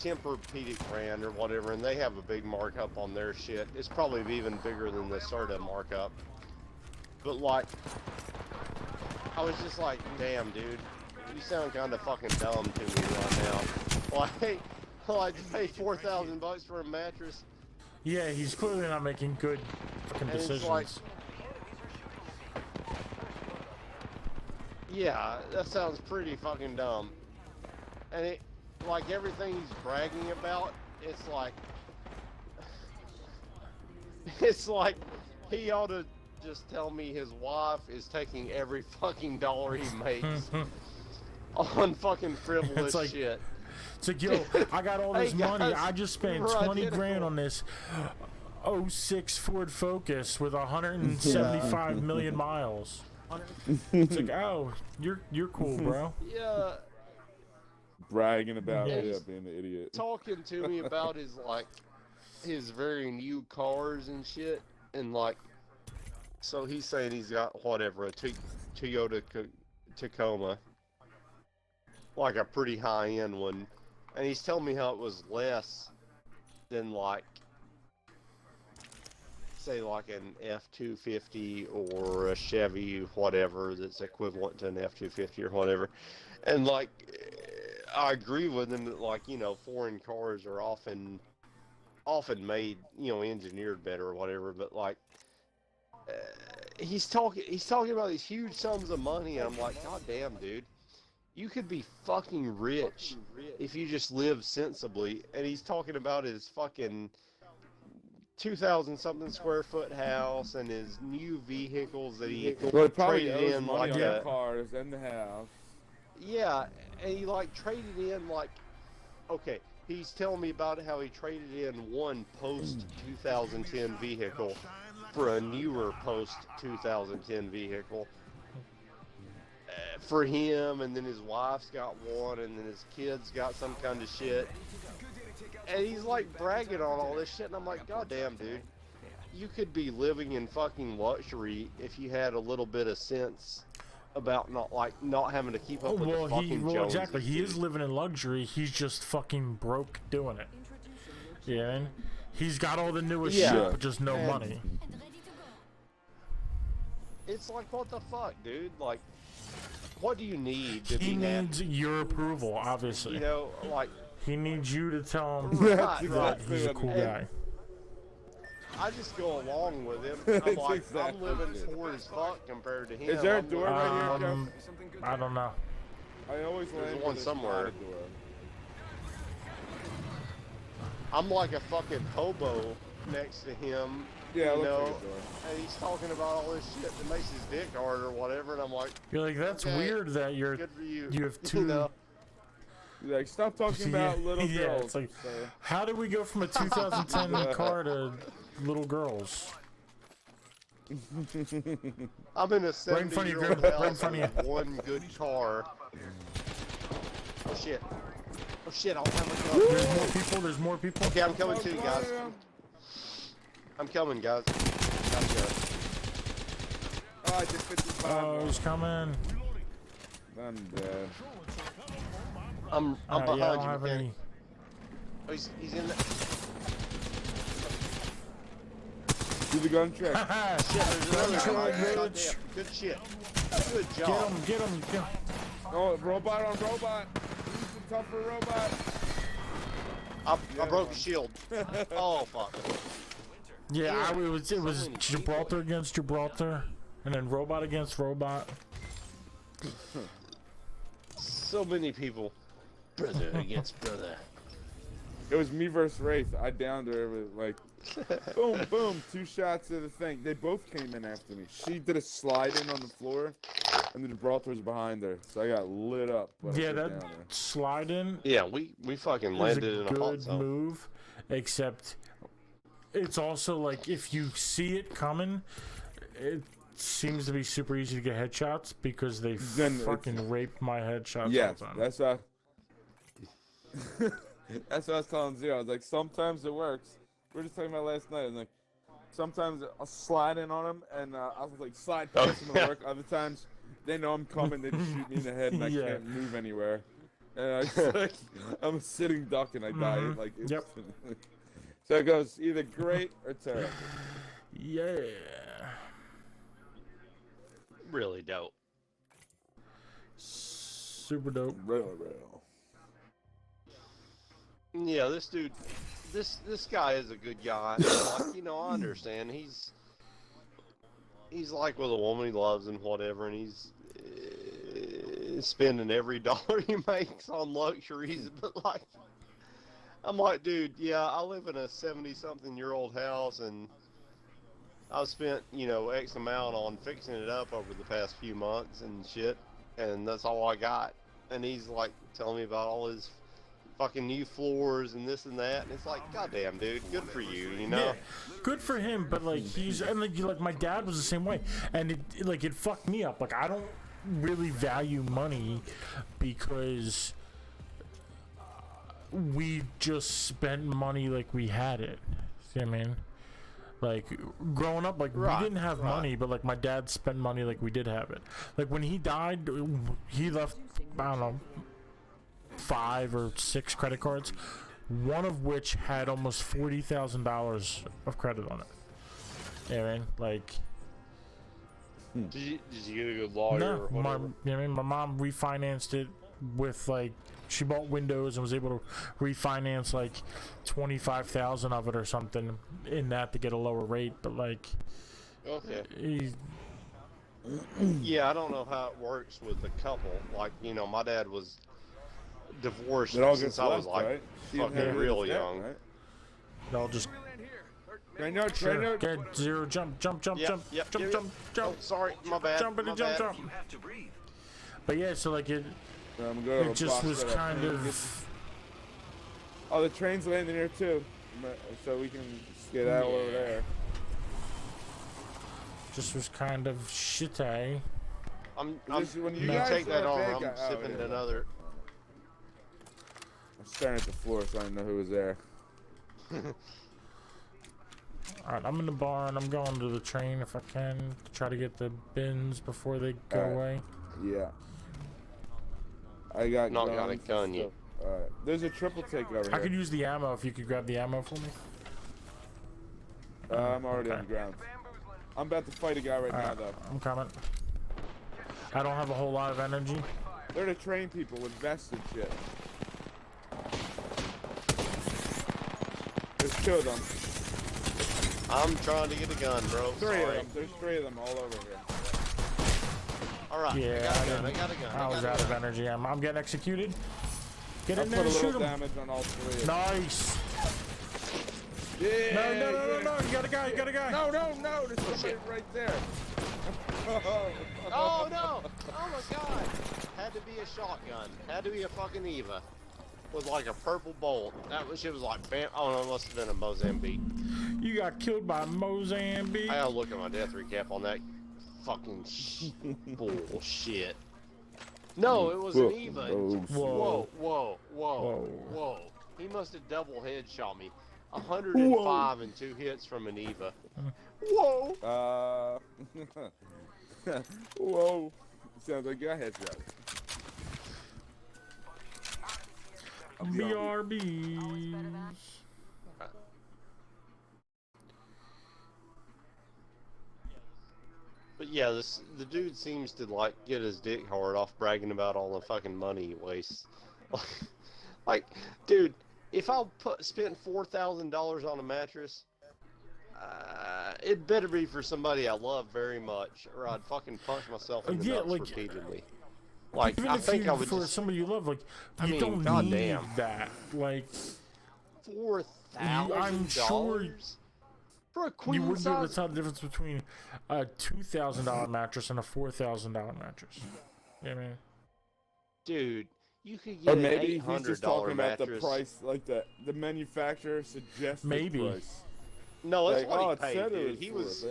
Tempur-Pedic brand or whatever, and they have a big markup on their shit. It's probably even bigger than the Serta markup. But like, I was just like, damn, dude, you sound kind of fucking dumb to me right now. Like to pay $4,000 for a mattress, Yeah, he's clearly not making good fucking and it's decisions. like, yeah, that sounds pretty fucking dumb. And it, like everything he's bragging about, it's like he ought to just tell me his wife is taking every fucking dollar he makes on fucking frivolous It's like- shit. It's like, yo, I got all this Hey, money. guys, I just spent we're 20 identical. grand on this 06 Ford Focus with 175 million miles. It's like, oh, you're cool, bro. Yeah, Bragging about Yeah. being an idiot. talking to me about his very new cars and shit, and like, so he's saying he's got whatever, a Toyota Tacoma, like a pretty high end one, and he's telling me how it was less than like, say like an F-250 or a Chevy, whatever, that's equivalent to an F-250 or whatever. And like, I agree with him that, like, you know, foreign cars are often made, you know, engineered better or whatever, but like, he's talking about these huge sums of money, and I'm like, god damn, dude, you could be fucking rich if you just live sensibly. And he's talking about his fucking 2,000 something square foot house and his new vehicles that he Well, it probably traded owes in, money like on a, the cars and the house. yeah, and he like traded in, like, okay, he's telling me about how he traded in one post 2010 vehicle for a newer post 2010 vehicle for him, and then his wife's got one, and then his kids got some kind of shit, and he's like bragging on all this shit, and I'm like, god damn, dude, you could be living in fucking luxury if you had a little bit of sense about not having to keep up with the fucking Joneses, exactly. He is dude. living in luxury. He's just fucking broke doing it. Yeah, and he's got all the newest Yeah. shit, but just no And- money. It's like, what the fuck, dude? Like, what do you need to He be happy? needs your approval, obviously. You know, like, He needs you to tell him right, That's right. that he's a cool And guy. I just go along with him. That's I'm like, exactly I'm living it. poor as fuck compared to him. Is there a I'm door living- right here, Jeff? Something good. I don't know. I always There's land one with a somewhere. slide door. I'm like a fucking hobo next to him, Yeah, it you looks know, like a door. and he's talking about all this shit that makes his dick hard or whatever, and I'm like, You're like, that's okay, weird that you're good for you. you have You two. know? You're like, stop talking about Yeah, little yeah, girls. it's like- sir. How did we go from a 2010 car to little girls? I'm in a Right in front of you, 70-year-old Grim. Right in house front of with one good car. Oh shit. Oh shit, I'll have a gun. There's more people. There's more people. Okay, I'm coming too, guys. I'm coming, guys. Gotcha. Oh, I just 55. Oh, he's coming. I'm dead. I'm Yeah, I behind don't you, have man. any. Oh, he's in the... Do the gun trick. Shit, there's another Gun guy. trick, Goddamn, bitch. good shit. Good Get job. him, get him, get him. Oh, robot on robot. He's a tougher robot. I broke the shield. Oh fuck. Yeah, it was Gibraltar against Gibraltar, and then robot against robot. So many people. Brother against brother. It was me versus Wraith. I downed her with like, boom, boom, 2 shots of the thing. They both came in after me. She did a slide in on the floor, and the Gibraltar was behind her, so I got lit up. when I Yeah, put that down there. slide in Yeah, we fucking was landed in a a hot good zone. move, except it's also like if you see it coming, it seems to be super easy to get headshots because they Then it's- fucking rape my headshots Yeah, all the time. that's that's what I was telling Zero. I was like, sometimes it works. We were just talking about last night. And like, sometimes I'll slide in on them, and I was like, slide past them and work. Other times, they know I'm coming, they just shoot me in the head, and I Yeah. can't move anywhere. And I just, like, I'm a sitting duck, and I die. Like, Yep. instantly. So it goes either great or terrible. Yeah. Really dope. Super dope. Real, real. Yeah, this dude, this guy is a good guy. Like, you know, I understand. He's like with a woman he loves and whatever, and he's spending every dollar he makes on luxuries. But like, I'm like, dude, yeah, I live in a 70-something-year-old house, and I've spent, you know, X amount on fixing it up over the past few months and shit, and that's all I got. And he's like telling me about all his fucking new floors and this and that, and it's like, goddamn, dude, good for you, you know? Yeah, good for him, but like he's and like my dad was the same way, and it fucked me up. Like I don't really value money because we just spent money like we had it. See what I mean? Like growing up, like Right, we didn't have right. money, but like my dad spent money like we did have it. Like when he died, he left, I don't know, 5 or 6 credit cards, one of which had almost $40,000 of credit on it. Yeah, man, like Did you get a good lawyer no, or whatever? my mom refinanced it with like she bought windows and was able to refinance like 25,000 of it or something in that to get a lower rate. But like, Okay. Yeah, I don't know how it works with a couple. Like, you know, my dad was divorced It all since gets I was left, like right? She fucking inherited real his debt, young. right? they'll just Train out, sure, train out. get zero jump, Yep, jump, yep, jump, yep. jump. Oh, sorry, my bad. Jumpity my jump, bad. jump. But yeah, so like it Go to it just box was right up. kind Get- of Oh, the train's landing here too, so we can skedaddle over there. shitty. I'm This is when you you guys take that are on. big I'm guy- oh, sipping yeah. another. I'm staring at the floor, so I didn't know who was there. Alright, I'm in the barn. I'm going to the train if I can to try to get the bins before they go Alright. away. Yeah. I got Not got a guns and gun yet. stuff. Alright. There's a triple take over I here. could use the ammo if you could grab the ammo for me. I'm already Okay. on the ground. I'm about to fight a guy right now, Alright, though. I'm coming. I don't have a whole lot of energy. They're the train people with vested shit. There's 2 of them. I'm trying to get a gun, bro. 3 Sorry. of them. There's 3 of them all over here. All right. Yeah, I got a I gun. I didn't- got a gun. I was got out a of gun. energy. I'm getting executed. Get I in put there a and little shoot him. damage on all 3 of them. Nice. Yeah, No, yeah. you got a guy, you got a guy. No, there's somebody right there. Oh no! Oh my god! Had to be a shotgun. Had to be a fucking Eva. With like a purple bolt. That was, shit was like bam. Oh no, it must have been a Mozambique. You got killed by Mozambique. I gotta look at my death recap on that fucking bullshit. No, it was an Eva. Whoa. Whoa. He must have double headshot me. 105 and 2 hits from an Eva. Whoa! Whoa. Sounds like a headshot. BRBs. But yeah, the dude seems to like get his dick hard off bragging about all the fucking money he wastes. Like, dude, if I spent $4,000 on a mattress, it better be for somebody I love very much, or I'd fucking punch myself in the Yeah, nuts like, repeatedly. Like, Even I if think you, I would for just somebody you love, like, I you mean, don't goddamn. need that. Like, $4,000 sure for a you queen wouldn't be able to size. tell the difference between a $2,000 mattress and a $4,000 mattress. You know what I mean? Dude, you could Or get maybe an he's just $800 talking about mattress. the price, like the manufacturer suggested Maybe. price. No, that's Like, what oh, he it paid, said dude. it He was was.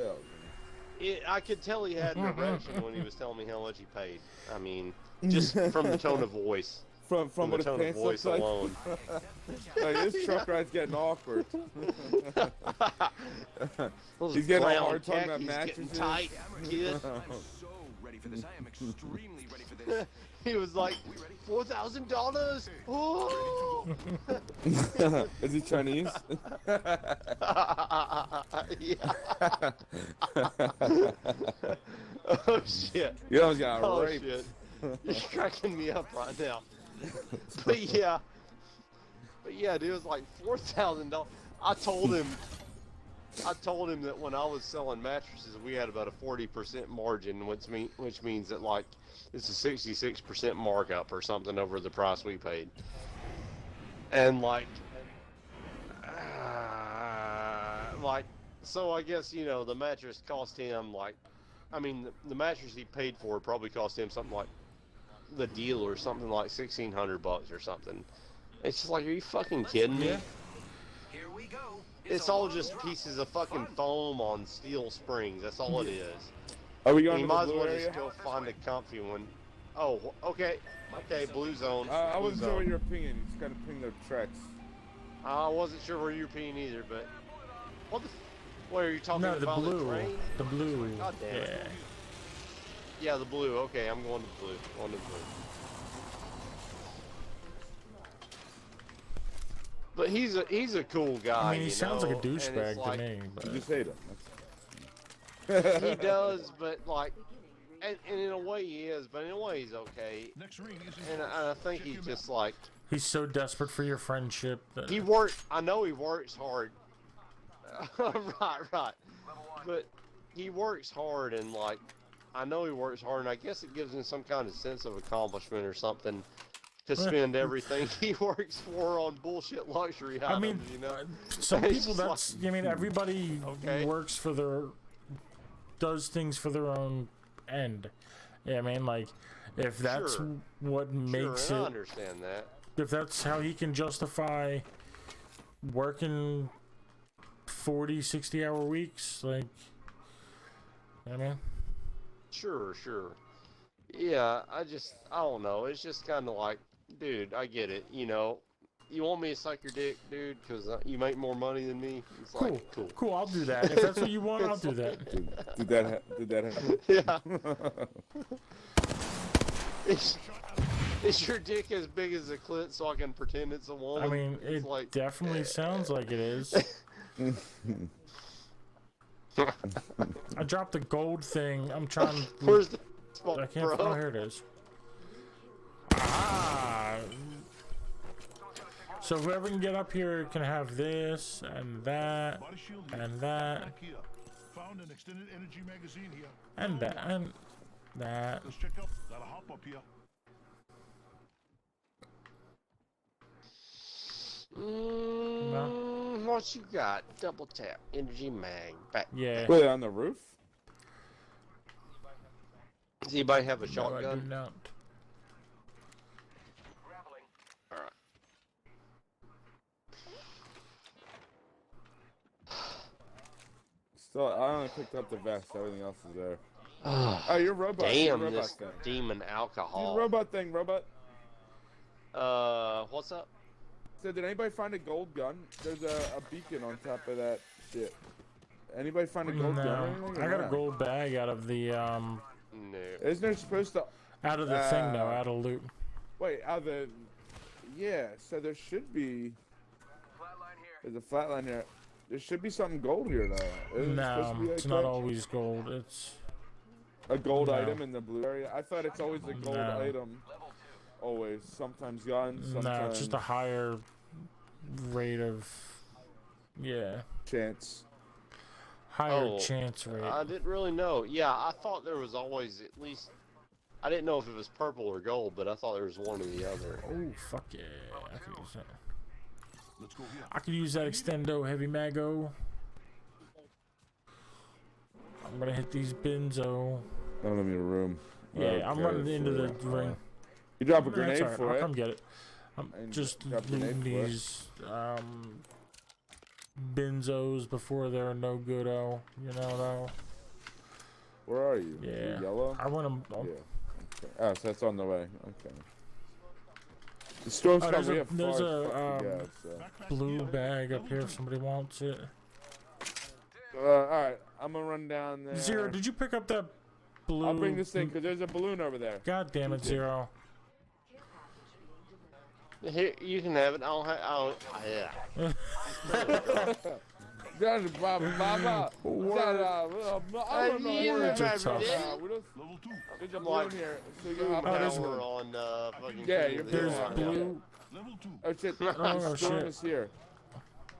4,000. I could tell he had an erection when he was telling me how much he paid. I mean, just from the tone of voice. From From what the his tone of pants voice look like. alone. Like, this truck ride's getting awkward. Those He's getting all brown hard talking about khakis getting mattresses. tight, kid. I'm so ready for this. I am extremely ready for this. He was like, $4,000? Oh! Is he Chinese? Yeah. Oh shit. You almost got Oh raped. shit. You're cracking me up right now. But yeah, dude, it was like $4,000. I told him that when I was selling mattresses, we had about a 40% margin, which means that like it's a 66% markup or something over the price we paid. And like, so I guess, you know, the mattress cost him like, I mean, the mattress he paid for probably cost him something like the deal or something like $1,600 or something. It's just like, are you fucking kidding me? Here we go. It's all just pieces of fucking foam on steel springs. That's all it is. Are we going You to the might as blue well area? just go find a comfy one. Oh, okay. Okay, blue zone. I Blue wasn't sure zone. what your opinion. You just gotta ping the tracks. I wasn't sure where you were peeing either, but what the? What are you talking No, the about? blue. The train? The blue. God damn it. Yeah. Yeah, the blue. Okay, I'm going to blue. Going to blue. But he's a cool guy. I mean, he you sounds like a know, and it's douchebag like- to me. You But just hate him. He does, but like, and in a way he is, but in a way he's okay. Next ring is And I think he's just like, he's so desperate for your friendship that I know he works hard. Right. But he works hard, and like, I know he works hard, and I guess it gives him some kind of sense of accomplishment or something to spend everything he works for on bullshit luxury items, I mean, you know? some It's people, just that's, I mean, everybody Okay. works for does things for their own end. Yeah, I mean, like, if that's Sure. what makes Sure, and I it, understand that. if that's how he can justify working 40, 60-hour weeks, like, I mean, Sure. Yeah, I don't know. It's just kind of like, dude, I get it. You know, you want me to suck your dick, dude, because you make more money than me? It's cool, like, cool. cool, I'll do that. If that's what you want, I'll do that. Did that happen? Yeah. Is your dick as big as a clit so I can pretend it's a woman? I mean, It's it like, definitely sounds like it is. I dropped the gold thing. I'm trying. where's the I smoke, can't. Oh, bro? here it is. Ah. So whoever can get up here can have this and that body shield here. and that Back here. Found an extended energy magazine here. and that and that. Let's check out. Gotta hop up here. What you got? Double tap. Energy mag. Back. Yeah. Wait, on the roof? Does anybody have a No, I do shotgun? not. Grappling. Alright. Still, I only picked up the vest. Everything else is there. Oh, Oh, you're robot. You're damn, robot this thing. demon You're alcohol. robot thing, robot. What's up? So did anybody find a gold gun? There's a beacon on top of that shit. Anybody find a gold gun or No, anything? I or got a not? gold bag out of the No. Isn't there supposed to... thing though, out of loot. Wait, out of the... Yeah, so there should be... Flatline here. There's a flat line here. There should be something gold here, though. Isn't it supposed No, to be like it's not that? always gold. It's a gold No. item in the blue area? I thought it's always a gold No. item. Always. Sometimes guns, No, sometimes it's just a higher rate of, yeah, chance. higher Oh, chance rate. I didn't really know. Yeah, I thought there was always at least. I didn't know if it was purple or gold, but I thought there was one or the other. Oh, fuck yeah. I could use that. Let's go here. I could use that extendo heavy mago. I'm gonna hit these benzo. Don't let me room. Yeah, I'm Okay, running into the so- ring. You drop a That's grenade alright, for I'll it. come get it. I'm And just drop a grenade looting for it. these benzos before they're no good. Oh, you know though. Where are you? Yeah. Yellow? I want them. Yeah. Okay. Oh, so that's on the way. Okay. The storm's Oh, coming. there's We a- have far there's as a, fuck to go, so. blue bag up here if somebody wants it. Alright, I'm gonna run down there. Zero, did you pick up that blue? I'll bring this thing because there's a balloon over there. God damn it, Zero. Here, you can have it. Yeah. That's Baba. I don't know you words have are it, tough. Diddy. Level 2. There's a balloon here, so you can hop Oh, down. there's We're on fucking. Yeah, King you're of the Hill There's right now. blue. Level 2. Oh shit! Oh, The storm shit. is here.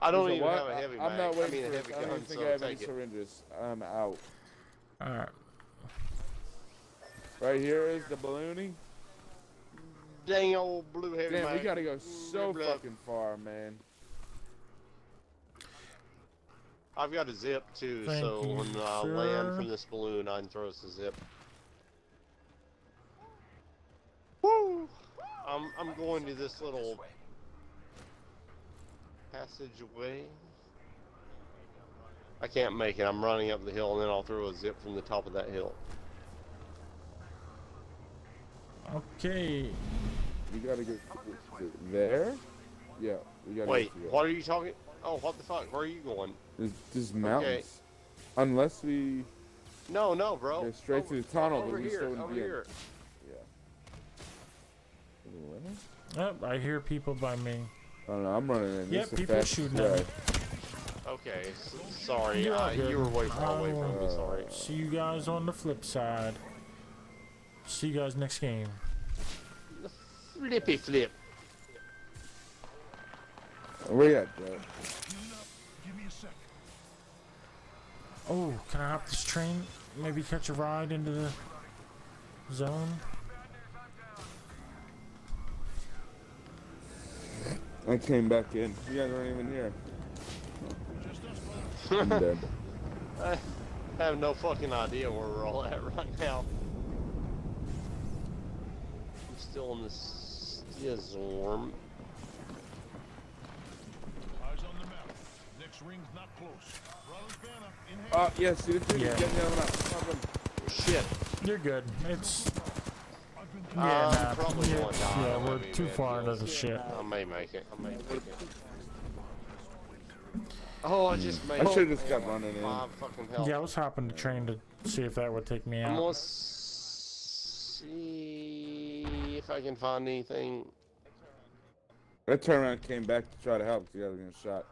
I don't There's even what? have a heavy I'm mag. not I waiting mean, a for it. heavy I don't gun, even think so I have any take it. syringes. I'm out. Alright. Right here is the ballooning. Dang old blue heavy Damn, mag. we gotta go so Blah. fucking far, man. I've got a zip too, Thank so you, when I sir. land from this balloon, I can throw us a zip. Woo! I'm going to this little passageway. I can't make it. I'm running up the hill, and then I'll throw a zip from the top of that hill. Okay. We gotta go there. Yeah, we gotta. Wait, go through what are you talking? Oh, what the fuck? Where are you going? There's mountains. Unless we No, bro. go straight to the tunnel, Over but we here, still wouldn't over be in. here. Yeah. Oh, I hear people by me. I don't know. I'm running in. Yep, This is the people are fastest shooting at way. me. Okay, sorry. You're all good. You were way far away from me. Uh, Sorry. See you guys on the flip side. See you guys next game. Flippy flip. Where you at, Joe? Give me a sec. Oh, can I hop this train? Maybe catch a ride into the zone? I came back in. You guys aren't even here. I'm dead. I have no fucking idea where we're all at right now. I'm still in this storm. Eyes on the map. Next ring's not close. Rollins banner in hand. Yeah, see the thing? Yeah. Get the other one out. Stop him. Shit. You're good. It's I've been yeah, I'm nah, probably yeah, going down. yeah, I we're may be too bad far into deals. the shit. I may make it. Oh, I just made I should have just got running in. 5 fucking health. Yeah, I was hopping the train to see if that would take me I'm out. gonna see if I can find anything. I turned around and came back to try to help because you guys were getting shot.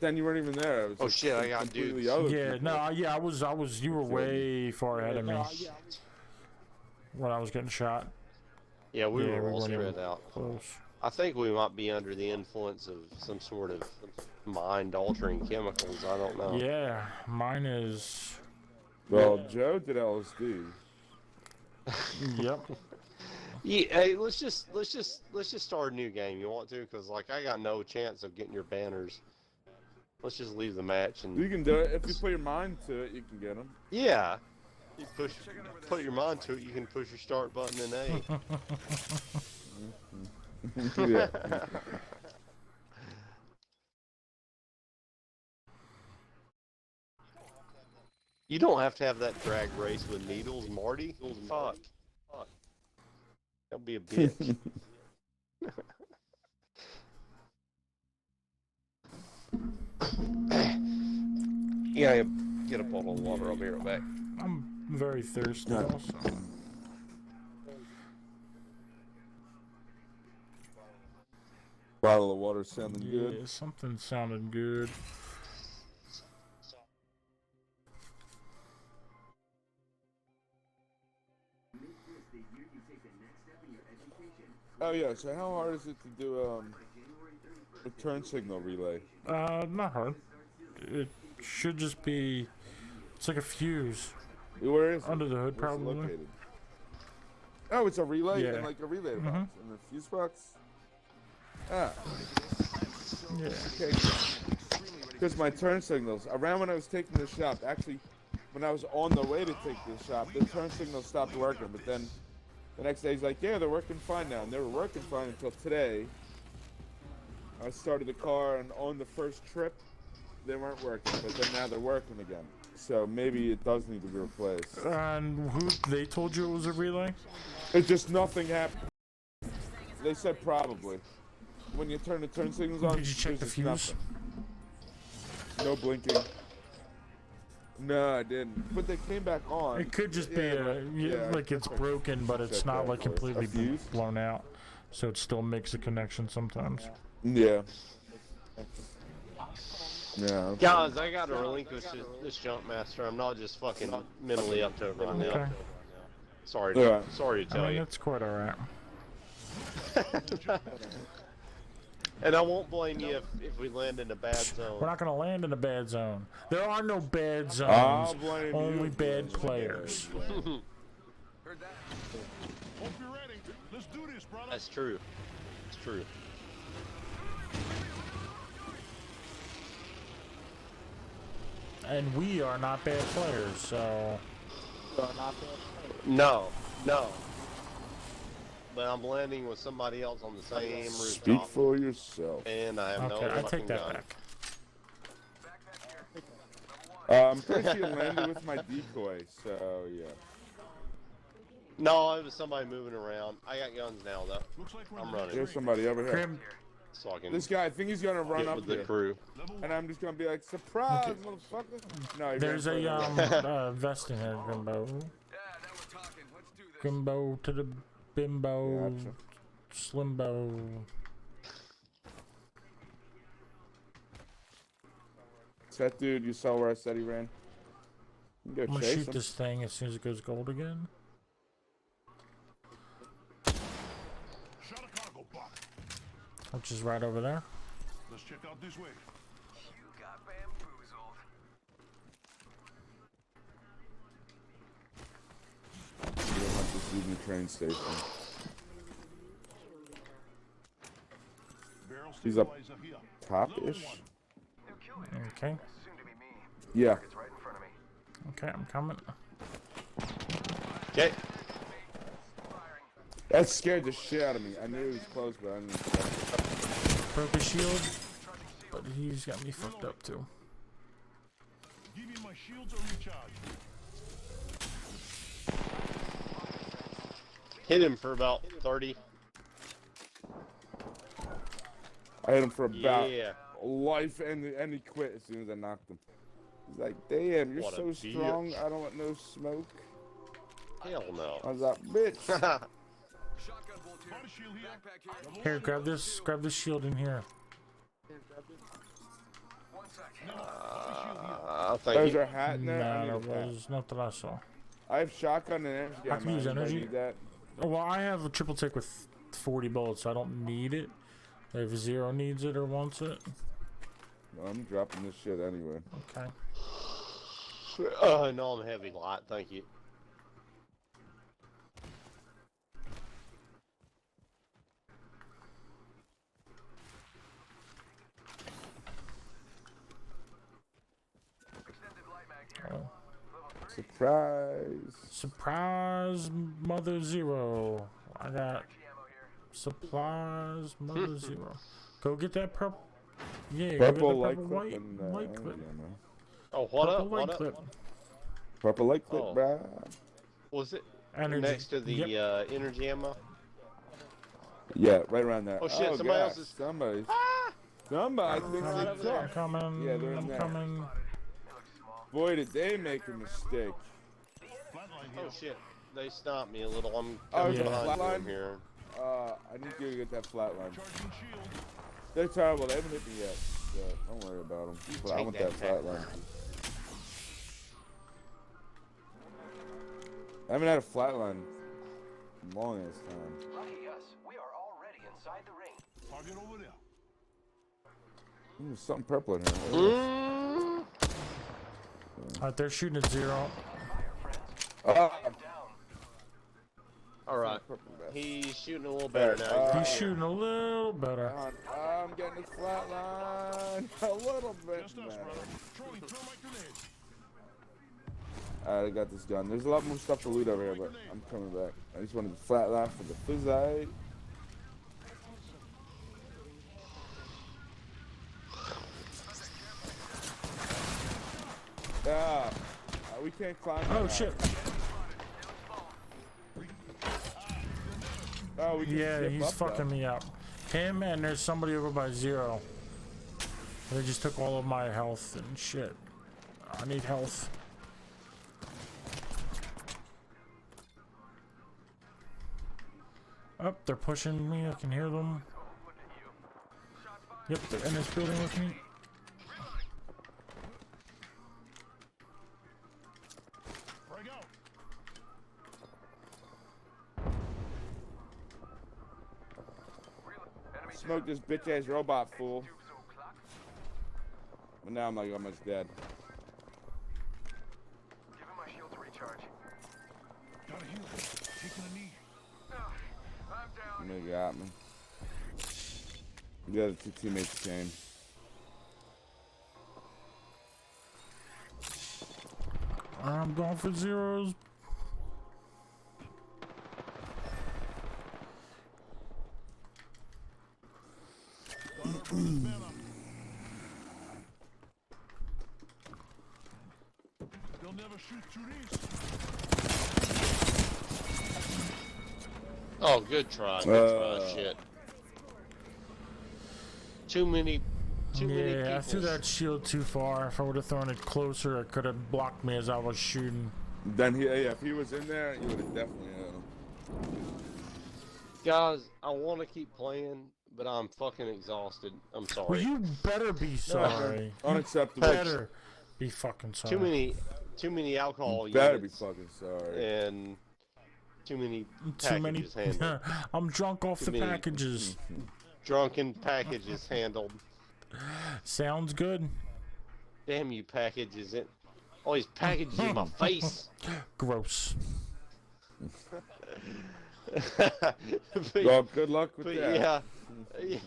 Then you weren't even there. It was Oh like shit, I got completely dudes. other Yeah, people. no, yeah, I was, you were way far ahead of me when I was getting shot. Yeah, we Yeah, were we all weren't even spread out. close. I think we might be under the influence of some sort of mind-altering chemicals. I don't know. Yeah, mine is. Well, Joe did LSD. Yep. Yeah, hey, let's just start a new game. You want to? Cause like I got no chance of getting your banners. Let's just leave the match and You can do it if you put your mind to it. You can get them. yeah. You put your mind to it. You can push your start button in A. Yeah. You don't have to have that drag race with needles, Marty. Fuck. That'll be a bitch. Yeah, get a bottle of water. I'll be right back. I'm very thirsty also. Bottle of water sounding Yeah, good. something sounded good. Oh yeah. So how hard is it to do a turn signal relay? Not hard. It should just be. It's like a fuse Where is it? under the hood, Where's it probably. located? Oh, it's a relay Yeah. and like a relay box and a fuse box. Ah, Yeah. okay. Because my turn signals around when I was taking the shop, actually, when I was on the way to take the shop, the turn signals stopped working. But then the next day he's like, "Yeah, they're working fine now." And they were working fine until today. I started the car, and on the first trip, they weren't working. But then now they're working again. So maybe it does need to be replaced. And who they told you it was a relay? It's just nothing happened. They said probably. When you turn the turn signals on, Did you check there's the just fuse? nothing. No blinking. No, I didn't. But they came back on. It could just be like it's broken, but it's check not that like for us. completely A fuse? blown out, so it still makes a connection sometimes. Yeah. Yeah. Okay. Guys, I gotta relinquish this jump master. I'm not just fucking mentally up to it right now. Okay. Sorry, Yeah. sorry to I tell mean, you. it's quite alright. And I won't blame you if we land in a bad zone. We're not gonna land in a bad zone. There are no bad I'll zones. blame Only you. bad players. Hope you're ready. Let's do this, brother. That's true. It's true. And we are not bad players, so No, no. But I'm landing with somebody else on the same Speak rooftop, for yourself. and I have okay, no I fucking take that gun. back. I'm pretty sure you landed with my decoy, so yeah. No, it was somebody moving around. I got guns now, though. Looks like we're I'm in the running. There's somebody over here. Grim, So I can This guy, I think he's gonna run get up with the here. crew. level And I'm just gonna be like, surprise, motherfucker. No, he there's ran a further. vest in here, Grimbo. Yeah, now we're talking. Let's do this. Grimbo to the bimbo, Gotcha. slimbo. It's that dude you saw where I said he ran. You can I'm go gonna chase shoot him. this thing as soon as it goes gold again. shot a cargo buck. Which is right over there. Let's check out this way. You got bamboozled. You don't have to see the train station. Barrel He's up stabilizer here. top-ish? Level 1. New kill leader. Okay, Soon to be me. Yeah. It's right in front of me. okay, I'm coming. Okay. That scared the shit out of me. I knew he was close, but I didn't expect Broke his shield, but he's got me fucked up too. Give me my shields or recharge. Hit him for about 30. it. I hit him for about Yeah. life, and he quit as soon as I knocked him. He's like, damn, you're What a so bitch. strong, I don't want no smoke. Hell no. I was like, bitch. Shotgun bolt here. Body shield here. Backpack here. Here, grab this shield in here. 1 sec. Thank There's you. our hat in there. I No, need there a hat. was not that I saw. I have shotgun and energy. I can use ammo. Anybody energy. need that? Oh, well, I have a triple tick with 40 bullets, so I don't need it. If Zero needs it or wants it, No, I'm dropping this shit anyway. okay. No, I'm heavy light. Thank you. Extended light mag here. Oh. Level 3. Surprise. Surprise, Mother Zero. I got Ammo here. supplies, Mother Zero. Go get that purple. Yeah, Purple go light get that clip white and light energy clip. ammo. Oh, what Purple up? light What up? clip. Purple light clip, Oh. bruh. Was it Energy. next to the Yep. energy ammo? Yeah, right around there. Oh, shit, somebody else is- Somebody. Somebody thinks I'm it's coming. I'm up. coming. Yeah, they're in I'm there. coming. It looks small. Boy, did they make a mistake. Flatline here. Oh shit, they stopped me a little. I'm Oh, coming yeah. behind Flatline? them here. I need you to get that flatline. Charging shield. They're terrible. They haven't hit me yet. So don't worry about them. But I take want that that flatline. I haven't had a flatline long ass time. Lucky us, we are already inside the ring. Target over there. There's something purple in here. What is this? Alright, they're shooting at 0. All right. Purple bastard. He's shooting a little better now. He's shooting a little better. I'm getting this flat line a little bit Just us, better. brother. Throwing thermite grenades. Alright, I got this gun. There's a lot more stuff to loot over here, but I'm coming back. I just wanted the flat line for the fizzite. Yeah, we can't climb. Oh that shit. Oh, we can Yeah, zip he's up, fucking though. me up. Him and there's somebody over by 0. They just took all of my health and shit. I need health. Up, they're pushing me. I can hear them. Yep, they're in this building with me. Break out. Smoke this bitch ass robot fool. But now I'm like almost dead. Give him my shield to recharge. Gotta heal him. Taking a knee. I'm down. They got me. The other two teammates came. I'm going for 0s. They'll never shoot through these. Oh, good try. Good try. Shit. Too many Yeah, I threw people. that shield too far. If I would have thrown it closer, it could have blocked me as I was shooting. Then yeah, if he was in there, you would have definitely hit him. Guys, I want to keep playing, but I'm fucking exhausted. I'm Well, sorry. you better be sorry. You Unacceptable. better be fucking sorry. Too many alcohol You better be units fucking sorry. and too many Too many. packages handled. I'm drunk off Too the many. packages. Drunken packages handled. Sounds good. Damn you packages in. All these packages in my face. Gross. But- Well, good luck with But that.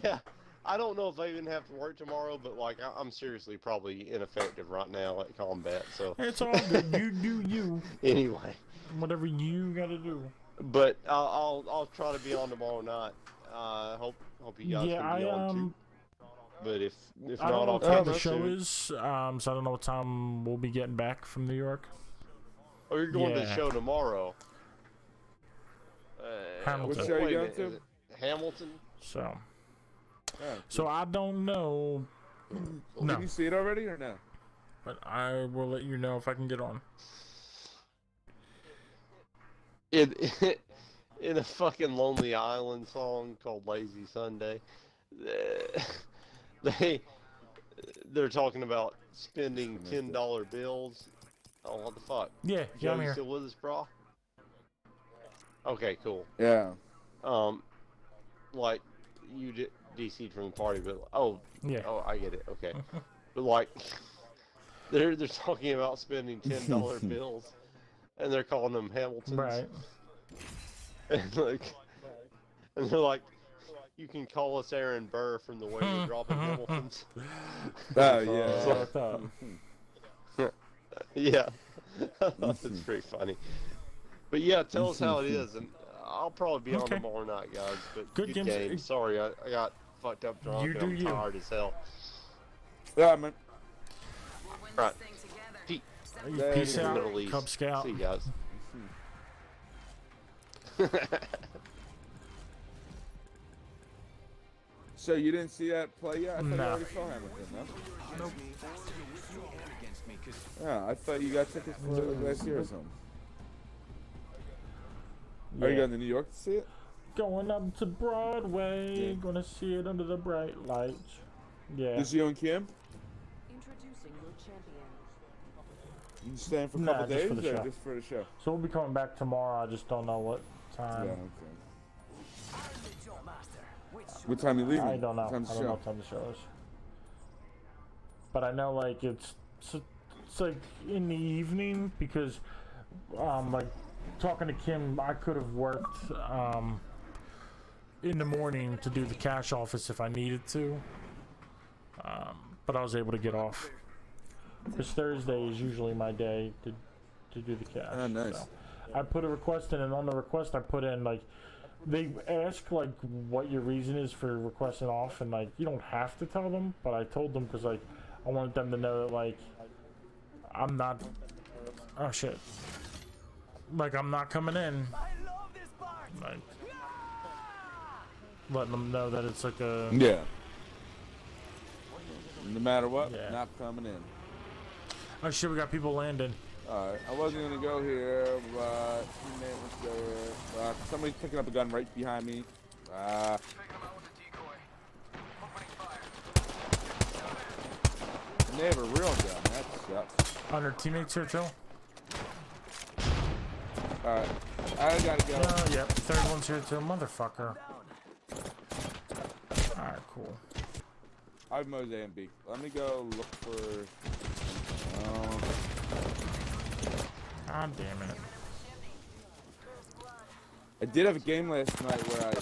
yeah, I don't know if I even have to work tomorrow, but like I'm seriously probably ineffective right now at combat. So It's all good. You do you. anyway, Whatever you gotta do. but I'll try to be on tomorrow night. Hope you guys Yeah, can be I on too. But if I not, don't know I'll what come time the that's show soon. is, so I don't know what time we'll be getting back from New York. Oh, you're going to the Yeah. show tomorrow. Hamilton. What show you wait a going minute, to? is it Hamilton. So, Yeah. so I don't know, no. Did you see it already or no? but I will let you know if I can get on. In a fucking Lonely Island song called Lazy Sunday, they're talking about spending $10 bills. Oh, what the fuck? Yeah, Joe, I'm you here. still with us, bro? Okay, cool. Yeah. Like you DC'd from the party, but oh, Yeah. I get it. Okay, but like they're talking about spending $10 bills, and they're calling them Hamiltons. Right. And they're like, you can call us Aaron Burr from the way you're dropping Hamiltons. Oh yeah. Fucked up. Yeah, that's pretty funny. But yeah, tell us how it is, and I'll probably be on Okay. tomorrow night, guys. But Good good games. game. Sorry, I got fucked up drunk You and do I'm you. tired as hell. Yeah, man. Right. Peace In the out, Middle East. Cub Scout. See you guys. So you didn't see that play yet? I thought you No. already saw Hamilton, no? Nope. You're with me and against me, 'cause Yeah, I thought you got tickets for it last year or something. Are you Yeah. going to New York to see it? Going up to Broadway, Yeah. gonna see it under the bright lights. Yeah. Just you and Kim? Introducing your champion. You staying for a Nah, couple just days for the or show. just for the show? So we'll be coming back tomorrow. I just don't know what time. Yeah, okay. What time you leaving? I don't know. What I time's the don't know show? what time the show is. But I know like it's like in the evening because like talking to Kim, I could have worked in the morning to do the cash office if I needed to. But I was able to get off. Because Thursday is usually my day to do the cash. Oh, nice. So I put a request in, and on the request I put in like they ask like what your reason is for requesting off, and like you don't have to tell them, but I told them because like I wanted them to know that like I'm not. Oh shit! Like I'm not coming in. Like letting them know that it's like a Yeah. No matter what, Yeah. not coming in. Oh shit! We got people landing. Alright, I wasn't gonna go here, but teammate was there. Somebody's picking up a gun right behind me. Take them out with a decoy. Opening fire. And they have a real gun. That sucks. On our teammates here too. Alright, I gotta go. Oh yep. Third one's here too. Motherfucker. All right, cool. I have Mozambique. Let me go look for. God damn it. I did have a game last night where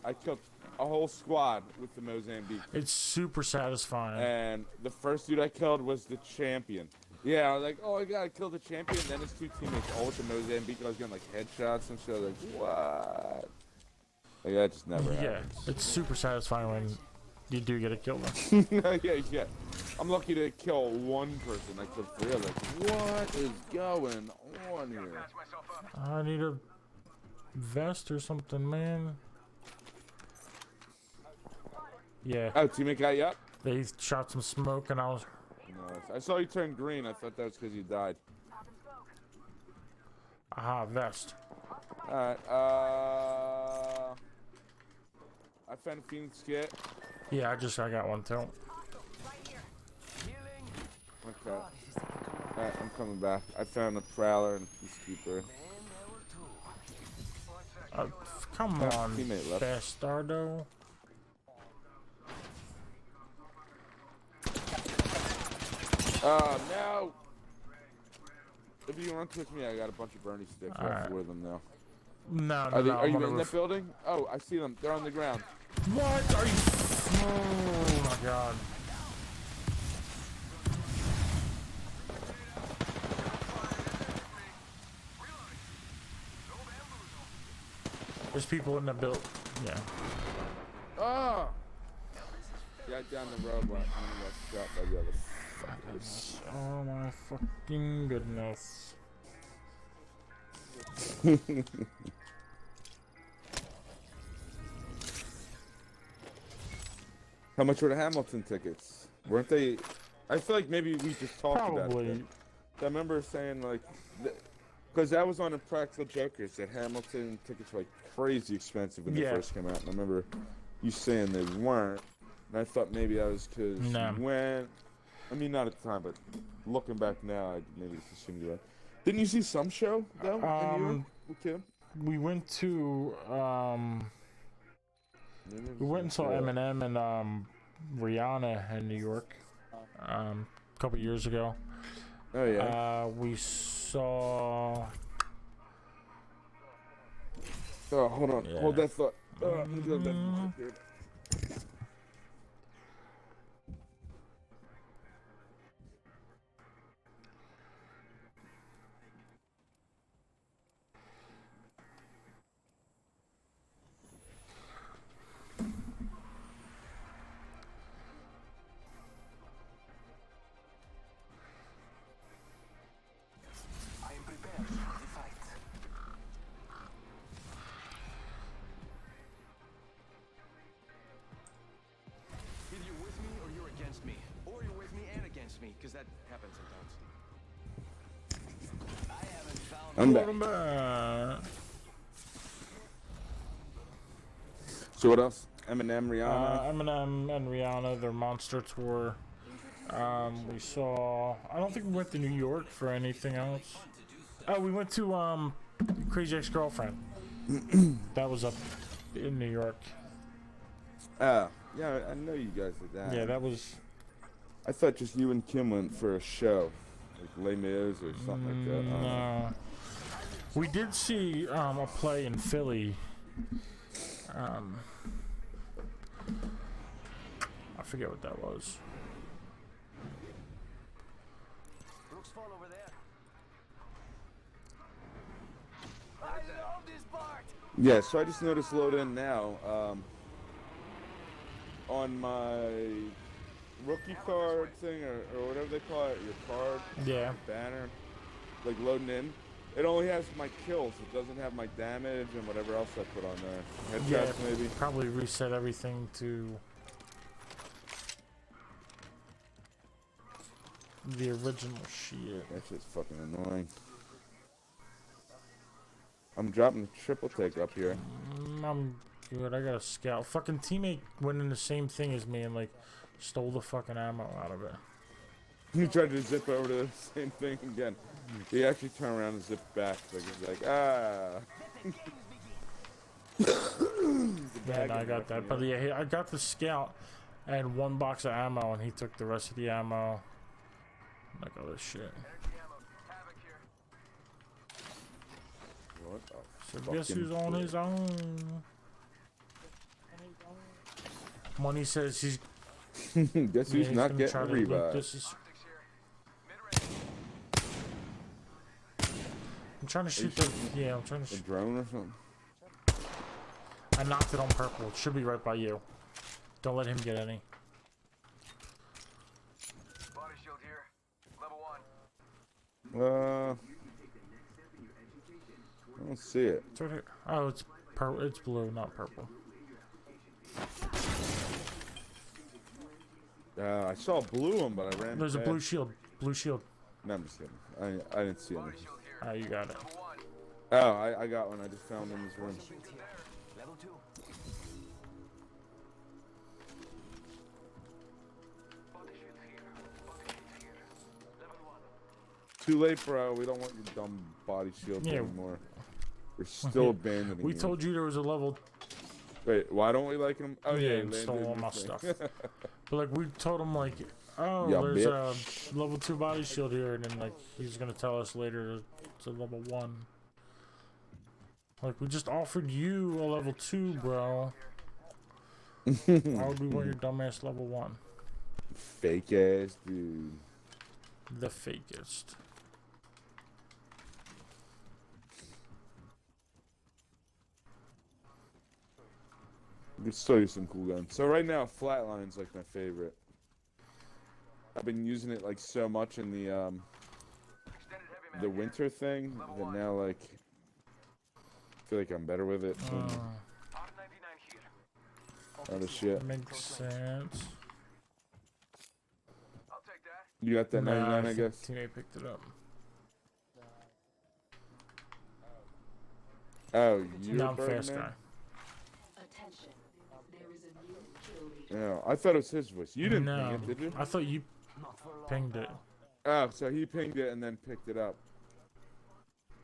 I killed a whole squad with the Mozambique. It's super satisfying. And the first dude I killed was the champion. Yeah, I was like, oh, I gotta kill the champion. Then his two teammates all with the Mozambique. I was getting like headshots and shit. I was like, what? Like, that just never Yeah, happens. it's super satisfying when you do get a kill. Yeah. I'm lucky to kill one person. I killed three. I was like, what is going on here? Patch myself up. I need a vest or something, man. Yeah, Oh, teammate got you up? they shot some smoke and I was. Nice. I saw you turn green. I thought that was because you died. Aha, vest. Alright, I found a Phoenix kit. Yeah, I got one too. Okay. Alright, I'm coming back. I found a Prowler and a Peacekeeper. Come Yeah, on, teammate left. bastardo. No! If you run towards me, I got a bunch of Bernie sticks. I have Alright. 4 of them now. No, Are no, you I'm in that building? Oh, I see them. They're on the ground. What are you? Oh my god. There's people in the build. Yeah. Ah! Yeah, down the road, but I'm gonna get shot by the other fuckers. Oh my fucking goodness. How much were the Hamilton tickets? Weren't they? I feel like maybe we just talked about Probably. it. I remember saying like, because that was on Impractical Jokers that Hamilton tickets were like crazy expensive when they Yeah. first came out. And I remember you saying they weren't, and I thought maybe that was because No. you went. I mean, not at the time, but looking back now, I maybe just assumed you went. Didn't you see some show though? in New York with Kim? We went to we went and saw Eminem and Rihanna in New York a couple years ago. Oh yeah. We saw. Oh, hold on. Yeah. Hold that thought. Let me go to that here. I am prepared for the fight. Either you're with me or you're against me. Or you're with me and against me, because that happens sometimes. I haven't found I'm back. Welcome back. So what else? Eminem, Rihanna. Eminem and Rihanna, their monster tour. We saw. I don't think we went to New York for anything else. Oh, we went to Crazy Ex-Girlfriend. That was up in New York. Yeah, I know you guys did that. Yeah, that was. I thought just you and Kim went for a show, like Les Mis or something like that. No. We did see a play in Philly. I forget what that was. Looks fun over there. I love this part. Yeah, so I just noticed load in now. On my rookie card thing, or whatever they call it, your card, Yeah. banner, like loading in. It only has my kills. It doesn't have my damage and whatever else I put on there. Headshots, Yeah, maybe. probably reset everything to the original shit. That shit's fucking annoying. I'm dropping the triple take up here. I'm good. I got a scout. Fucking teammate went in the same thing as me and like stole the fucking ammo out of it. He tried to zip over to the same thing again. He actually turned around and zipped back. Like he's like, ah. Yeah, no, I got that. But yeah, I got the scout and one box of ammo, and he took the rest of the ammo. Like all this shit. What the So guess who's on his own? Money says he's. Guess who's not gonna try getting to loot revived? this is. I'm trying to shoot the. Yeah, I'm trying to A shoot. drone or something? I knocked it on purple. It should be right by you. Don't let him get any. Body shield here. Level 1. I don't see it. It's right here. Oh, it's it's blue, not purple. I saw a blue one, but I ran. There's a past. blue shield. Blue shield. No, I'm just kidding. I didn't see anything. Ah, you got it. Oh, I got one. I just found in this room. Level 2. Too late, bro. We don't want your dumb body shield Yeah. anymore. We're still abandoning We you. told you there was a level. Wait, why don't we like him? Oh yeah, Yeah, he and stole landed all in my this thing. stuff. But like we told him like, oh, Yeah, there's bitch. a level 2 body shield here, and then like he's gonna tell us later it's a level 1. Like we just offered you a level 2, bro. Why would we want your dumbass level 1? Fake ass dude. The fakest. We can still use some cool guns. So right now, Flatline's like my favorite. I've been using it like so much in the winter thing that now like I feel like I'm better with it. Other shit. Makes sense. You got that 99, I guess. Teammate picked it up. Oh, you're Now I'm fast Birdman? guy. Attention. There is a new kill leader. Yeah, I thought it was his voice. You didn't No, ping it, did you? I thought you pinged it. Oh, so he pinged it and then picked it up.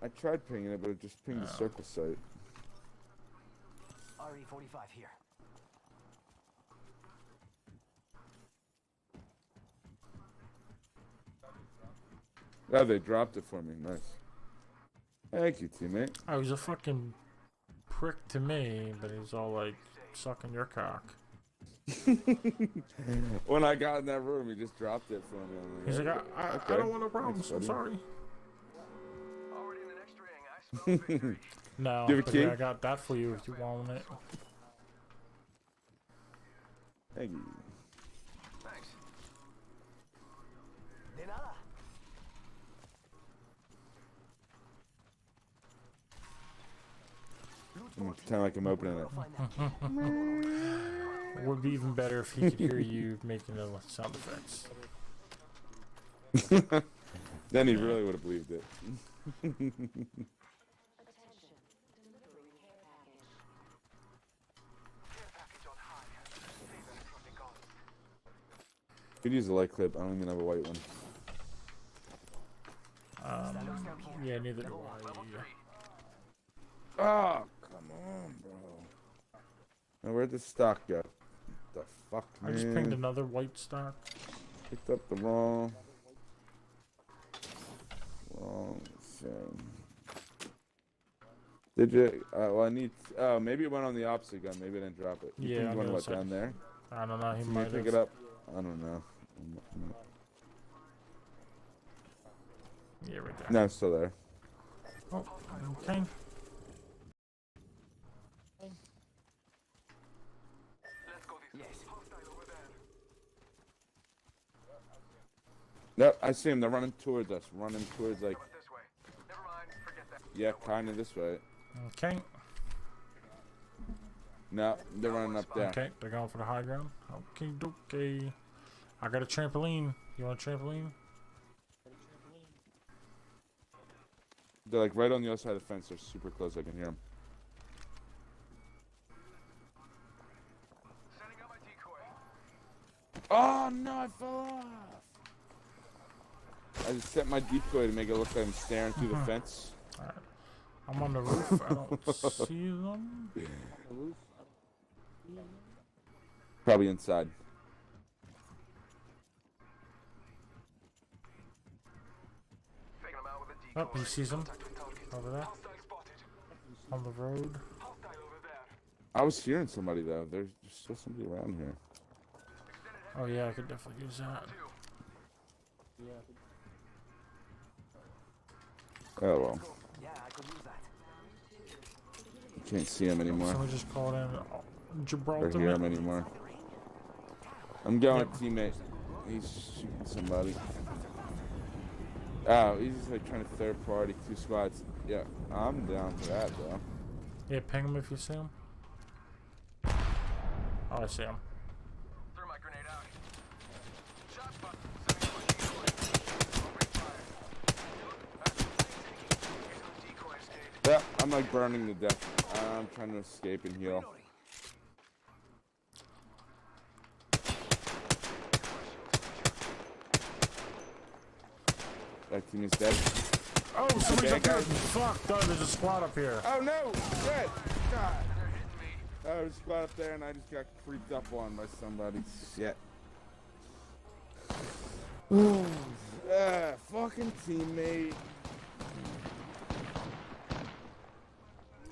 I tried pinging it, but it just pinged the circle site. RE45 here. Oh, they dropped it for me. Nice. Thank you, teammate. I was a fucking prick to me, but he's all like sucking your cock. When I got in that room, he just dropped it for me. I'm He's like, okay. I don't want no problems. Thanks, I'm sorry. Already in the next ring. I smell victory. No, Do you have a but key? yeah, I got that for you if you want it. Thank you. Thanks. De nada. I'm gonna pretend like I'm opening it. It would be even better if he could hear you making the sound effects. Then he really would have believed it. Attention. Delivering care package. Care package on high. Favor from the gods. Could use a light clip. I don't even have a white one. Yeah, neither do I. Oh, come on, bro. Now where'd the stock go? The fuck, man? I just pinged another white stock. Picked up the wrong thing. Did you? Well, I need. Oh, maybe it went on the opposite gun. Maybe I didn't drop it. You Yeah, think I it went know, what, so- down there? I don't know. He Can you might pick have. it up? I don't know. Yeah, right there. No, it's still there. Oh, okay. Let's go this way. Hostile over there. Nope, I see them. They're running towards us. Running towards, like, It was this way. Never mind. Forget that. yeah, kind of this way. Okay. No, they're running up there. Okay, they're going for the high ground. Okay, okay. I got a trampoline. You want a trampoline? They're like right on the other side of the fence. They're super close. I can hear them. Setting up my decoy. Oh no, I fell off. I just set my decoy to make it look like I'm staring through the fence. Alright. I'm on the roof. I don't see them. Probably inside. Taking him out with a decoy. Oh, he sees them Contact with target. over there Hostile spotted. on the road. Hostile over there. I was hearing somebody though. There's still somebody around here. Oh yeah, I could definitely use that. Oh well. Can't see him anymore. Somebody just called in Or Gibraltar. hear him anymore. I'm going with teammate. He's shooting somebody. Oh, he's just like trying to third party 2 squads. Yeah, I'm down for that though. Yeah, ping him if you see him. Oh, I see him. Threw my grenade out. Shot spot. Setting up my decoy. Opening fire. Using the decoy escape. Yeah, I'm like burning to death. I'm trying to escape and heal. That team is dead. Oh, somebody's Okay, up here. guys. Fuck, oh, there's a squad up here. Oh no! Shit! God! Oh, there's a squad up there and I just got creeped up on by somebody. Shit. Fucking teammate.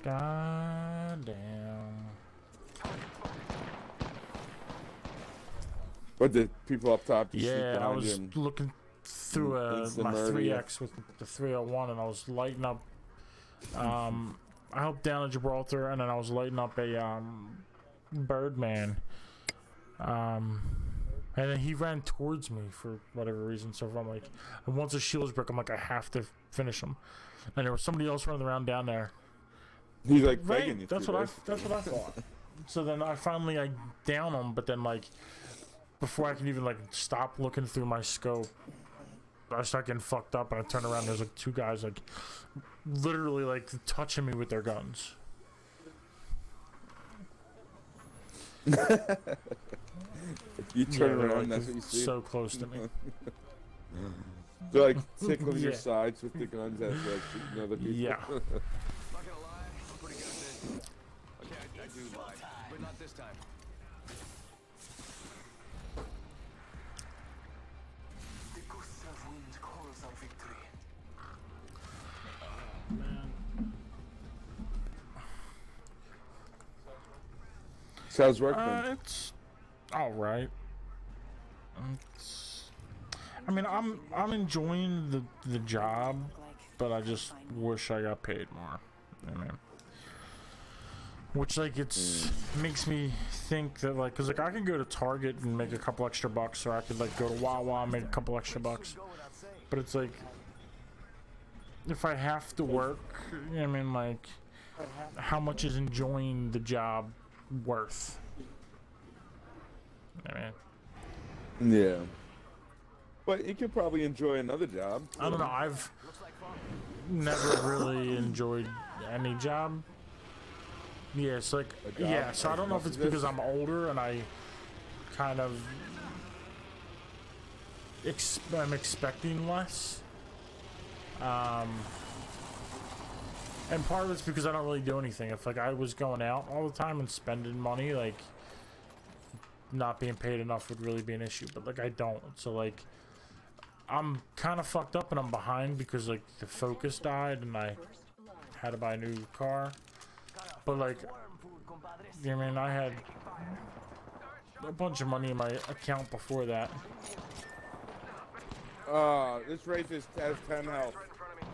God damn. But the people up top just sneak Yeah, I behind was you and- looking through Instant my murder, yeah. 3X with the 301 and I was lighting up. I helped down at Gibraltar and then I was lighting up a Birdman. And then he ran towards me for whatever reason. So I'm like, and once the shields broke, I'm like, I have to finish him. And there was somebody else running around down there. He's like begging you. Right? That's to, what right? that's what I thought. So then I finally down him, but then like before I can even like stop looking through my scope, I start getting fucked up and I turn around. There's like 2 guys like literally like touching me with their guns. You turn they're, around, like, that's what you see. so close to me. They're like tickling your Yeah. sides with the guns as like shooting other people. Yeah. Not gonna lie, I'm pretty good at this. Okay, I do lie, but not this time. The ghosts of wind calls out victory. So how's work been? It's all right. I mean, I'm enjoying the job, but I just wish I got paid more. I mean, which like makes me think that like, cause like I could go to Target and make a couple extra bucks, or I could like go to Wawa and make a couple extra bucks. But it's like, if I have to work, I mean, like, how much is enjoying the job worth? I mean, Yeah. But you could probably enjoy another job. I don't know. I've never really enjoyed any job. Yeah, it's like, A job yeah. So I as don't know if much it's as this? because I'm older and I kind of I'm expecting less. And part of it's because I don't really do anything. If like I was going out all the time and spending money, like not being paid enough would really be an issue. But like I don't, so like I'm kind of fucked up and I'm behind because like the Focus died and I had to buy a new car. But like, I mean, I had a bunch of money in my account before that. This Wraith has 10 health.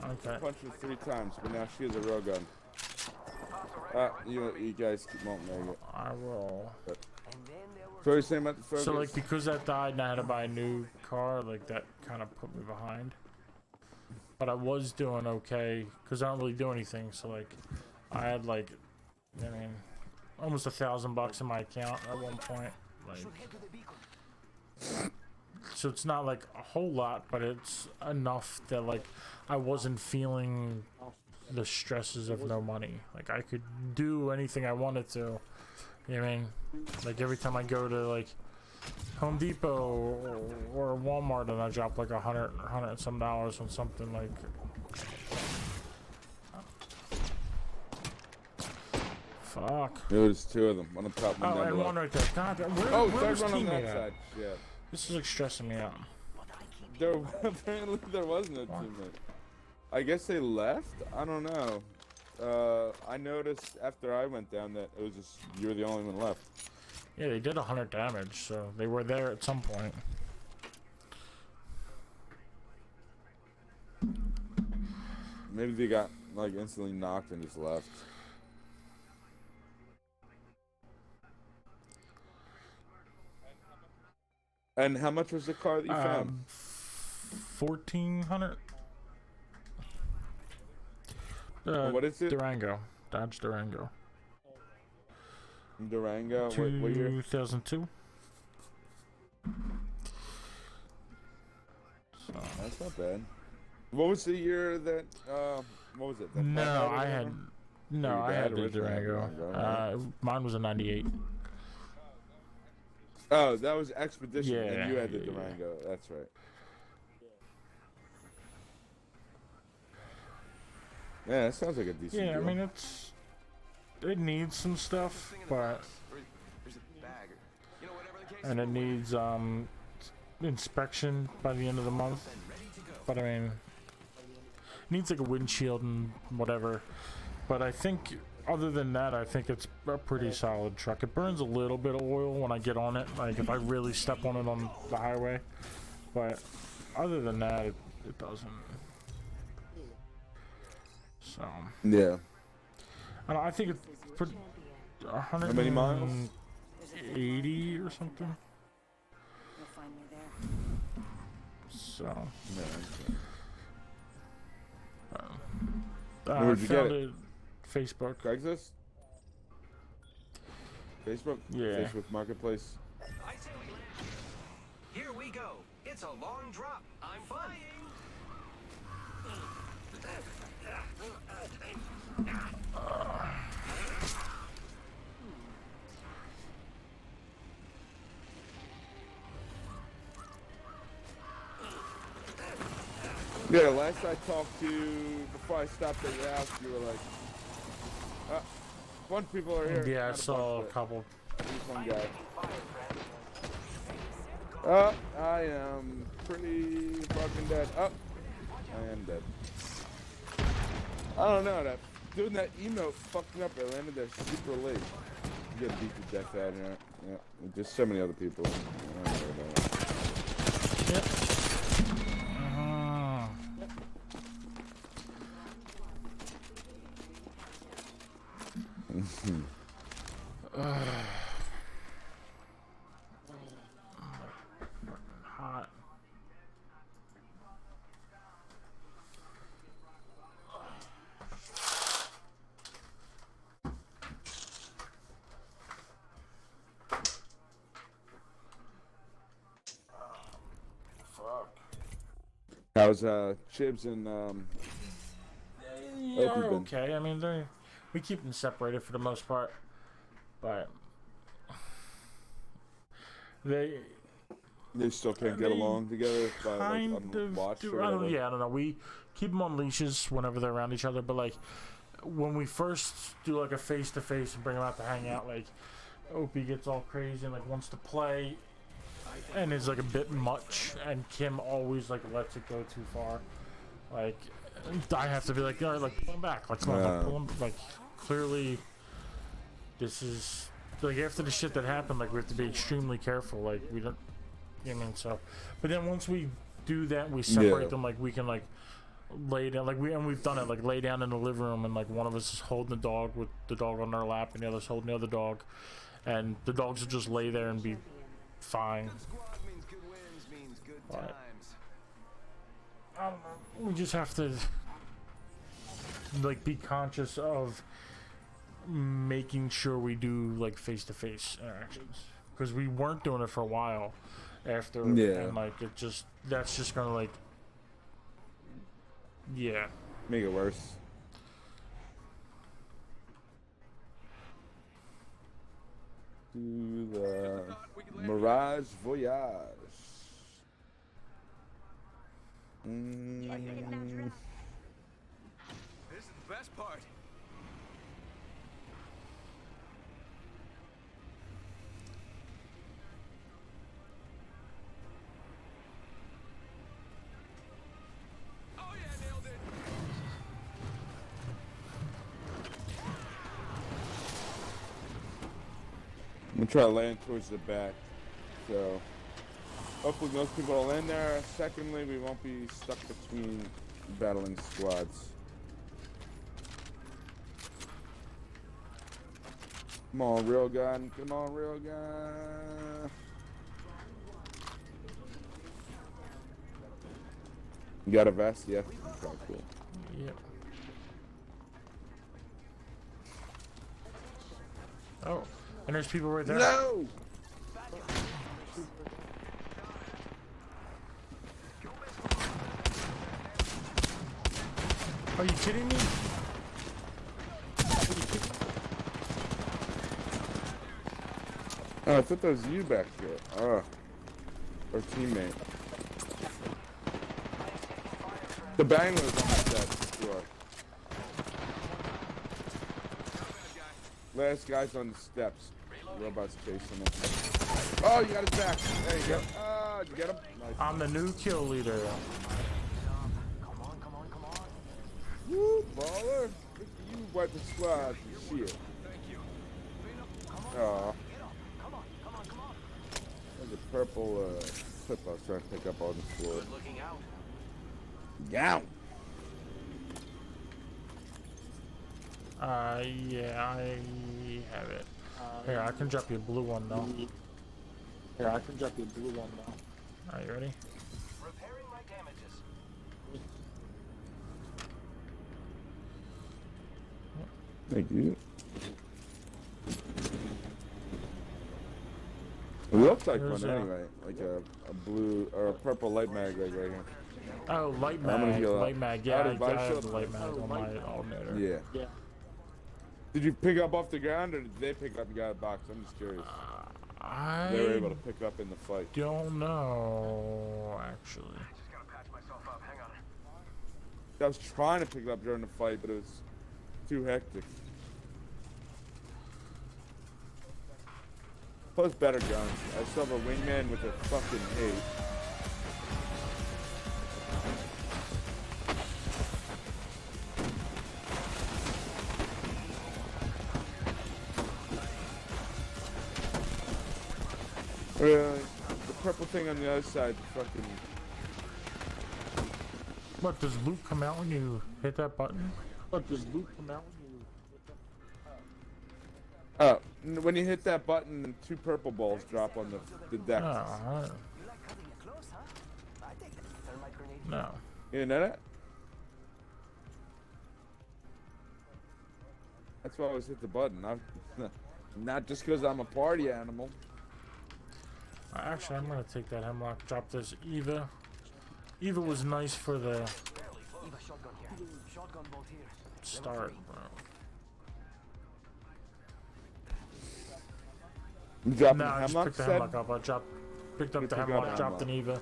Okay. Punched her 3 times, but now she has a railgun. You guys won't make it. I will. So what are you saying about the Focus? So like because that died and I had to buy a new car, like that kind of put me behind. But I was doing okay because I don't really do anything. So like I had like, I mean, almost $1,000 in my account at one point. Like, so it's not like a whole lot, but it's enough that like I wasn't feeling the stresses of no money. Like I could do anything I wanted to. You know what I mean? Like every time I go to like Home Depot or Walmart and I drop like $100 and some dollars on something like. Fuck. There's 2 of them. One on top, one down and below. one right there. God, where Third was one on that teammate at? side. Yeah. This is like stressing me out. Apparently there was no teammate. I guess they left? I don't know. I noticed after I went down that it was just you were the only one left. Yeah, they did 100 damage, so they were there at some point. Maybe they got like instantly knocked and just left. And how much was the car that you found? 1,400. What is it? Durango, Dodge Durango. Durango. What year? 2002. So. That's not bad. What was the year that? What was it? No, I had. No, I had the originally Durango. Mine was a '98. Oh, that was Expedition, Yeah, and you had the yeah. Durango. That's right. Yeah, that sounds like a decent Yeah, I deal. mean it needs some stuff, but and it needs inspection by the end of the month. But I mean, it needs like a windshield and whatever. But I think other than that, I think it's a pretty solid truck. It burns a little bit of oil when I get on it, like if I really step on it on the highway. But other than that, it doesn't. So Yeah. I think it's pretty. 100. How many miles? 80 or something. You'll find me there. So. Yeah, where'd you get found it? Facebook. Craigslist? Facebook? Yeah. Facebook Marketplace. I say we land. Here we go. It's a long drop. I'm flying. Yeah, last I talked to you, before I stopped at your house, you were like, a bunch of people are here. Yeah, I Not a saw a bunch, couple. but at least one guy. I am pretty fucking dead. I am dead. I don't know, doing that emote fucked me up. I landed there super late. You get beat to death out here. Yeah, just so many other people. I don't know about it. Yep. Hot. How's Chibs and Yeah, Opie been? okay. I mean, we keep them separated for the most part, but they still can't get They along together by, like, kind on of watch do. or I don't. whatever? Yeah, I don't know. We keep them on leashes whenever they're around each other, but like when we first do like a face-to-face and bring him out to hang out, like Opie gets all crazy and like wants to play and is like a bit much, and Kim always like lets it go too far. Like I have to be like, all right, like pull him back, like come on, like, pull him, like clearly this is like after the shit that happened, like we have to be extremely careful, like we don't, you know what I mean? So but then once we do that, we separate them, like we can like lay down, like we've done it, like lay down in the living room and like one of us is holding the dog with the dog on their lap and the other's holding the other dog, and the dogs will just lay there and be fine. But, I don't know, we just have to like be conscious of making sure we do like face-to-face interactions, because we weren't doing it for a while after, and like it just, that's just gonna like make it worse. Do the Mirage Voyage. This is the best part. Oh yeah, nailed it. I'm gonna try to land towards the back, so hopefully most people will land there. Secondly, we won't be stuck between battling squads. Come on, real gun. Come on, real gun. You got a vest? Yeah. Okay, cool. Yep. Oh, and there's people right there. No! Are you kidding me? Oh, I thought that was you back there. Oh. Our teammate. The bangler was on that floor. Last guy's on the steps. Robot's chasing him. Oh, you got his back. There you go. Ah, did you get him? Nice. I'm the new kill leader. Woo, baller. Look at you wiping squads and shit. Aw. There's a purple clip I was trying to pick up on the floor. Yow! Yeah, I have it. Here, I can drop you a blue one though. Are you ready? Repairing my damages. Thank you. It looks like There's one anyway, like a blue or a purple light mag like right here. Oh, light I'm gonna mag, heal up. light mag. Yeah, How I did Vice have show the up? light mag on my alternator. Yeah. Did you pick up off the ground, or did they pick up and got a box? I'm just curious. They were able to pick up in the fight. Don't know, actually. Just gotta patch myself up. Hang on. I was trying to pick it up during the fight, but it was too hectic. Plus better guns. I still have a wingman with a fucking 8. The purple thing on the other side, fucking. What, does loot come out when you hit that button? When you hit that button, 2 purple balls drop on the deck. Oh, no. You didn't know that? That's why I always hit the button. Not just because I'm a party animal. Actually, I'm gonna take that hemlock. Drop this Eva. Eva was nice for the start, bro. You dropping No, the I just hemlock? picked the Said? hemlock up. Picked up You the picked up hemlock, the dropped an hemlock.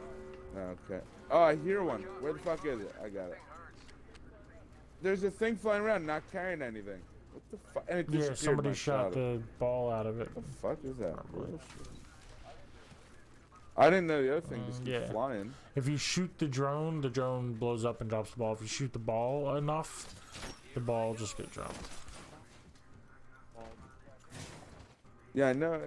Eva. Okay. Oh, I hear one. Where the fuck is it? I got it. there's a thing flying around, not carrying anything. What the fuck? And it Yeah, disappeared somebody when I shot it. the ball out of it. What the fuck is that? Bullshit. I didn't know the other thing just keeps yeah. flying. If you shoot the drone blows up and drops the ball. If you shoot the ball enough, the ball just get dropped. Yeah, I know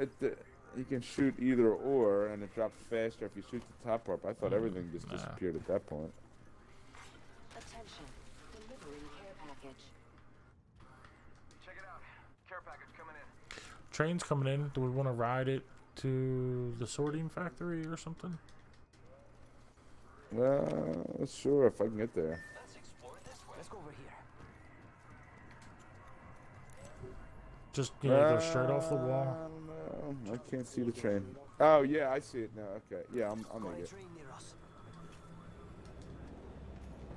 you can shoot either or, and it drops faster if you shoot the top part. But I thought everything just disappeared at that point. Attention. Delivering care package. Check it out. Care package coming in. Train's coming in. Do we want to ride it to the sorting factory or something? Sure, if I can get there. Let's explore this way. Let's go over here. Just go straight off the wall. I don't know. I can't see the train. Oh yeah, I see it now. Okay, yeah, I'll make it. Train near us.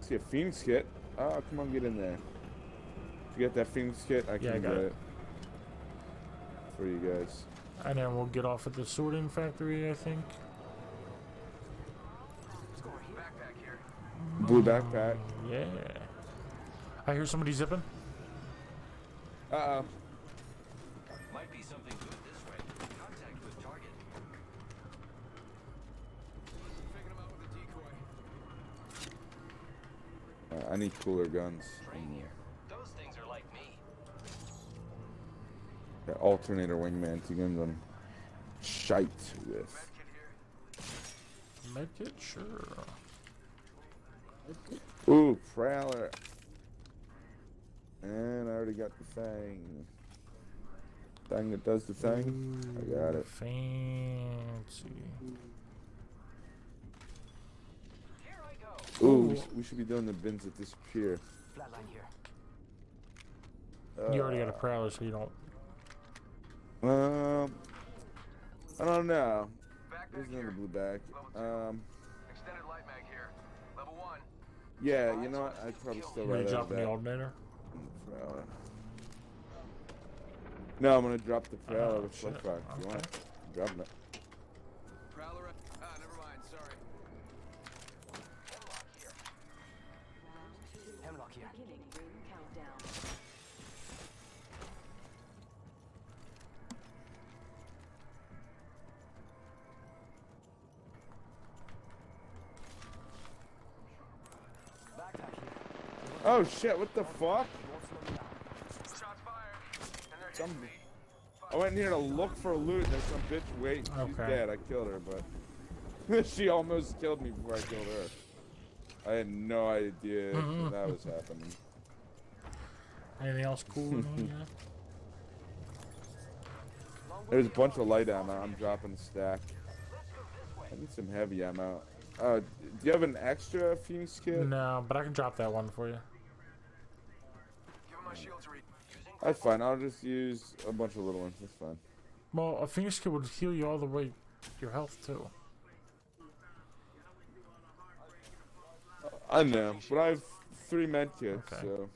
See a Phoenix kit. Oh, come on, get in there. You get that Phoenix kit? I can I got get it. it for you guys. And then we'll get off at the sorting factory, I think. Backpack here. Blue backpack. Yeah. I hear somebody zipping. Uh-oh. Might be something good this way. Contact with target. Picking him out with a decoy. I need cooler guns. Train here. Those things are like me. That alternator wingman, two guns I'm shite with. Make it sure. Ooh, Prowler. And I already got the thing. Thing that does the thing. I got it. Fancy. Here I go. Ooh, we should be doing the bins that disappear. Flatline here. You already got a prowler, so you don't. I don't know. Backpack There's another here. blue back. Extended light mag here. Level 1. Yeah, you know what? I'd probably still Are you rather have dropping the that. alternator? Prowler. No, I'm gonna drop the Prowler with shit. Flickrock. If you want it, I'm dropping it. Prowler. Never mind. Sorry. Hemlock here. Beginning ring countdown. Backpack here. Oh shit! What the fuck? Shots fired. And they're Some. hitting me. I went in here to look for loot. There's some bitch waiting. She's Okay. dead. I killed her, but she almost killed me before I killed her. I had no idea that was happening. Anything else cool in here? There's a bunch of light ammo. I'm dropping a stack. I need some heavy ammo. Do you have an extra Phoenix kit? No, but I can drop that one for you. Give him my shield to read. That's fine. I'll just use a bunch of little ones. That's fine. Well, a Phoenix kit would heal you all the way your health too. I know, but I have 3 med kits, Okay. so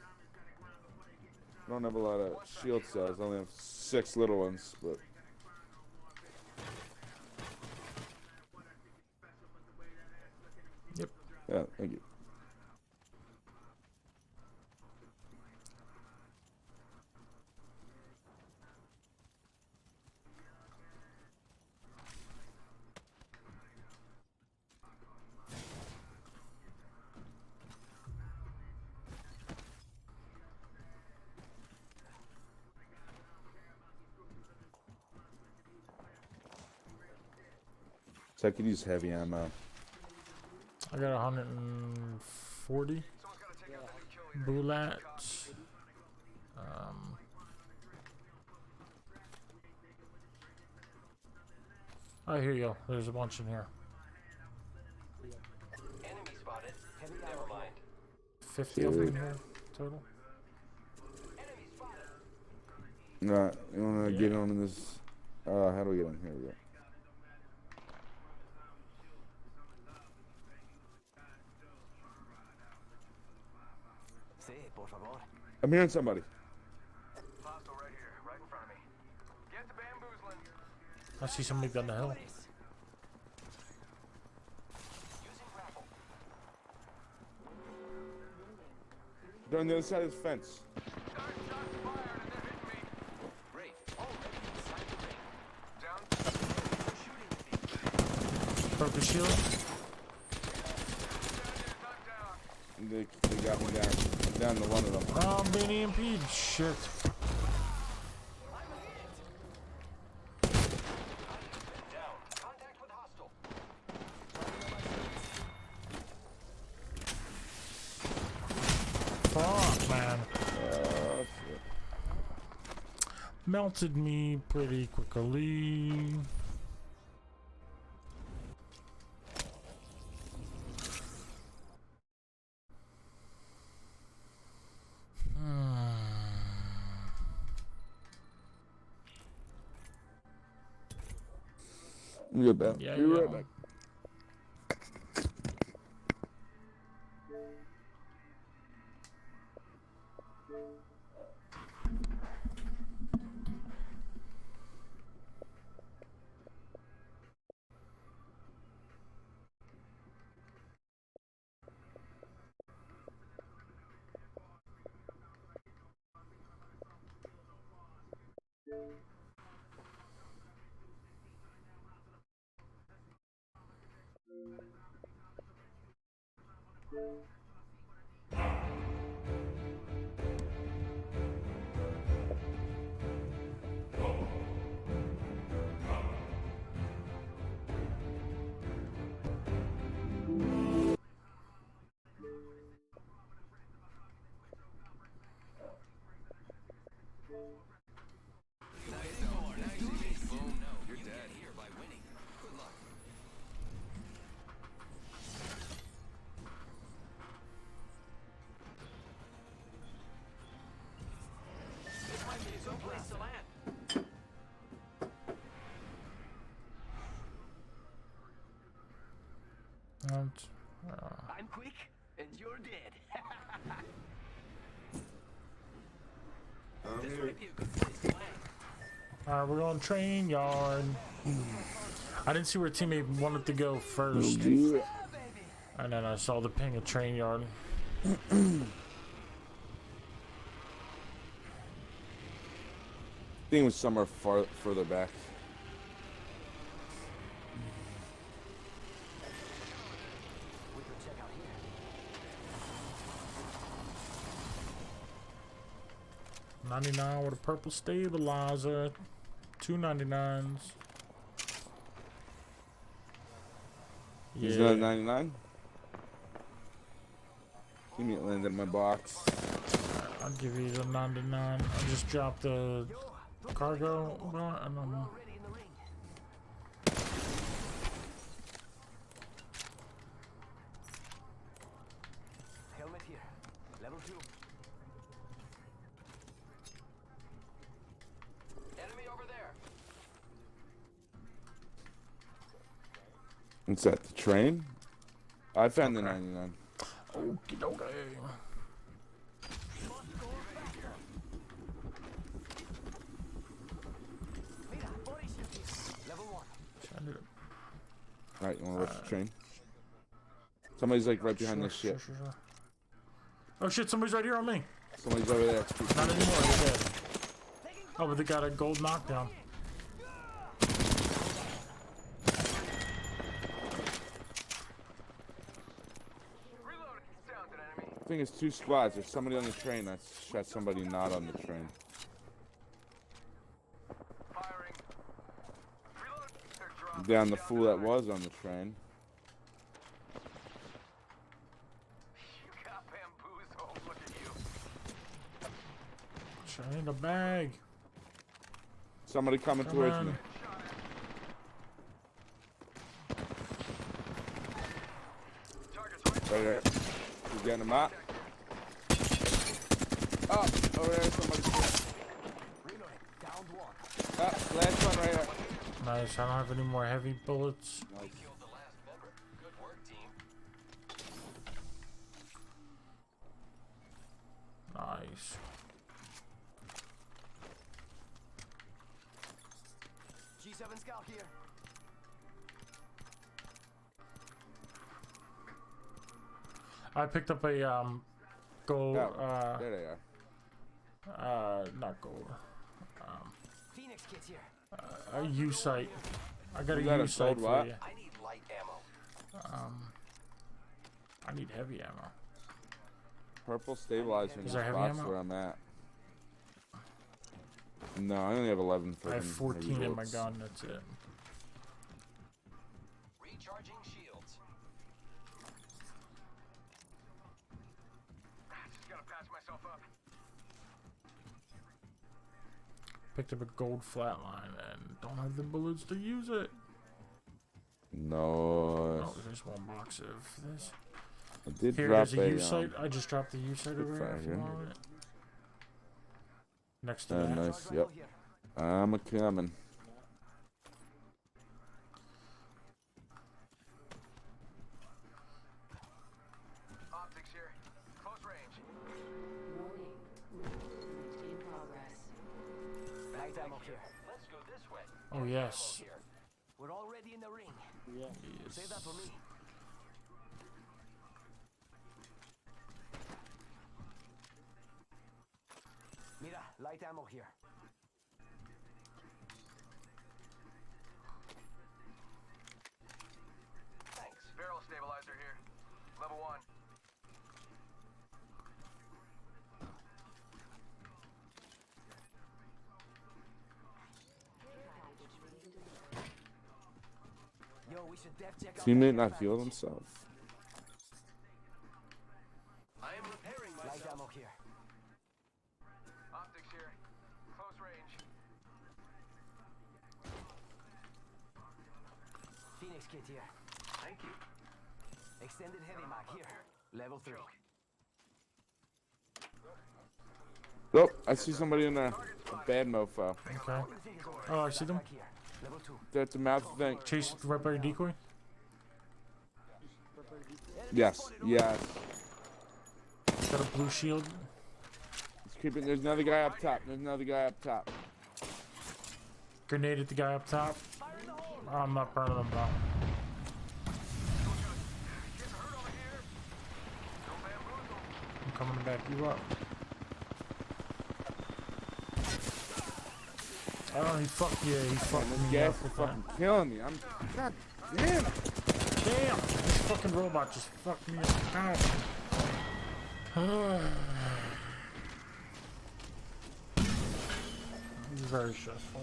I don't have a lot of shield cells. I only have 6 little ones, but Yep. yeah, thank you. So I could use heavy ammo. I got 140 Someone's got to take out the new kill leader. bullets. I hear you. There's a bunch in here. Enemy spotted. Never mind. 50 of them in here total. Right, you wanna get on this? How do we get on here? We go. Sí, por favor. I'm hearing somebody. Hostile right here, right in front of me. Get the bamboozling. I see somebody down the hill. Using grapple. They're on the other side of the fence. Start shots fired and they're hitting me. Great. Already inside the ring. Down. Shooting me. Purple shield. Knocked down. They got me down. Down to one of them. Oh, I'm being EMP'd. Shit. Down. Contact with hostile. Fuck, man. Shit. Melted me pretty quickly. You're back. Yeah, Be right yeah. back. Boom. No, you're dead. Here by winning. Good luck. This might be some place to land. I'm quick, and you're dead. This might be a good place to land. Alright, we're going train yard. I didn't see where teammate wanted to go first. And then I saw the ping of train yard. I think it was somewhere further back. We could check out here. 99 with a purple stabilizer. 299s. He's not 99. Give me it land in my box. I'll give you the 99. I just dropped the cargo. And Already in the ring. Helmet here. Level 2. Enemy over there. What's that? The train? I found the 99. Okie dokie. Mira, body shifting. Level 1. Alright, you wanna rush the train? Somebody's like right behind this shit. Sure. Oh shit, somebody's right here on me. Somebody's over there. Not anymore, they're dead. Oh, but they got a gold knockdown. Reloading. Downed an enemy. I think it's 2 squads. There's somebody on the train that shot somebody not on the train. Firing. Reload. They're dropping. Down the fool that was on the train. You got bamboozled. Look at you. I need a bag. Somebody coming Come towards on. me. Target's Right there. You getting him out? Oh, over there, somebody's here. Reloading. Downed 1. Ah, last one right there. Nice, I don't have any more heavy bullets. Nice. Killed the last member. Good work, team. Nice. G7 scout here. I picked up a gold. Oh, there they are. Not gold. Phoenix kit here. A U sight. I got a You got a U sight gold for what? you. I need light ammo. I need heavy ammo. Purple stabilizer in Is this there heavy box ammo? where I'm at. No, I only have 11 I have freaking 14 heavy in my bullets. gun. That's it. Recharging shields. Just gotta patch myself up. Picked up a gold flatline and don't have the bullets to use it. No. Oh, there's one box of this. I did Here, drop there's a U a sight. I just dropped the U sight over here. If you fire. want it. Next to that. nice. Yep. I'm a coming. Optics here. Close range. Warning. Movement in progress. Light ammo here. Let's go this way. Oh yes. We're already in the ring. Yes. Save that for me. Mira, light ammo here. Thanks. Barrel stabilizer here. Level 1. Yo, we should def check out Teammate that not package. healed himself. I am repairing myself. Light ammo here. Optics here. Close range. Phoenix kit here. Thank you. Extended heavy mag here. Level 3. Oh, I see somebody in there. A bad mofo. Okay. Oh, I see them. Back here. Level 2. That's a mouth thing. Chase right by your decoy. Yes, yes. Got a blue shield. It's creeping. There's another guy up top. There's another guy up top. Grenade at the guy up top. I'm not burning them though. Getting hurt over here. No bamboozle. I'm coming to back you up. Oh, he fucked you. He fucked And this me gas up is with that. fucking killing me. I'm. God damn it. Damn! This fucking robot just fucked me up. Ow. It's very stressful.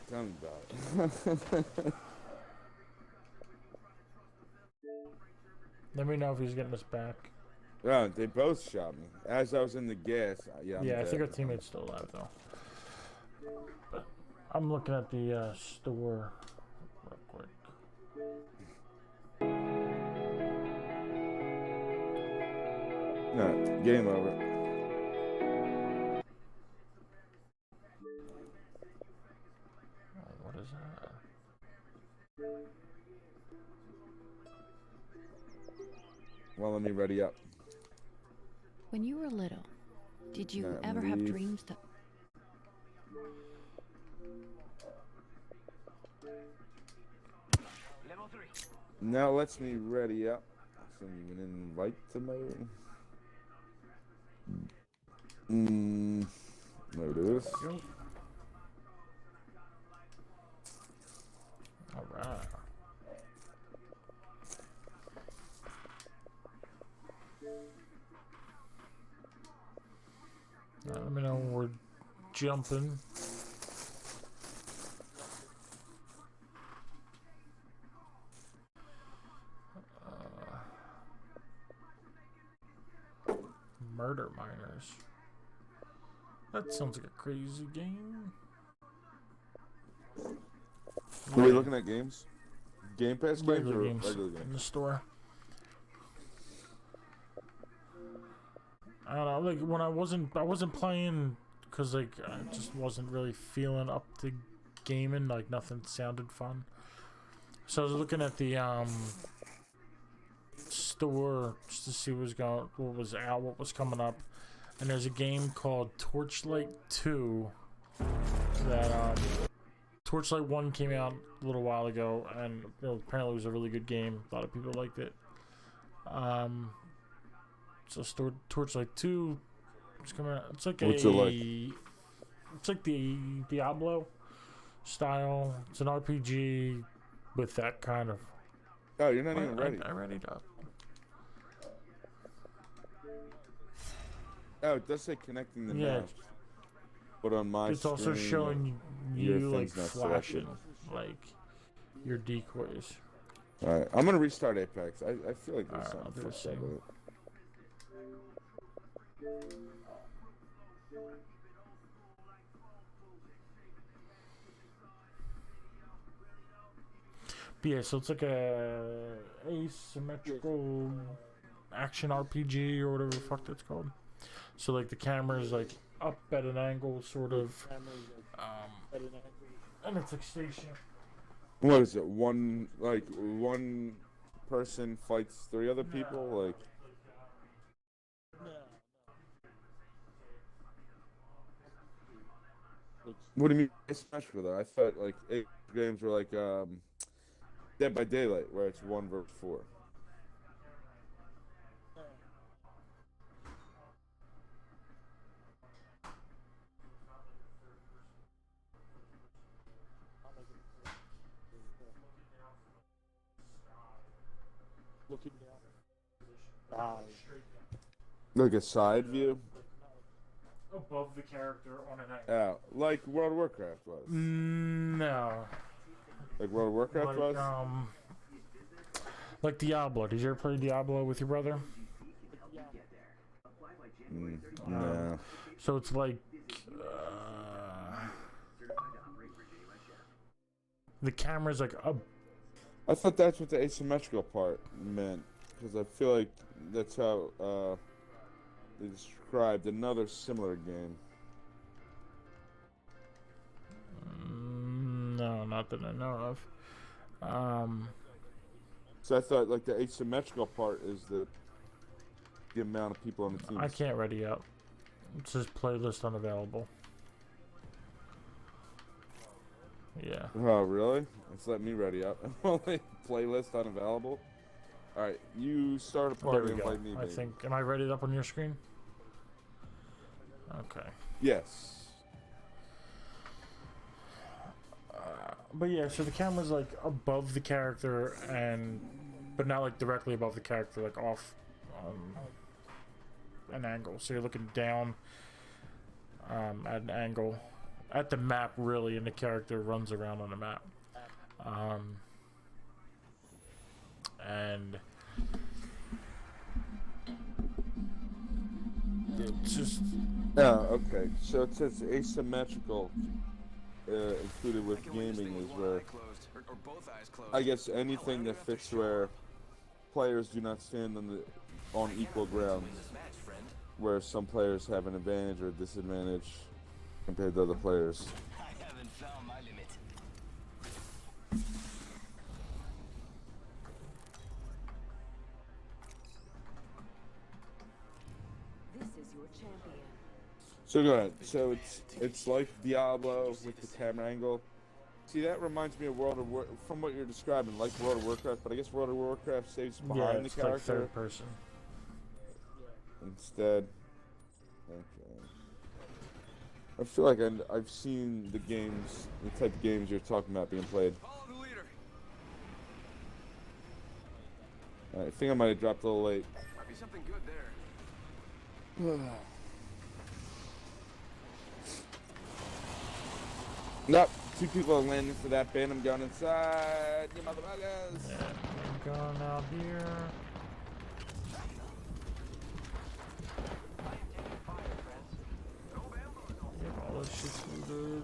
Tell me about it. Let me know if he's getting us back. Yeah, they both shot me as I was in the gas. Yeah, I'm Yeah, I think our dead. teammate's still alive though. But I'm looking at the store real quick. No, game over. Oh, what is that? Well, let me ready up. When you were little, did you No, ever have leave. dreams that... Level 3. Now lets me ready up. Send you an invite to my. There it is. Alright. Let me know when we're jumping. Murder miners. That sounds like a crazy game. Are we looking at games? Game Pass games Regular or games regular in games? the store. I don't know. Like when I wasn't playing because like I just wasn't really feeling up to gaming. Like nothing sounded fun. So I was looking at the store just to see what was out, what was coming up, and there's a game called Torchlight 2 that Torchlight 1 came out a little while ago, and apparently it was a really good game. A lot of people liked it. So Torchlight 2 is coming out. It's like What's it like? It's like the Diablo style. It's an RPG with that kind of. Oh, you're not even ready. I read it up. Oh, it does say connecting the Yeah. mouse. But on my It's also screen, showing your you like thing's not flashing, selected. like your decoys. Alright, I'm gonna restart Apex. I feel like there's Alright, I'll something do the fucked up same. with it. But yeah, so it's like a asymmetrical action RPG or whatever the fuck that's called. So like the camera's like up at an angle, sort of, and it's like stationary. What is it? One person fights 3 other people? Like, what do you mean asymmetrical though? I thought like 8 games were like Dead by Daylight, where it's 1 versus 4. Like a side view? Above the character on an angle. Yeah, like World of Warcraft was. No. Like World of Warcraft was? Like Diablo. Did you ever play Diablo with your brother? No. So it's like the camera's like up. I thought that's what the asymmetrical part meant, because I feel like that's how they described another similar game. No, not that I know of. So I thought like the asymmetrical part is the amount of people on the team. I can't ready up. It says playlist unavailable. Yeah. Oh, really? It's letting me ready up. Only playlist unavailable. All right, you start a There party we and go. invite me. I Baby. think. Am I ready up on your screen? Okay. Yes. But yeah, so the camera's like above the character, but not like directly above the character, like off an angle. So you're looking down at an angle at the map, really, and the character runs around on the map. And it's just. Oh, okay. So it says asymmetrical included with gaming is where I guess anything that fits where players do not stand on equal ground, where some players have an advantage or disadvantage compared to other players. I haven't found my limit. This is your champion. So go ahead. So it's like Diablo with the camera angle. See, that reminds me of from what you're describing, like World of Warcraft, but I guess World of Warcraft stays Yeah, behind it's the like character third person. instead. Okay. I feel like I've seen the type of games you're talking about being played. Follow the leader. I think I might have dropped a little late. Might be something good there. Nope, 2 people are landing for that bin. I'm going inside. You motherfuckers. Yeah, I'm going out here. Yep, all this shit's looted.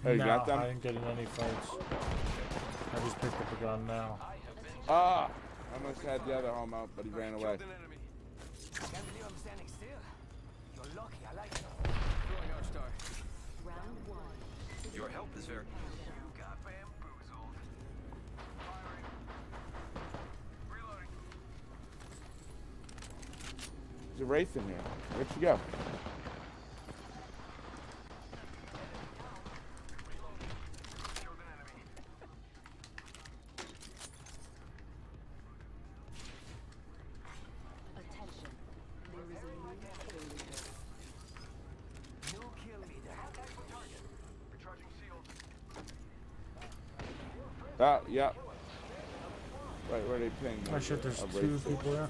Hey, you No, got them? I didn't get in any fights. I just picked up a gun now. Ah! I almost had the other home out, but he ran away. Can't believe I'm standing still. You're lucky. I like it. Throwing Archstar. Round 1. Your help is very. You got bamboozled. Firing. Reloading. a Wraith in here. Where'd she go? Attention. There is a new kill leader. New kill leader. Recharging shield. Ah, yeah. Right, where are they ping? Oh shit, there's A two Wraith. people there.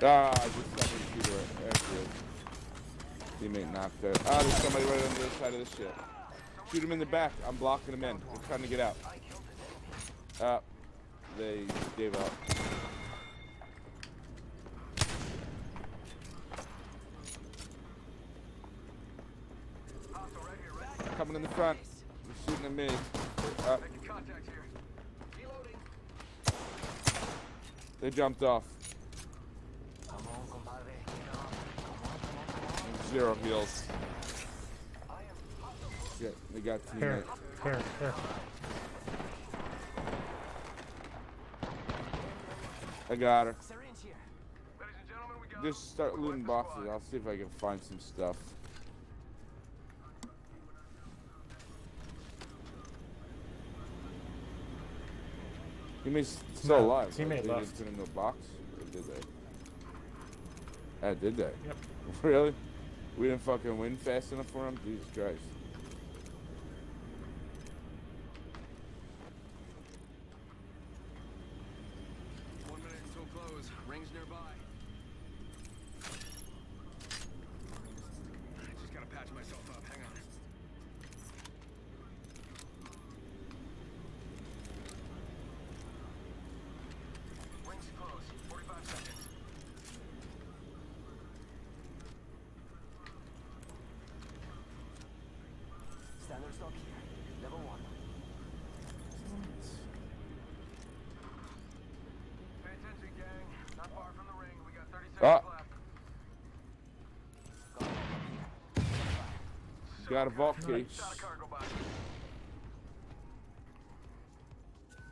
Ah, I just got the shooter. There she is. Teammate knocked out. Ah, there's somebody right on the other side of this shit. Shoot him in the back. I'm blocking him in. They're trying to get out. Ah, they gave up. Coming in the front. They're shooting at me. Ah, Making contact here. Reloading. they jumped off. Come on, compadre. Zero heals. Yeah, they got Here, teammate. here. I got her. Syringe here. Ladies and gentlemen, we got Just start looting boxes. I'll see if I can find some stuff. Teammate's still No, alive. teammate right? They left. didn't put him in the box? Or did they? Did they? Yep. Really? We didn't fucking win fast enough for him? Jesus Christ. One minute until close. Rings nearby. Just gotta patch myself up. Hang on. rings close. 45 seconds. Standard stock here. Level 1. Pay attention, gang. Not far from the ring. We got 30 Ah. seconds left. Got a vault key. Shot a cargo box.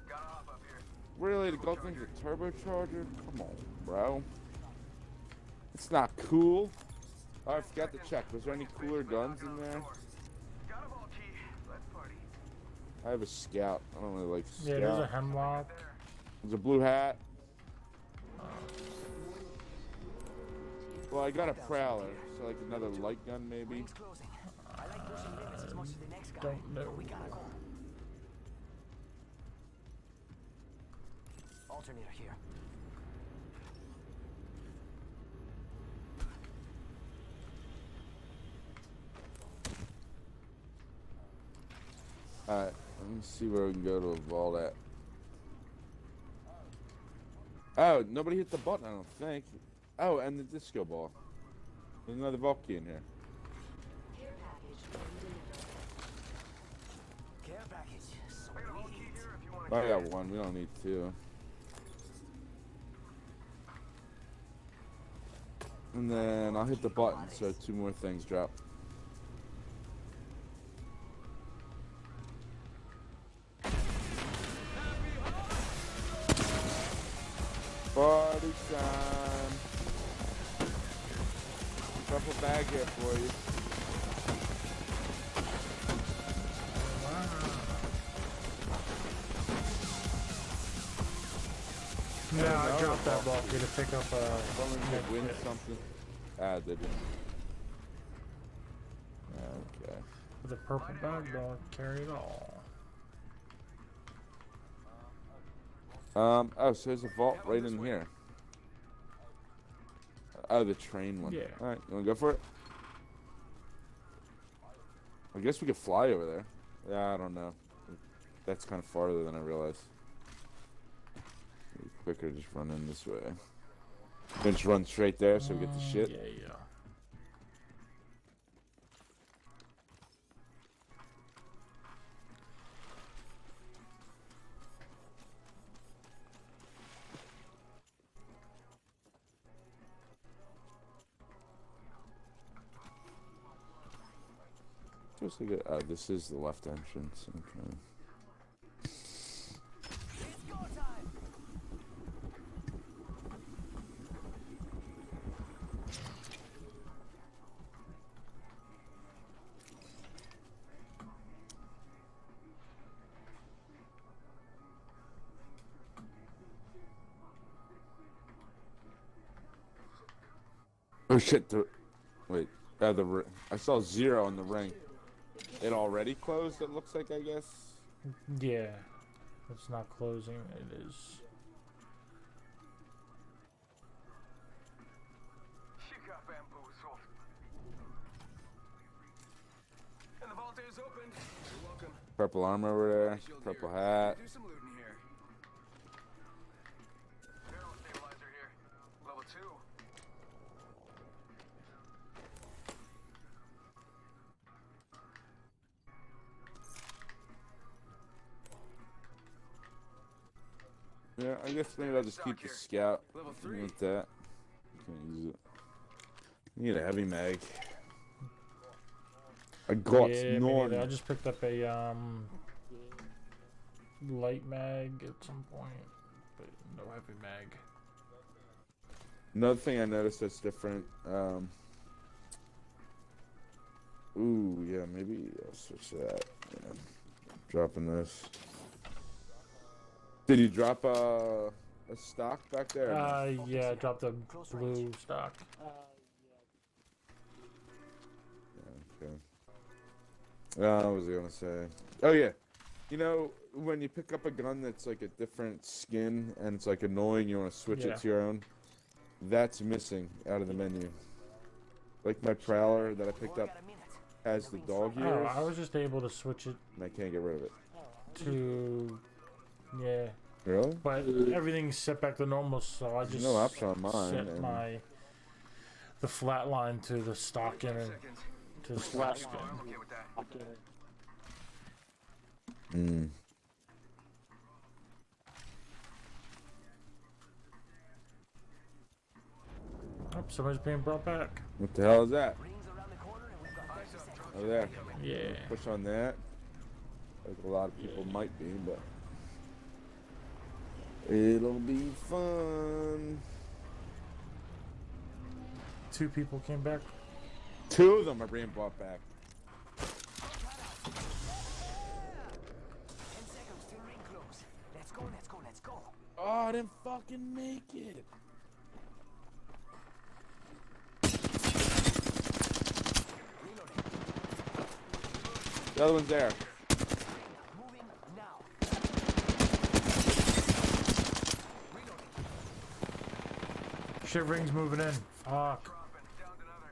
Gotta hop up here. Really? The gold thing's a turbocharger? Come on, bro. It's not cool. Oh, I forgot to check. Was there any cooler guns in there? Got a vault key. Let's party. I have a scout. I don't really like scout. Yeah, there's a hemlock. There's a blue hat. Well, I got a prowler, so like another light gun maybe. Rings closing. I like pushing limits as much as the next guy. Don't know. But we gotta go. Alternator here. Alright, let me see where we can go to a vault at. Oh, nobody hit the button, I don't think. Oh, and the disco ball. There's another vault key in here. Care package being delivered. Care package. I got a vault key Sweet. here if you want to I got one, we don't need two. And then I'll hit the button, so two more things drop. Party time. Purple bag here for you. Yeah, I dropped that vault key to pick up Someone could win something. Ah, they didn't. Okay. with a purple bag, don't carry it all. Oh, so there's a vault right in here. Oh, the train one. Yeah. Alright, you wanna go for it? I guess we could fly over there. Yeah, I don't know. That's kind of farther than I realized. Maybe quicker to just run in this way. Then just run straight there so we get the shit. Yeah. Just like oh, this is the left entrance. Okay. Oh shit! Wait. I saw 0 in the ring. It already closed. It looks like. I guess. Yeah. It's not closing. It is. You got bamboozled. And the vault is open. You're welcome. Purple armor over there. Purple hat. Do some looting here. Barrel stabilizer here. Level 2. Yeah, I guess maybe I'll just keep the scout. Level 3. With that. Can't use it. Need a heavy mag. I got Yeah, me none. neither. I just picked up a light mag at some point, but no heavy mag. Another thing I noticed that's different. Ooh, yeah, maybe I'll switch to that. Yeah. Dropping this. Did you drop a stock back there? or no? Yeah, I dropped the blue stock. Okay. What was I gonna say? Oh yeah, you know when you pick up a gun that's like a different skin and it's like annoying, you want to switch Yeah. it to your own. That's missing out of the menu. Like my Prowler that I picked up has the dog ears, Oh, I was just able to switch it and I can't get rid of it. to, yeah. Really? But everything's set back to normal, so I There's just no option on mine. set and the flat line to the stock inner, to the stock skin. I'm okay with that. Mm. Oh, somebody's being brought back. What the hell is that? Oh, there. Yeah. Push on that. Like a lot of people might be, but it'll be fun. 2 people came back. 2 of them are being brought back. 10 seconds till ring close. Let's go, let's go, let's go. Oh, I didn't fucking make it. The other one's there. Moving now. Shit ring's moving in. Fuck. Dropping. Down another.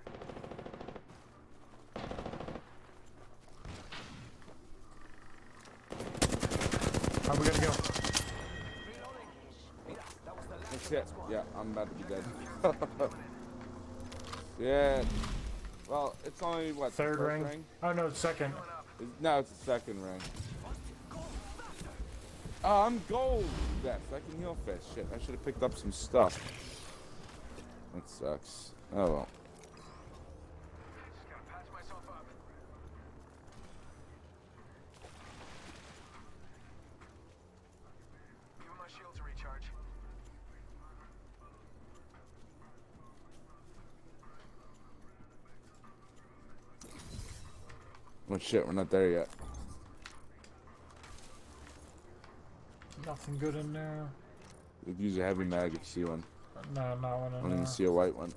How we gotta go? That's it. Yeah, I'm about to be dead. Yeah. Well, it's only what? the Third first ring? Oh no, it's second. No, it's the second ring. Oh, I'm gold. Vest. I can heal fast. Shit, I should have picked up some stuff. That sucks. Oh well. Just gotta patch myself up. Give my shield to recharge. Oh shit, we're not there yet. Nothing good in there. We'd use a heavy mag if you see one. No, not one I in don't there. even see a white one.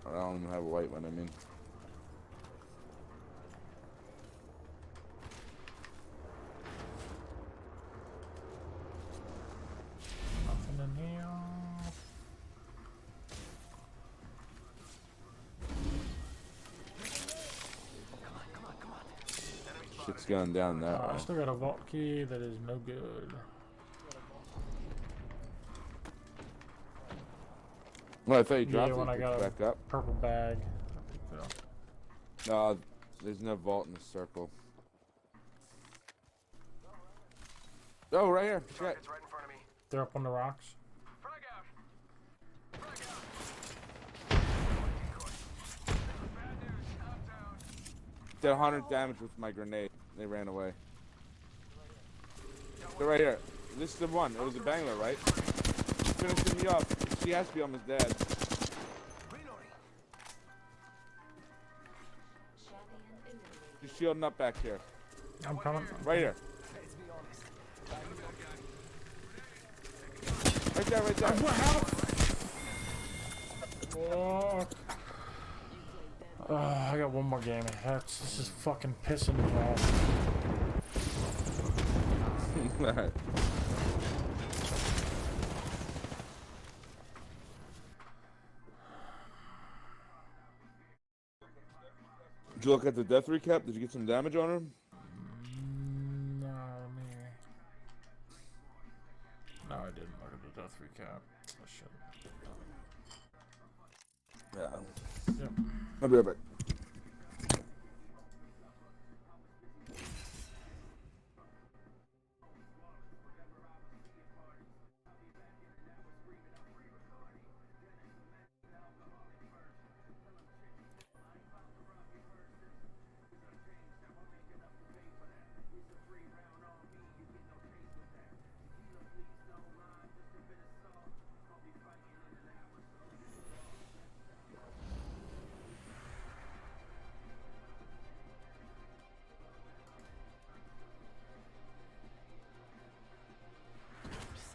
Or I don't even have a white one, I mean. Nothing in here. Shit's going down that I way. still got a vault key that is no good. Well, I thought you dropped Yeah, when it. I Pick got it a back up. purple bag. I picked it up. No, there's no vault in the circle. Oh, right here. Shit. Target's right in front of me. They're up on the rocks. Frag out. Frag out. Bad news. Uptown. Did 100 damage with my grenade. They ran away. They're right here. This is the one. It was a bangler, right? Finishing me off. She has to be almost dead. Just shielding up back here. I'm coming. Right here. Right there, right there. Oh, I got one more game. This is fucking pissing me off. Alright. Did you look at the death recap? Did you get some damage on her? No, no, I didn't look at the death recap. I should. Yeah. Yep. I'll be right back.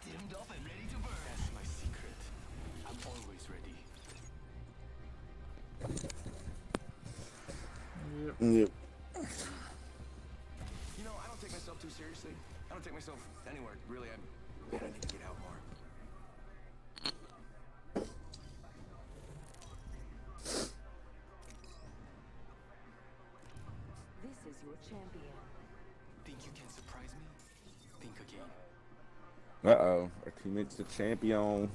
Steamed up and ready to burn. That's my secret. I'm always ready. Yep. Yep. You know, I don't take myself too seriously. I don't take myself anywhere, really. I need to get out more. This is your champion. Think you can surprise me? Think again. Uh-oh. Our teammate's the champion.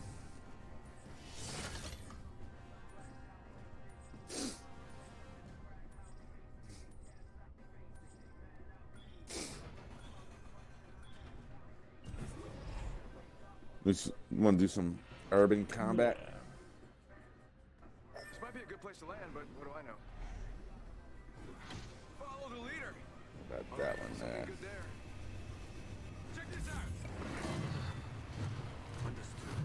Just want to do some urban combat. This might be a good place to land, but what do I know? Follow the leader. About that one there. Good there. Check this out. Understood.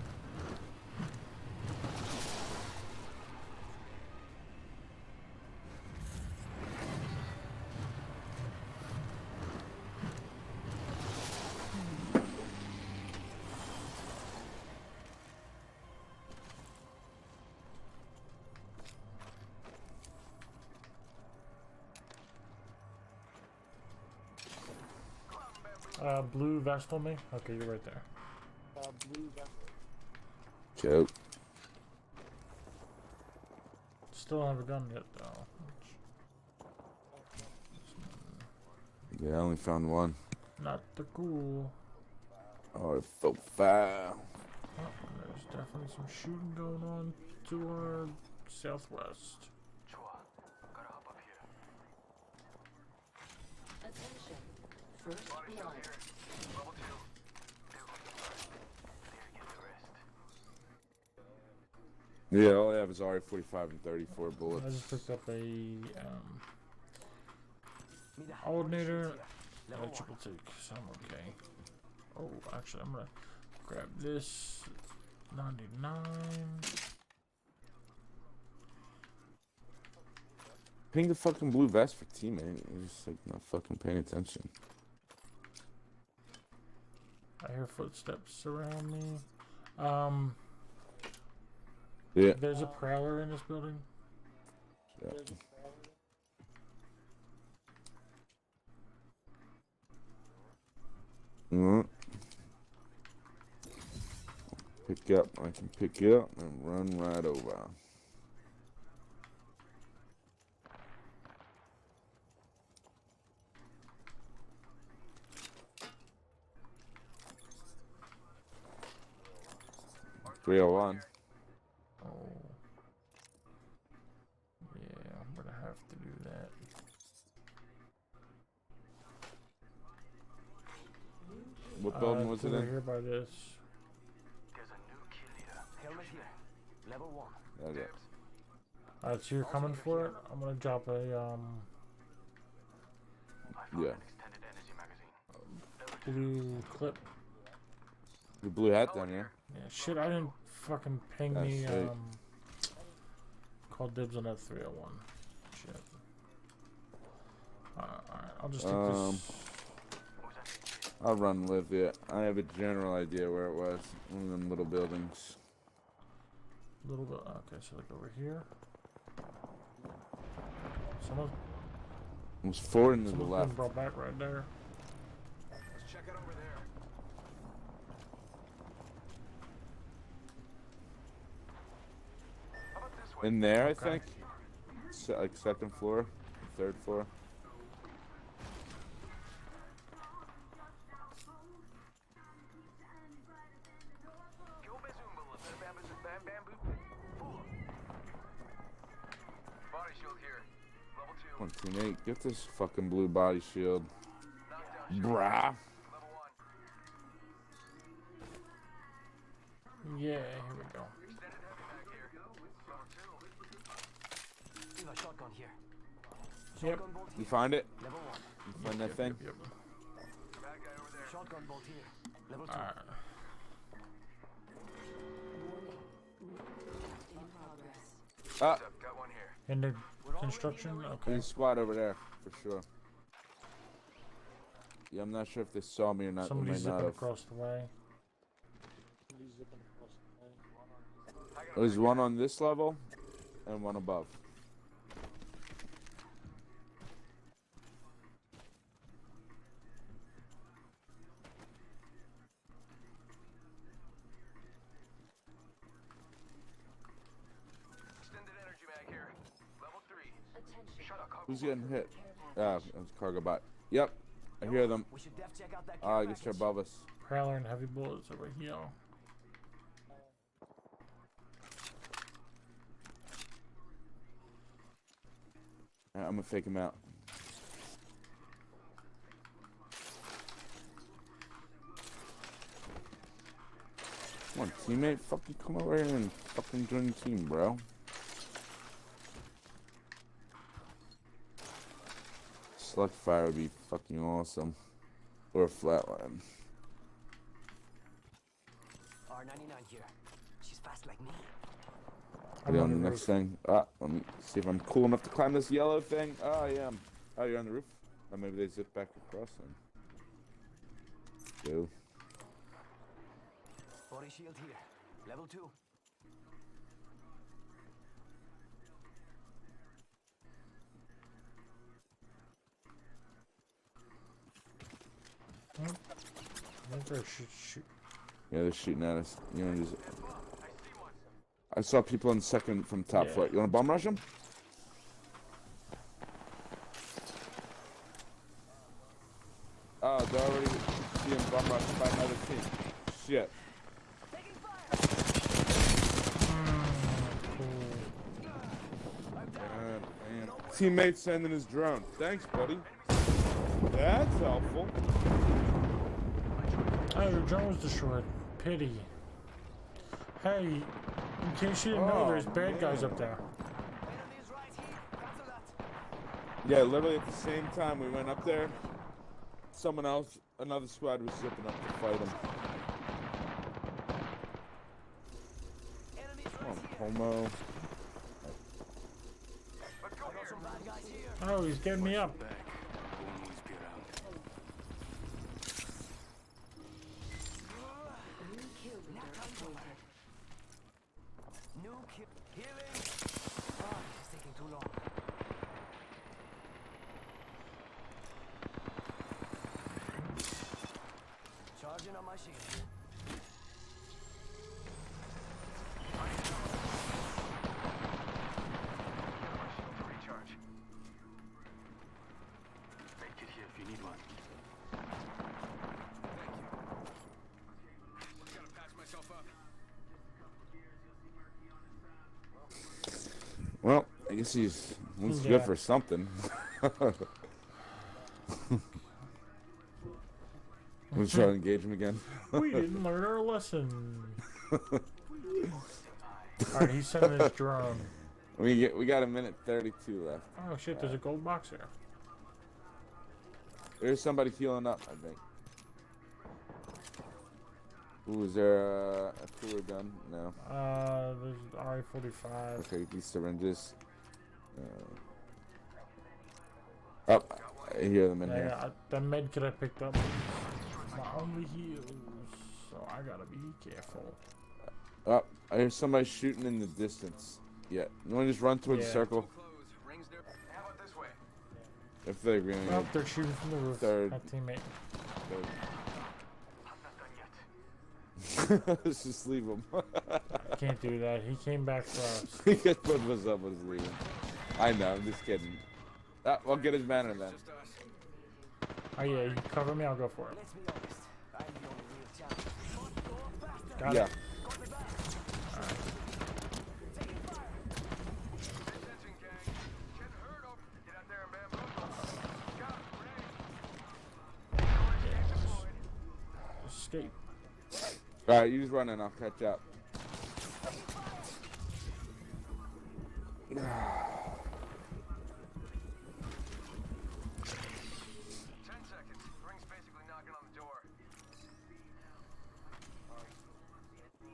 Blue vest on me? Okay, you're right there. Joke. Still don't have a gun yet, though. Yeah, I only found one. Not the cool. Oh, it's so foul. Oh, there's definitely some shooting going on to our southwest. Attention. First blood. Yeah, all I have is RA-45 and 34 I bullets. just picked up a alternator and a triple take, so I'm okay. Oh, actually, I'm gonna grab this 99. Ping the fucking blue vest for teammate. You're just like not fucking paying attention. I hear footsteps around me. Yeah. There's a prowler in this building. Yeah. Pick up. I can pick you up and run right over. .301. Oh. Yeah, I'm gonna have to do that. What building was it over in? here by this. There's a new kill leader. Helmet here. Level 1. Okay. Alright, so you're coming for it? I'm gonna drop a Yeah. Extended energy magazine. blue clip. The blue hat down here. Yeah, shit, I didn't fucking ping That's me, sick. call dibs on that 301. Shit. Alright, I'll just take this. I'll run with it. I have a general idea where it was. One of them little buildings. A little bit, okay, so like over here. Someone, Almost forward and to the someone's left. being brought back right there. Let's check it over there. How about this way? In there, Okay. I think. Like second floor, third floor. Go bamboo. Fool. Body shield here. Level 2. Come on, teammate, get this fucking blue body shield. Knockdown shield. Brah. Level 1. Yeah, here we go. Extended heavy mag here. Level 2. Leave a shotgun here. Yep. Shotgun bolt You here. find it? Level 1. You find that thing? Yep. Bad guy over there. Shotgun bolt here. Level 2. Alright. In progress. Ah, What's up? Got one here. In the construction? Okay. there's a squad over there for sure. Yeah, I'm not sure if they saw me or not. They Somebody's might not zipping have. across the way. There's one on this level and one above. Extended energy mag here. Level 3. Attention. Shut up, Cock. Who's getting hit? Care Ah, package. it's cargo bot. Yep, I hear them. We should def check out that Ah, I care guess they're package. above us. Prowler and heavy bullets over here. I'm gonna fake him out. Come on, teammate. Fucking come over here and fucking join the team, bro. Select fire would be fucking awesome. Or a flatline. R99 here. She's fast like me. Are you on the next thing? Ah, let me see if I'm cool enough to climb this yellow thing. Oh, I am. Oh, you're on the roof? Oh, maybe they zip back across then. Go. Body shield here. Level 2. I think they're shoot. Yeah, they're shooting at us. You know, just... I saw people on the second from top Yeah. floor. You want to bomb rush them? Oh, they're already being bomb rushed by another team. Shit. Taking fire! God, man. Teammate sending his drone. Thanks, buddy. That's helpful. Oh, your drone was destroyed. Pity. Hey, in case you didn't know, Oh, there's bad guys up there. Enemies right here. Cancel that. Yeah, literally at the same time we went up there, someone else, another squad was zipping up to fight him. Enemies Come right on, here. homo. Let's go here. Some bad guys here. Oh, he's getting me up. New kill leader appointed. New kill. Healing. Ah, this is taking too long. Charging on my shield. Shield to recharge. Make it here if you need one. Just gotta patch myself up. Well, I guess he's Yeah. good for something. We'll try to engage him again. We didn't learn our lesson. Alright, he's sending his drone. We got a minute 32 left. Oh shit, there's a gold box there. There's somebody healing up, I think. Ooh, is there a cooler gun? No. There's RA-45. Okay, these syringes. Oh, I hear them in here. Yeah, the med kit I picked up. My only heals, so I gotta be careful. Oh, I hear somebody shooting in the distance. Yeah, you want to just run towards the Yeah. circle? Close. Rings there. How about this way? If they're gonna Oh, get they're shooting from the roof. Third. My teammate. third. I'm not done yet. Let's just leave him. Can't do that. He came back for us. He just put us up as leaving. I know, I'm just kidding. I'll get his banner then. Oh yeah, you cover me, I'll go for it. Let's be honest. I'm the only real champion. Got Yeah. it. Attention, gang. Getting hurt over. Get out there and bamboozle. Got him, ready. Escape. Alright, you just run and I'll catch up. 10 seconds. Ring's basically knocking on the door.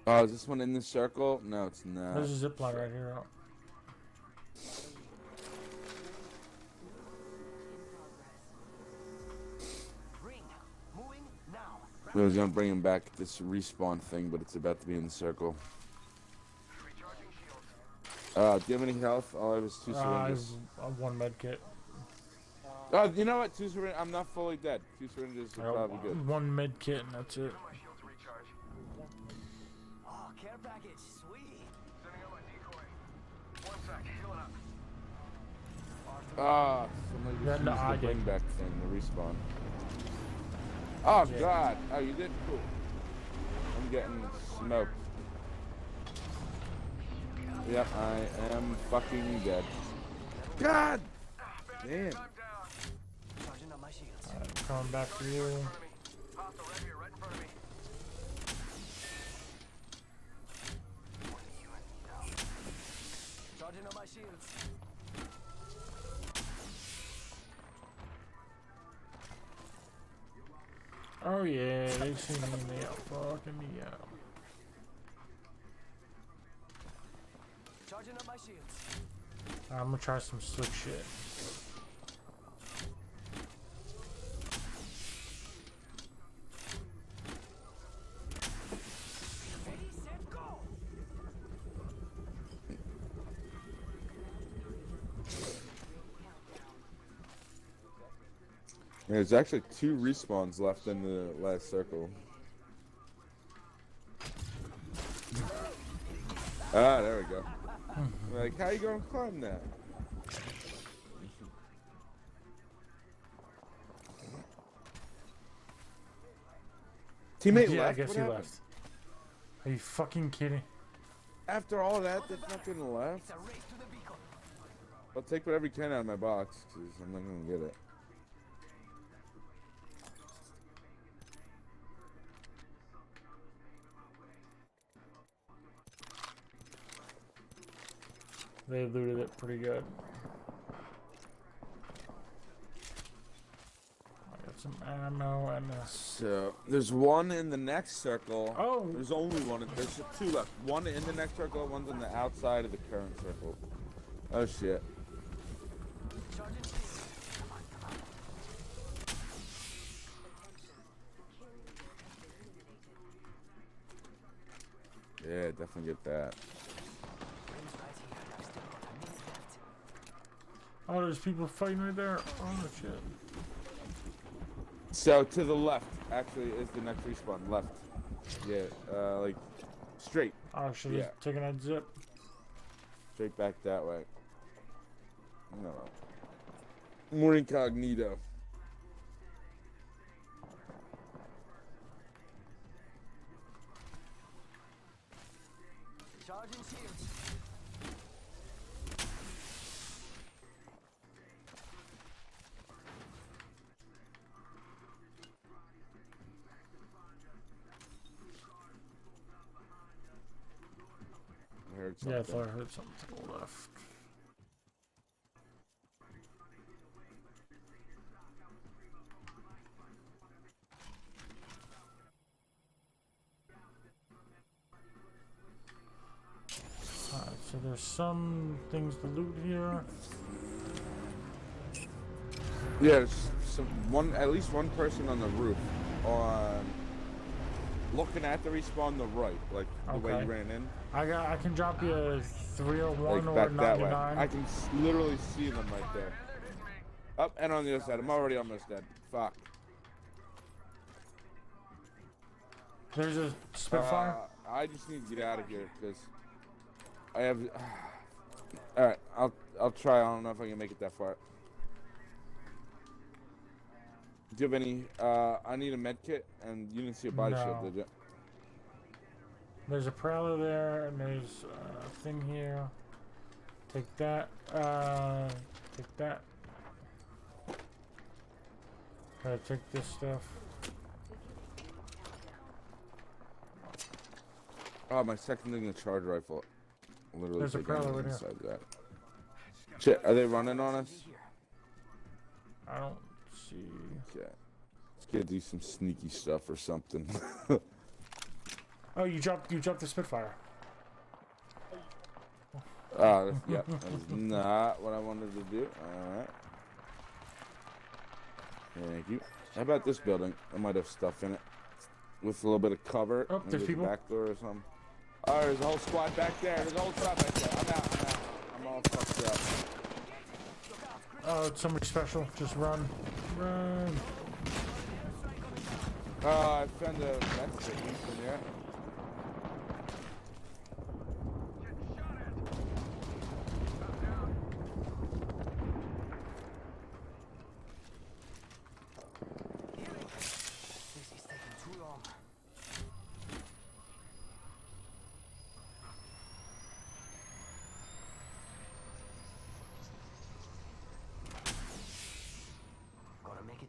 Oh, is this one in the circle? No, it's not. There's a zip line right here. Ring. Moving now. I was gonna bring him back at this respawn thing, but it's about to be in the circle. Recharging shields. Do you have any health? All I have is 2 I have syringes. one med kit. You know what? 2 syringes. I'm not fully dead. 2 syringes are probably good. One med kit and that's it. My shields recharge. Oh, care package. Sweet. Sending out my decoy. 1 sec. Healing up. Somebody Yeah, just no, used I the did. bring back thing, the respawn. Oh Yeah. God! Oh, you did? Cool. I'm getting smoked. Yep, I am fucking dead. God! Damn. Time down. Charging up my shields. Alright, I'm coming back for you. Hostile right here, right in front of me. Charging up my shields. Oh yeah, they see me and they out fucking me out. Charging up my shields. I'm gonna try some slick shit. Ready, set, go. There's actually 2 respawns left in the last circle. There we go. Like, how you gonna climb that? Teammate Yeah, left? I guess What he happened? left. Are you fucking kidding? After all that, there's nothing left. It's a race to the beacon. I'll take whatever you can out of my box, because I'm not gonna get it. They looted it pretty good. I got some ammo and So, there's one in the next circle. Oh! There's only one. There's 2 left. One in the next circle, one's on the outside of the current circle. Oh shit. Charging shields. Come on, come on. Yeah, definitely get that. Ring's right here. I've still got a minute left. oh, there's people fighting right there. Oh shit. So to the left, actually, is the next respawn. Left. Yeah, like straight. Oh, should have Yeah. taken that zip. Straight back that way. No. More incognito. Charging shields. I heard something. Yeah, I thought I heard something to the left. Alright, so there's some things to loot here. Yeah, there's at least one person on the roof, on looking at the respawn the right, like the way Okay. you ran in. I can drop you a 301 Like or back that way. 99. I can literally see them right there. Up and on the other side. I'm already almost dead. Fuck. There's a Spitfire. I just need to get out of here because I have. All right, I'll try. I don't know if I can make it that far. Do you have any? I need a med kit, and you didn't see a body shield, did you? There's a Prowler there, and there's a thing here. Take that. Take that. Gotta take this stuff. Oh, my second thing, the charge rifle. Literally There's a Prowler right inside that. Shit, are they running on us? I don't see. Okay. Let's go do some sneaky stuff or something. Oh, you dropped the Spitfire. Yeah, that's not what I wanted to do. Alright. Thank you. How about this building? I might have stuff in it. With a little bit of cover. Oh, there's people. A back door or something. Oh, there's a whole squad back there. There's a whole squad back there. I'm out. I'm all fucked up. Oh, it's somebody special. Just run. Run. Oh, I found a exit from there.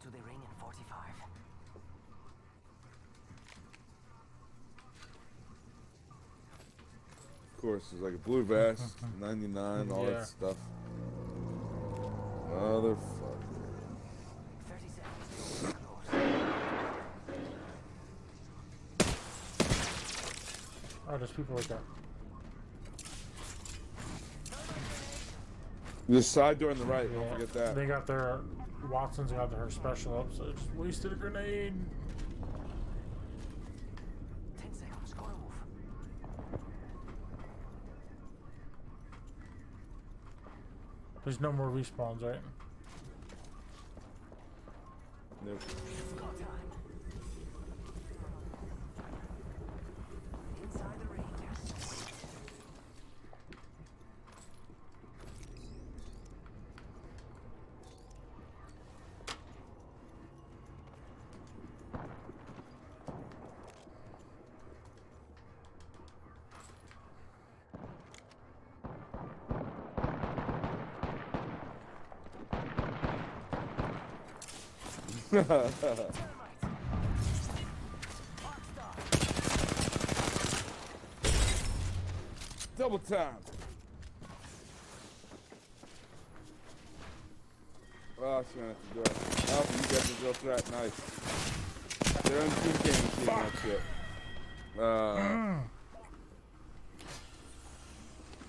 To the ring in 45. Of course, it's like a blue vest, 99, all that stuff. Motherfucker. 30 seconds. Oh, there's people like that. The side door on the right, don't forget that. They got their Watson's got her special up, so just wasted a grenade. 10 seconds, gotta move. There's no more respawns, right? Nope. Got time. Inside the ring. Double time. Oh, she went at the door. Oh, you got the drill threat. Nice. They're on team game. That shit.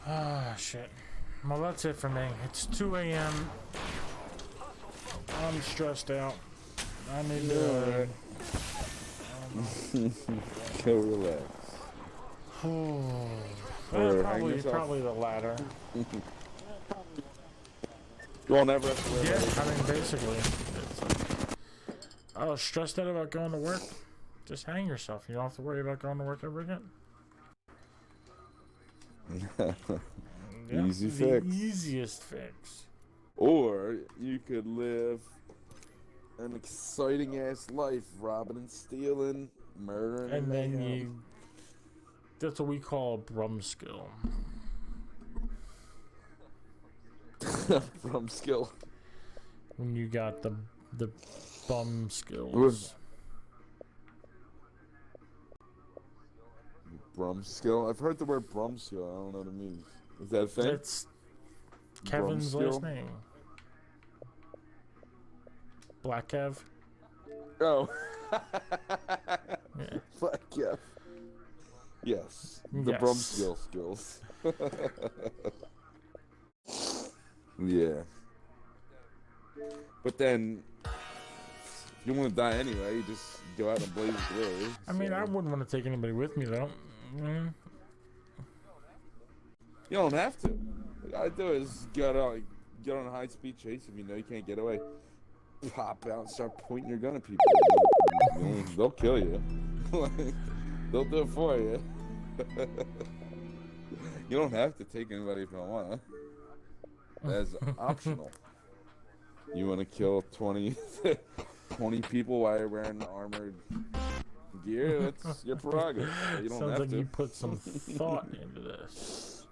Ah, shit. Well, that's it for me. It's 2 a.m. I'm stressed out. I need to. Go relax. Probably the latter. You won't ever have to worry about it. I mean, basically. I was stressed out about going to work. Just hang yourself. You don't have to worry about going to work ever again. Easy fix. The easiest fix. Or you could live an exciting ass life, robbing and stealing, murdering, and then you. That's what we call a brum skill. Brum skill. When you got the bum skills. Brum skill? I've heard the word brum skill. I don't know what it means. Is that a thing? That's Kevin's last name. Black Kev. Oh. Yeah. Black Kev. Yes. The brum skill skills. Yeah. But then, if you want to die anyway, you just go out and blaze glory. I mean, I wouldn't want to take anybody with me, though. Mm. You don't have to. What you gotta do is go out, like, get on a high-speed chase if you know you can't get away. Pop out and start pointing your gun at people. They'll kill you. They'll do it for you. You don't have to take anybody if you don't want to. That's optional. You want to kill 20 people while you're wearing armored gear? That's your prerogative. You don't Sounds have like to. you put some thought into this.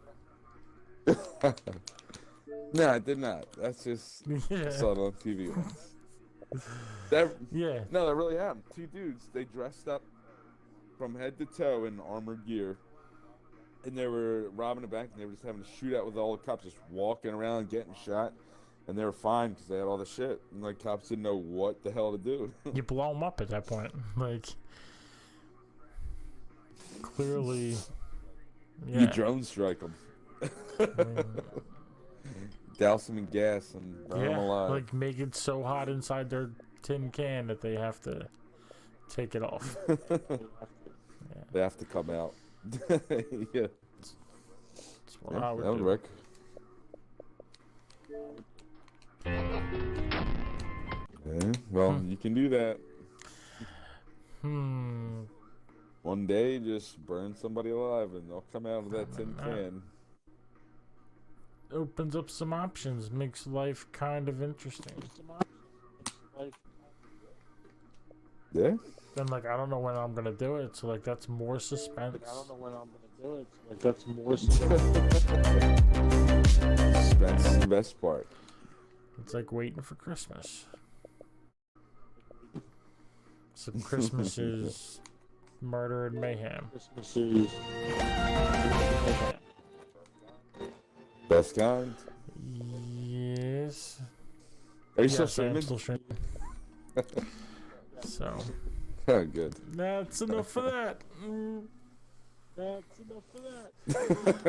No, I did not. That's just Yeah. saw it on TV once. That, Yeah. no, that really happened. Two dudes, they dressed up from head to toe in armored gear, and they were robbing a bank, and they were just having a shootout with all the cops, just walking around getting shot, and they were fine because they had all the shit, and the cops didn't know what the hell to do. You blow them up at that point. Like, clearly, yeah. You drone strike them. Douse them in gas and burn them Yeah, alive. like make it so hot inside their tin can that they have to take it off. They have to come out. Yeah. That's what Yeah, I would that would do. work. Yeah, well, you can do that. One day, just burn somebody alive, and they'll come out of that tin can. Opens up some options, makes life kind of interesting. Yeah. Then, like, I don't know when I'm gonna do it, so like that's more suspense. I don't know when I'm gonna do it, so like that's more Suspense is the best part. It's like waiting for Christmas. So Christmas is murder and mayhem. Christmas is Best kind. yes. Are you Yes, still I am streaming? still streaming. So Oh, good. that's enough for that. That's enough for that.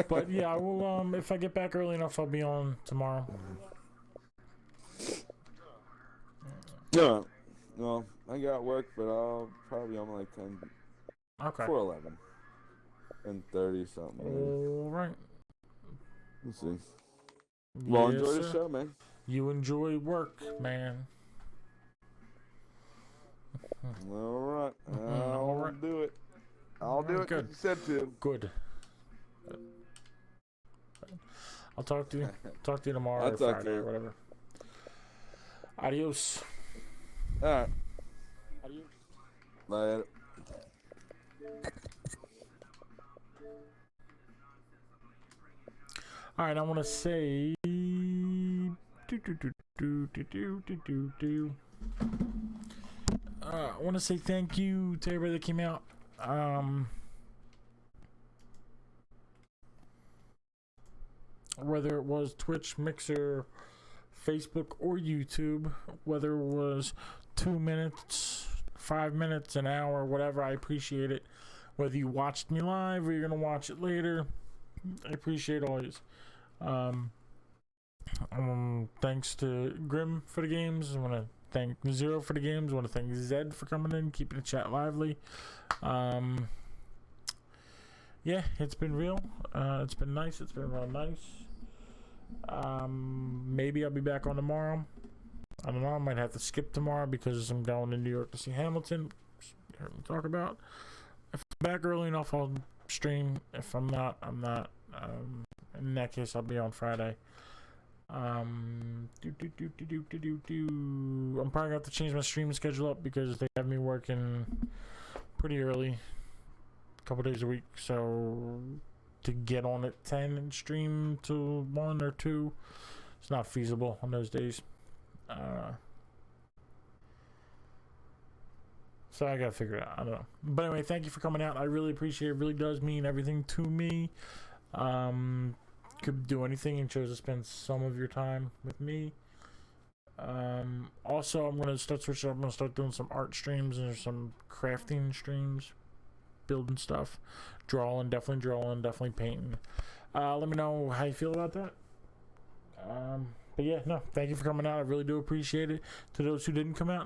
But yeah, I will. If I get back early enough, I'll be on tomorrow. No, no, I got work, but I'll probably on like 10, Okay. 4:11, and 30 something. All right. We'll see. Well, Yes, enjoy the sir. show, man. You enjoy work, man. All right, I'll All right. do it. I'll do it. 'cause Good. you said to. Good. I'll talk to you. Talk to you tomorrow I'll or talk to Friday you. or whatever. Adios. All right. Adios. Later. All right, I want to say. I want to say thank you to everybody that came out. Whether it was Twitch, Mixer, Facebook, or YouTube, whether it was 2 minutes, 5 minutes, an hour, whatever, I appreciate it. Whether you watched me live or you're going to watch it later, I appreciate all yous. Thanks to Grim for the games. I want to thank Zero for the games. I want to thank Zed for coming in, keeping the chat lively. Yeah, it's been real. It's been nice. It's been real nice. Maybe I'll be back on tomorrow. I don't know. I might have to skip tomorrow because I'm going to New York to see Hamilton. You heard me talk about. If I'm back early enough, I'll stream. If I'm not, I'm not. In that case, I'll be on Friday. I'm probably gonna have to change my streaming schedule up because they have me working pretty early, a couple days a week. So to get on at 10 and stream to 1 or 2, it's not feasible on those days. So I gotta figure it out. I don't know. But anyway, thank you for coming out. I really appreciate it. It really does mean everything to me. Could do anything and chose to spend some of your time with me. Also, I'm gonna start switching up. I'm gonna start doing some art streams and some crafting streams, building stuff, definitely painting. Let me know how you feel about that. But yeah, no, thank you for coming out. I really do appreciate it. To those who didn't come out,